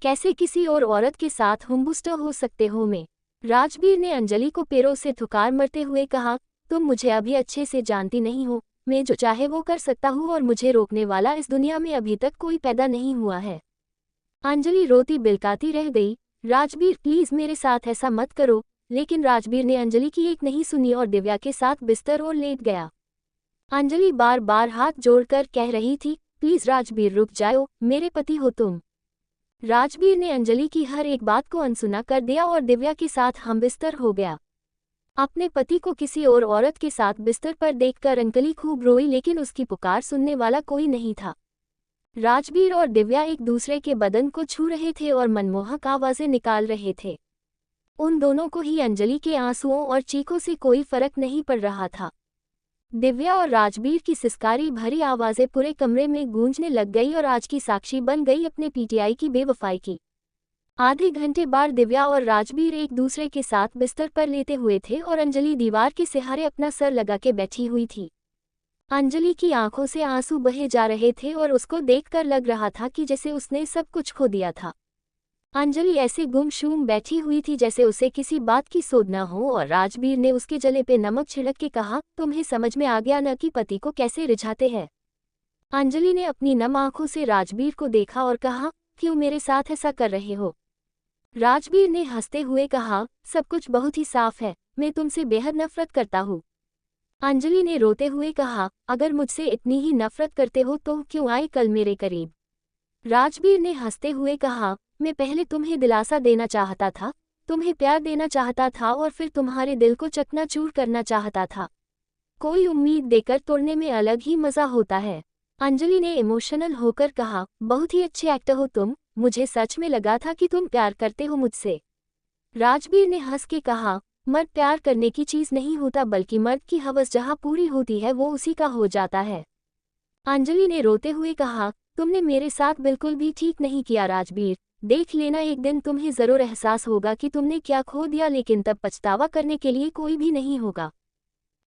कैसे किसी और औरत के साथ हुम्बुस्ट हो सकते हो मैं। राजवीर ने अंजलि को पैरों से ठुकार मरते हुए कहा, तुम मुझे अभी अच्छे से जानती नहीं हो, मैं जो चाहे वो कर सकता हूँ और मुझे रोकने वाला इस दुनिया में अभी तक कोई पैदा नहीं हुआ है। अंजलि रोती बिलकाती रह गई, राजवीर प्लीज मेरे साथ ऐसा मत करो, लेकिन राजवीर ने अंजलि की एक नहीं सुनी और दिव्या के साथ बिस्तर और लेट गया। अंजलि बार बार हाथ जोड़कर कह रही थी, प्लीज राजवीर रुक जाओ, मेरे पति हो तुम। राजवीर ने अंजलि की हर एक बात को अनसुना कर दिया और दिव्या के साथ हमबिस्तर हो गया। अपने पति को किसी और औरत के साथ बिस्तर पर देखकर अंजलि खूब रोई, लेकिन उसकी पुकार सुनने वाला कोई नहीं था। राजवीर और दिव्या एक दूसरे के बदन को छू रहे थे और मनमोहक आवाजें निकाल रहे थे। उन दोनों को ही अंजलि के आंसुओं और चीखों से कोई फर्क नहीं पड़ रहा था। दिव्या और राजवीर की सिसकारी भरी आवाजें पूरे कमरे में गूंजने लग गई और आज की साक्षी बन गई अपने पीटीआई की बेवफाई की। आधे घंटे बाद दिव्या और राजवीर एक दूसरे के साथ बिस्तर पर लेटे हुए थे और अंजलि दीवार के सहारे अपना सर लगा के बैठी हुई थी। अंजलि की आंखों से आंसू बहे जा रहे थे और उसको देखकर लग रहा था कि जैसे उसने सब कुछ खो दिया था। अंजलि ऐसे गुमशुम बैठी हुई थी जैसे उसे किसी बात की सोच न हो और राजवीर ने उसके गले पे नमक छिड़क के कहा, तुम्हें समझ में आ गया न कि पति को कैसे रिझाते हैं। अंजलि ने अपनी नम आंखों से राजवीर को देखा और कहा, क्यों मेरे साथ ऐसा कर रहे हो। राजवीर ने हंसते हुए कहा, सब कुछ बहुत ही साफ है, मैं तुमसे बेहद नफरत करता हूँ। अंजलि ने रोते हुए कहा, अगर मुझसे इतनी ही नफरत करते हो तो क्यों आए कल मेरे करीब। राजवीर ने हंसते हुए कहा, मैं पहले तुम्हें दिलासा देना चाहता था, तुम्हें प्यार देना चाहता था और फिर तुम्हारे दिल को चकनाचूर करना चाहता था। कोई उम्मीद देकर तोड़ने में अलग ही मजा होता है। अंजलि ने इमोशनल होकर कहा, बहुत ही अच्छे एक्टर हो तुम, मुझे सच में लगा था कि तुम प्यार करते हो मुझसे। राजवीर ने हंस के कहा, मर्द प्यार करने की चीज नहीं होता बल्कि मर्द की हवस जहाँ पूरी होती है वो उसी का हो जाता है। अंजलि ने रोते हुए कहा, तुमने मेरे साथ बिल्कुल भी ठीक नहीं किया राजवीर, देख लेना एक दिन तुम्हें जरूर एहसास होगा कि तुमने क्या खो दिया, लेकिन तब पछतावा करने के लिए कोई भी नहीं होगा।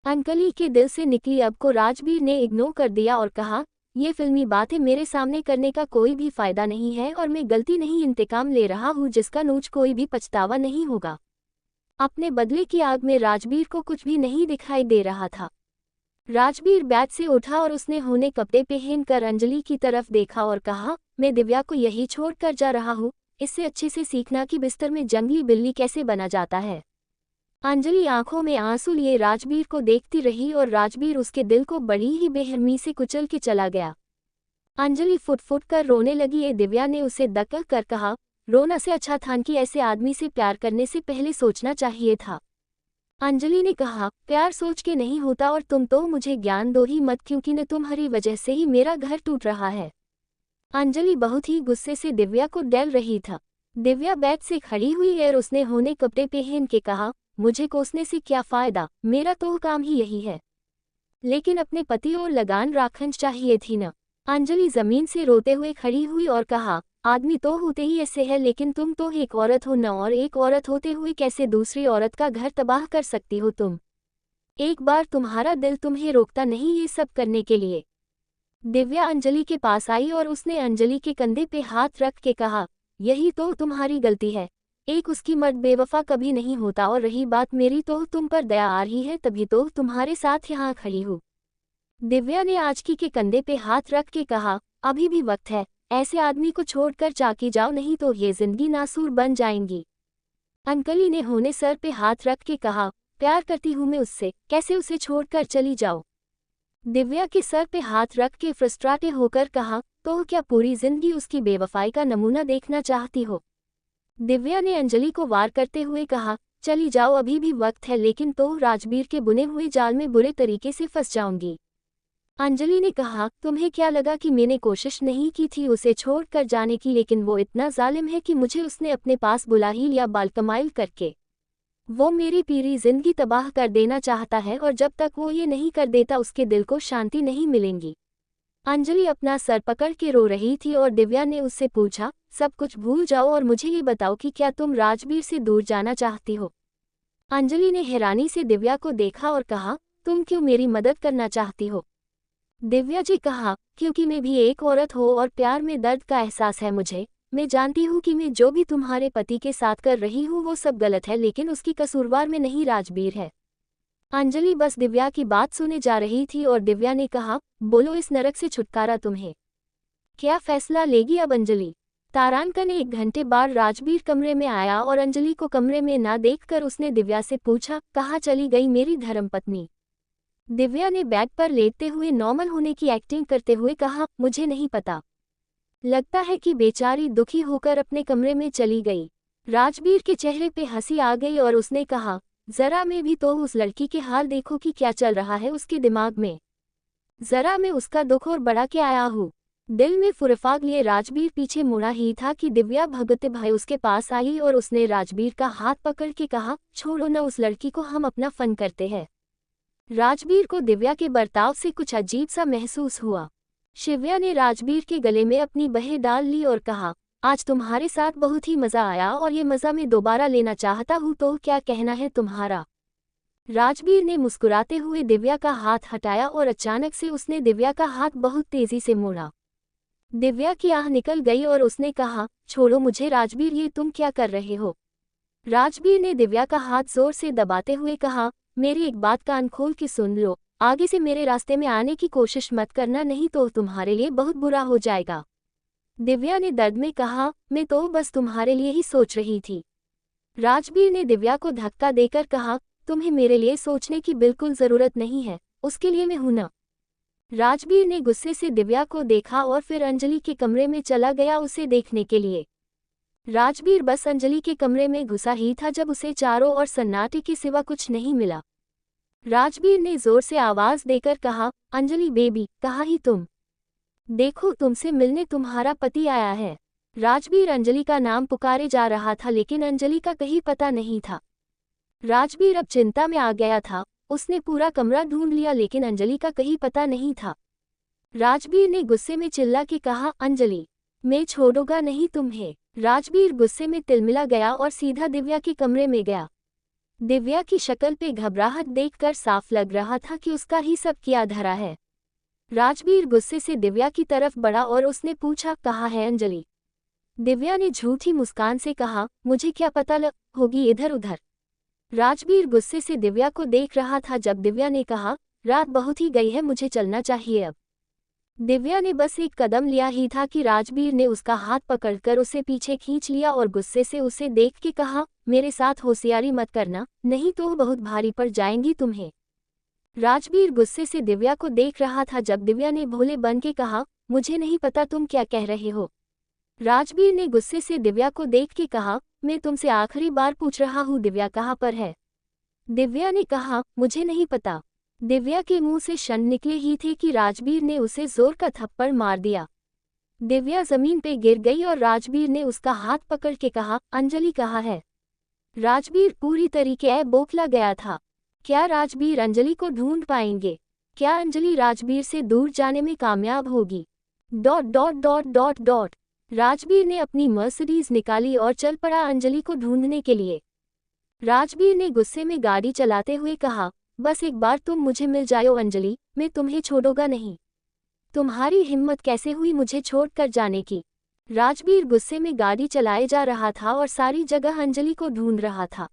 अंजलि के दिल से निकली अब को राजवीर ने इग्नोर कर दिया और कहा, ये फिल्मी बातें मेरे सामने करने का कोई भी फायदा नहीं है और मैं गलती नहीं इंतकाम ले रहा हूँ जिसका नोच कोई भी पछतावा नहीं होगा। अपने बदले की आग में राजवीर को कुछ भी नहीं दिखाई दे रहा था। राजवीर बेड से उठा और उसने होने कपड़े पहनकर अंजलि की तरफ देखा और कहा, मैं दिव्या को यही छोड़कर जा रहा हूँ, इससे अच्छे से सीखना कि बिस्तर में जंगली बिल्ली कैसे बना जाता है। अंजलि आंखों में आंसू लिए राजवीर को देखती रही और राजवीर उसके दिल को बड़ी ही बेरहमी से कुचल के चला गया। अंजलि फुट फुट कर रोने लगी। ये दिव्या ने उसे धक्का कर कहा, रोना से अच्छा था कि ऐसे आदमी से प्यार करने से पहले सोचना चाहिए था। अंजलि ने कहा, प्यार सोच के नहीं होता और तुम तो मुझे ज्ञान दो ही मत क्योंकि न तुम्हारी वजह से ही मेरा घर टूट रहा है। अंजलि बहुत ही गुस्से से दिव्या को डल रही था। दिव्या बेड से खड़ी हुई और उसने होने कपड़े पहन के कहा, मुझे कोसने से क्या फायदा, मेरा तो काम ही यही है, लेकिन अपने पति और लगान राखनी चाहिए थी न। अंजलि जमीन से रोते हुए खड़ी हुई और कहा, आदमी तो होते ही ऐसे है, लेकिन तुम तो एक औरत हो न, और एक औरत होते हुए कैसे दूसरी औरत का घर तबाह कर सकती हो तुम। एक बार तुम्हारा दिल तुम्हें रोकता नहीं ये सब करने के लिए। दिव्या अंजलि के पास आई और उसने अंजलि के कंधे पे हाथ रख के कहा, यही तो तुम्हारी गलती है, एक उसकी मर्द बेवफा कभी नहीं होता, और रही बात मेरी तो तुम पर दया आ रही है तभी तो तुम्हारे साथ यहाँ खड़ी हूँ। दिव्या ने आजकी के कंधे पे हाथ रख के कहा, अभी भी वक्त है, ऐसे आदमी को छोड़कर जाके जाओ नहीं तो ये जिंदगी नासूर बन जाएंगी। अंजलि ने होने सर पे हाथ रख के कहा, प्यार करती हूँ मैं उससे, कैसे उसे छोड़कर चली जाओ। दिव्या के सर पे हाथ रख के फ्रस्ट्रेटेड होकर कहा, तो क्या पूरी जिंदगी उसकी बेवफाई का नमूना देखना चाहती हो। दिव्या ने अंजलि को वार करते हुए कहा, चली जाओ अभी भी वक्त है, लेकिन तो राजवीर के बुने हुए जाल में बुरे तरीके से फंस जाऊंगी। अंजलि ने कहा, तुम्हें क्या लगा कि मैंने कोशिश नहीं की थी उसे छोड़कर जाने की, लेकिन वो इतना जालिम है कि मुझे उसने अपने पास बुला ही लिया बालकमाल करके। वो मेरी पूरी जिंदगी तबाह कर देना चाहता है और जब तक वो ये नहीं कर देता उसके दिल को शांति नहीं मिलेगी। अंजलि अपना सर पकड़ के रो रही थी और दिव्या ने उससे पूछा, सब कुछ भूल जाओ और मुझे ये बताओ कि क्या तुम राजवीर से दूर जाना चाहती हो। अंजलि ने हैरानी से दिव्या को देखा और कहा, तुम क्यों मेरी मदद करना चाहती हो। दिव्या जी कहा, क्योंकि मैं भी एक औरत हूँ और प्यार में दर्द का एहसास है मुझे। मैं जानती हूँ कि मैं जो भी तुम्हारे पति के साथ कर रही हूँ वो सब गलत है, लेकिन उसकी कसूरवार में नहीं राजवीर है। अंजलि बस दिव्या की बात सुने जा रही थी और दिव्या ने कहा, बोलो इस नरक से छुटकारा तुम्हें क्या फैसला लेगी अब अंजलि। तारांकन 1 घंटे बाद राजवीर कमरे में आया और अंजलि को कमरे में ना देखकर उसने दिव्या से पूछा, कहाँ चली गई मेरी धर्मपत्नी। दिव्या ने बेड पर लेटते हुए नॉर्मल होने की एक्टिंग करते हुए कहा, मुझे नहीं पता। लगता है कि बेचारी दुखी होकर अपने कमरे में चली गई। राजवीर के चेहरे पे हंसी आ गई और उसने कहा, जरा मैं भी तो उस लड़की के हाल देखो कि क्या चल रहा है उसके दिमाग में। जरा मैं उसका दुख और बढ़ा के आया हूँ। दिल में फुरफाग लिए राजवीर पीछे मुड़ा ही था कि दिव्या भगते भाई उसके पास आई और उसने राजवीर का हाथ पकड़ के कहा, छोड़ो न उस लड़की को, हम अपना फन करते हैं। राजवीर को दिव्या के बर्ताव से कुछ अजीब सा महसूस हुआ। शिव्या ने राजवीर के गले में अपनी बाहें डाल ली और कहा, आज तुम्हारे साथ बहुत ही मजा आया और ये मजा मैं दोबारा लेना चाहता हूँ, तो क्या कहना है तुम्हारा। राजवीर ने मुस्कुराते हुए दिव्या का हाथ हटाया और अचानक से उसने दिव्या का हाथ बहुत तेजी से मोड़ा। दिव्या की आह निकल गई और उसने कहा, छोड़ो मुझे राजवीर, ये तुम क्या कर रहे हो। राजवीर ने दिव्या का हाथ जोर से दबाते हुए कहा, मेरी एक बात कान खोल के सुन लो, आगे से मेरे रास्ते में आने की कोशिश मत करना, नहीं तो तुम्हारे लिए बहुत बुरा हो जाएगा। दिव्या ने दर्द में कहा, मैं तो बस तुम्हारे लिए ही सोच रही थी। राजवीर ने दिव्या को धक्का देकर कहा, तुम्हें मेरे लिए सोचने की बिल्कुल जरूरत नहीं है, उसके लिए मैं हूं ना। राजवीर ने गुस्से से दिव्या को देखा और फिर अंजलि के कमरे में चला गया उसे देखने के लिए। राजवीर बस अंजलि के कमरे में घुसा ही था जब उसे चारों ओर सन्नाटे के सिवा कुछ नहीं मिला। राजवीर ने जोर से आवाज देकर कहा, अंजलि बेबी, कहाँ ही तुम। देखो तुमसे मिलने तुम्हारा पति आया है। राजवीर अंजलि का नाम पुकारे जा रहा था लेकिन अंजलि का कहीं पता नहीं था। राजवीर अब चिंता में आ गया था। उसने पूरा कमरा ढूंढ लिया लेकिन अंजलि का कहीं पता नहीं था। राजवीर ने गुस्से में चिल्ला के कहा, अंजलि, मैं छोड़ूंगा नहीं तुम्हें। राजवीर गुस्से में तिलमिला गया और सीधा दिव्या के कमरे में गया। दिव्या की शक्ल पे घबराहट देखकर साफ लग रहा था कि उसका ही सब किया धरा है। राजवीर गुस्से से दिव्या की तरफ बढ़ा और उसने पूछा, कहाँ है अंजलि। दिव्या ने झूठी मुस्कान से कहा, मुझे क्या पता होगी इधर उधर। राजवीर गुस्से से दिव्या को देख रहा था जब दिव्या ने कहा, रात बहुत ही गई है, मुझे चलना चाहिए अब। दिव्या ने बस एक कदम लिया ही था कि राजवीर ने उसका हाथ पकड़कर उसे पीछे खींच लिया और गुस्से से उसे देख के कहा, मेरे साथ होशियारी मत करना, नहीं तो बहुत भारी पड़ जाएंगी तुम्हें। राजवीर गुस्से से दिव्या को देख रहा था जब दिव्या ने भोले बन के कहा, मुझे नहीं पता तुम क्या कह रहे हो। राजवीर ने गुस्से से दिव्या को देख के कहा, मैं तुमसे आखिरी बार पूछ रहा हूँ, दिव्या कहाँ पर है। दिव्या ने कहा, मुझे नहीं पता। दिव्या के मुंह से क्षण निकले ही थे कि राजवीर ने उसे जोर का थप्पड़ मार दिया। दिव्या जमीन पे गिर गई और राजवीर ने उसका हाथ पकड़ के कहा, अंजलि कहाँ है। राजवीर पूरी तरीके बौखला गया था। क्या राजवीर अंजलि को ढूंढ पाएंगे? क्या अंजलि राजवीर से दूर जाने में कामयाब होगी? ... राजवीर ने अपनी मर्सिडीज निकाली और चल पड़ा अंजलि को ढूंढने के लिए। राजवीर ने गुस्से में गाड़ी चलाते हुए कहा, बस एक बार तुम मुझे मिल जाओ अंजलि, मैं तुम्हें छोड़ूंगा नहीं। तुम्हारी हिम्मत कैसे हुई मुझे छोड़कर जाने की। राजवीर गुस्से में गाड़ी चलाए जा रहा था और सारी जगह अंजलि को ढूंढ रहा था।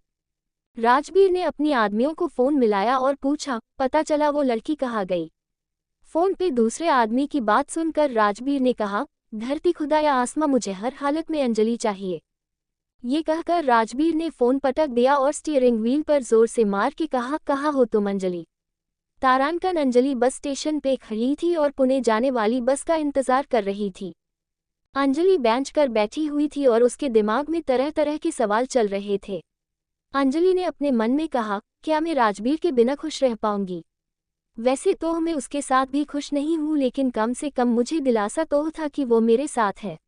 राजवीर ने अपनी आदमियों को फोन मिलाया और पूछा, पता चला वो लड़की कहाँ गई। फोन पे दूसरे आदमी की बात सुनकर राजवीर ने कहा, धरती खुदा या आसमां, मुझे हर हालत में अंजलि चाहिए। ये कहकर राजवीर ने फोन पटक दिया और स्टीयरिंग व्हील पर जोर से मार के कहा, कहाँ हो तुम अंजलि। तारांकन अंजलि बस स्टेशन पे खड़ी थी और पुणे जाने वाली बस का इंतजार कर रही थी। अंजलि बेंच पर बैठी हुई थी और उसके दिमाग में तरह तरह के सवाल चल रहे थे। अंजलि ने अपने मन में कहा, क्या मैं राजवीर के बिना खुश रह पाऊंगी। वैसे तो मैं उसके साथ भी खुश नहीं हूँ, लेकिन कम से कम मुझे दिलासा तो था कि वो मेरे साथ है।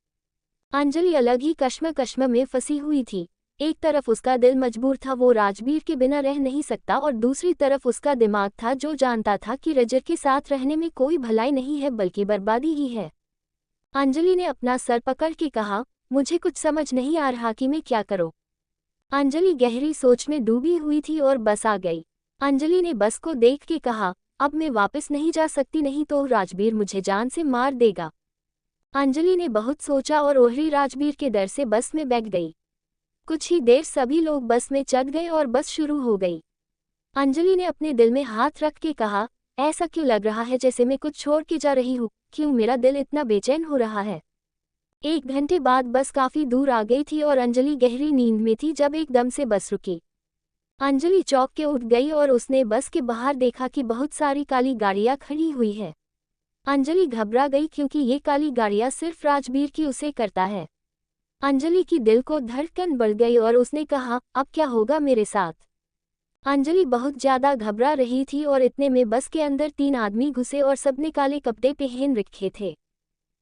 अंजलि अलग ही कश्म में फंसी हुई थी। एक तरफ उसका दिल मजबूर था, वो राजबीर के बिना रह नहीं सकता, और दूसरी तरफ उसका दिमाग था जो जानता था कि रजत के साथ रहने में कोई भलाई नहीं है बल्कि बर्बादी ही है। अंजलि ने अपना सर पकड़ के कहा, मुझे कुछ समझ नहीं आ रहा कि मैं क्या करूं। अंजलि गहरी सोच में डूबी हुई थी और बस आ गई। अंजलि ने बस को देख के कहा, अब मैं वापस नहीं जा सकती, नहीं तो राजबीर मुझे जान से मार देगा। अंजलि ने बहुत सोचा और ओहरी राजबीर के डर से बस में बैठ गई। कुछ ही देर सभी लोग बस में चढ़ गए और बस शुरू हो गई। अंजलि ने अपने दिल में हाथ रख के कहा, ऐसा क्यों लग रहा है जैसे मैं कुछ छोड़ के जा रही हूँ, क्यों मेरा दिल इतना बेचैन हो रहा है। 1 घंटे बाद बस काफी दूर आ गई थी और अंजलि गहरी नींद में थी जब एकदम से बस रुकी। अंजलि चौंक के उठ गई और उसने बस के बाहर देखा कि बहुत सारी काली गाड़ियां खड़ी हुई है। अंजलि घबरा गई क्योंकि ये काली गाड़ियां सिर्फ राजबीर की उसे करता है। अंजलि की दिल को धड़कन बढ़ गई और उसने कहा, अब क्या होगा मेरे साथ। अंजलि बहुत ज्यादा घबरा रही थी और इतने में बस के अंदर 3 आदमी घुसे और सबने काले कपड़े पहन रखे थे।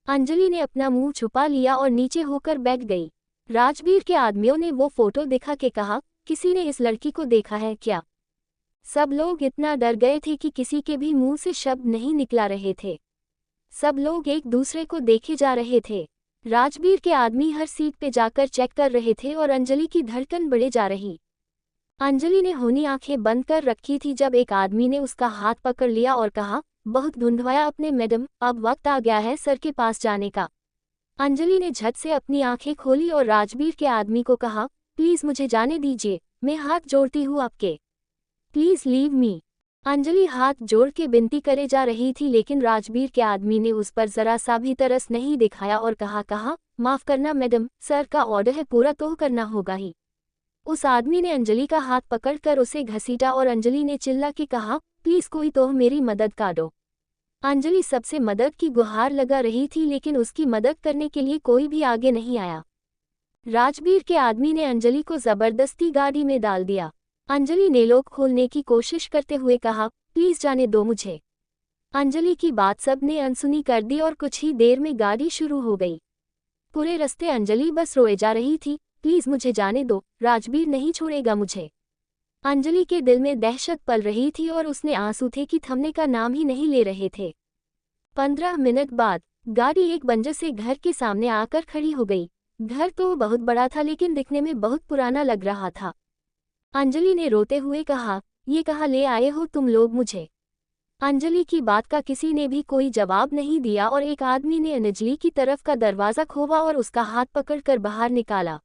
अंजलि ने अपना मुंह छुपा लिया और नीचे होकर बैठ गई। राजबीर के आदमियों ने वो फोटो दिखा के कहा, किसी ने इस लड़की को देखा है क्या। सब लोग इतना डर गए थे कि किसी के भी मुंह से शब्द नहीं निकला रहे थे। सब लोग एक दूसरे को देखे जा रहे थे। राजबीर के आदमी हर सीट पे जाकर चेक कर रहे थे और अंजलि की धड़कन बढ़े जा रही। अंजलि ने होनी आंखें बंद कर रखी थी जब एक आदमी ने उसका हाथ पकड़ लिया और कहा, बहुत धुंधवाया अपने मैडम, अब वक्त आ गया है सर के पास जाने का। अंजलि ने झट से अपनी आंखें खोली और राजबीर के आदमी को कहा, प्लीज मुझे जाने दीजिए, मैं हाथ जोड़ती हूँ आपके, प्लीज लीव मी। अंजलि हाथ जोड़ के विनती करे जा रही थी, लेकिन राजबीर के आदमी ने उस पर जरा सा भी तरस नहीं दिखाया और कहा, माफ करना मैडम, सर का ऑर्डर है, पूरा तो करना होगा ही। उस आदमी ने अंजलि का हाथ पकड़कर उसे घसीटा और अंजलि ने चिल्ला के कहा, प्लीज कोई तो मेरी मदद कर दो। अंजलि सबसे मदद की गुहार लगा रही थी, लेकिन उसकी मदद करने के लिए कोई भी आगे नहीं आया। राजबीर के आदमी ने अंजलि को जबरदस्ती गाड़ी में डाल दिया। अंजलि ने लॉक खोलने की कोशिश करते हुए कहा, प्लीज जाने दो मुझे। अंजलि की बात सब ने अनसुनी कर दी और कुछ ही देर में गाड़ी शुरू हो गई। पूरे रास्ते अंजलि बस रोए जा रही थी, प्लीज मुझे जाने दो, राजबीर नहीं छोड़ेगा मुझे। अंजलि के दिल में दहशत पल रही थी और उसने आंसू थे कि थमने का नाम ही नहीं ले रहे थे। 15 मिनट बाद गाड़ी एक बंजर से घर के सामने आकर खड़ी हो गई। घर तो बहुत बड़ा था लेकिन दिखने में बहुत पुराना लग रहा था। अंजलि ने रोते हुए कहा, ये कहाँ ले आए हो तुम लोग मुझे। अंजलि की बात का किसी ने भी कोई जवाब नहीं दिया और एक आदमी ने अंजलि की तरफ का दरवाजा खोला और उसका हाथ पकड़कर बाहर निकाला।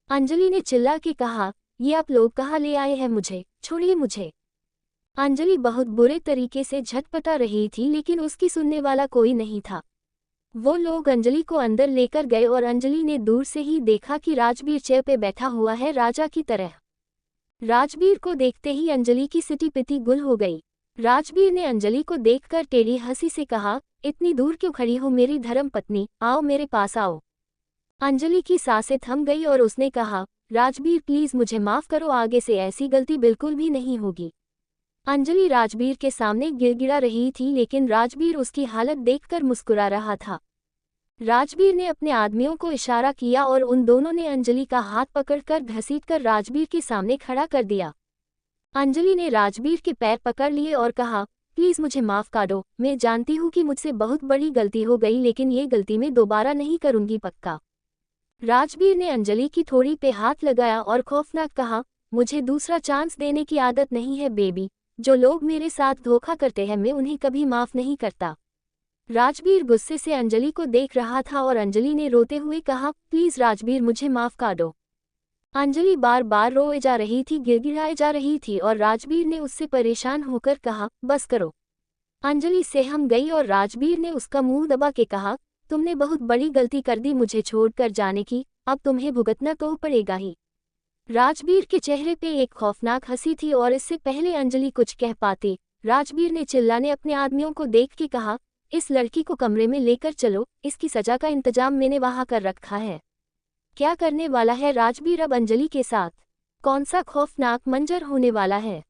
अंजलि ने चिल्ला के कहा, ये आप लोग कहाँ ले आए हैं मुझे, छोड़िए मुझे। अंजलि बहुत बुरे तरीके से झटपटा रही थी, लेकिन उसकी सुनने वाला कोई नहीं था। वो लोग अंजलि को अंदर लेकर गए और अंजलि ने दूर से ही देखा कि राजबीर चेयर पे बैठा हुआ है, राजा की तरह। राजबीर को देखते ही अंजलि की सिटी पिटी गुल हो गई। राजबीर ने अंजलि को देखकर टेढ़ी हंसी से कहा, इतनी दूर क्यों खड़ी हो मेरी धर्मपत्नी, आओ मेरे पास आओ। अंजलि की सांसें थम गई और उसने कहा, राजबीर प्लीज मुझे माफ करो, आगे से ऐसी गलती बिल्कुल भी नहीं होगी। अंजलि राजबीर के सामने गिड़गिड़ा रही थी, लेकिन राजबीर उसकी हालत देखकर मुस्कुरा रहा था। राजबीर ने अपने आदमियों को इशारा किया और उन दोनों ने अंजलि का हाथ पकड़कर घसीटकर राजबीर के सामने खड़ा कर दिया। अंजलि ने राजबीर के पैर पकड़ लिए और कहा, प्लीज मुझे माफ कर दो, मैं जानती हूँ कि मुझसे बहुत बड़ी गलती हो गई, लेकिन ये गलती मैं दोबारा नहीं करूँगी, पक्का। राजबीर ने अंजलि की थोड़ी पे हाथ लगाया और खौफनाक कहा, मुझे दूसरा चांस देने की आदत नहीं है बेबी, जो लोग मेरे साथ धोखा करते हैं मैं उन्हें कभी माफ नहीं करता। राजबीर गुस्से से अंजलि को देख रहा था और अंजलि ने रोते हुए कहा, प्लीज राजबीर मुझे माफ कर दो। अंजलि बार बार रोए जा रही थी, गिड़गिड़ाए जा रही थी और राजबीर ने उससे परेशान होकर कहा, बस करो। अंजलि सहम गई और राजबीर ने उसका मुंह दबा के कहा, तुमने बहुत बड़ी गलती कर दी मुझे छोड़कर जाने की, अब तुम्हें भुगतना तो पड़ेगा ही। राजबीर के चेहरे पे एक खौफनाक हंसी थी और इससे पहले अंजलि कुछ कह पाती, राजबीर ने चिल्लाने अपने आदमियों को देख के कहा, इस लड़की को कमरे में लेकर चलो, इसकी सजा का इंतजाम मैंने वहां कर रखा है। क्या करने वाला है राजबीर अब अंजलि के साथ? कौन सा खौफनाक मंजर होने वाला है?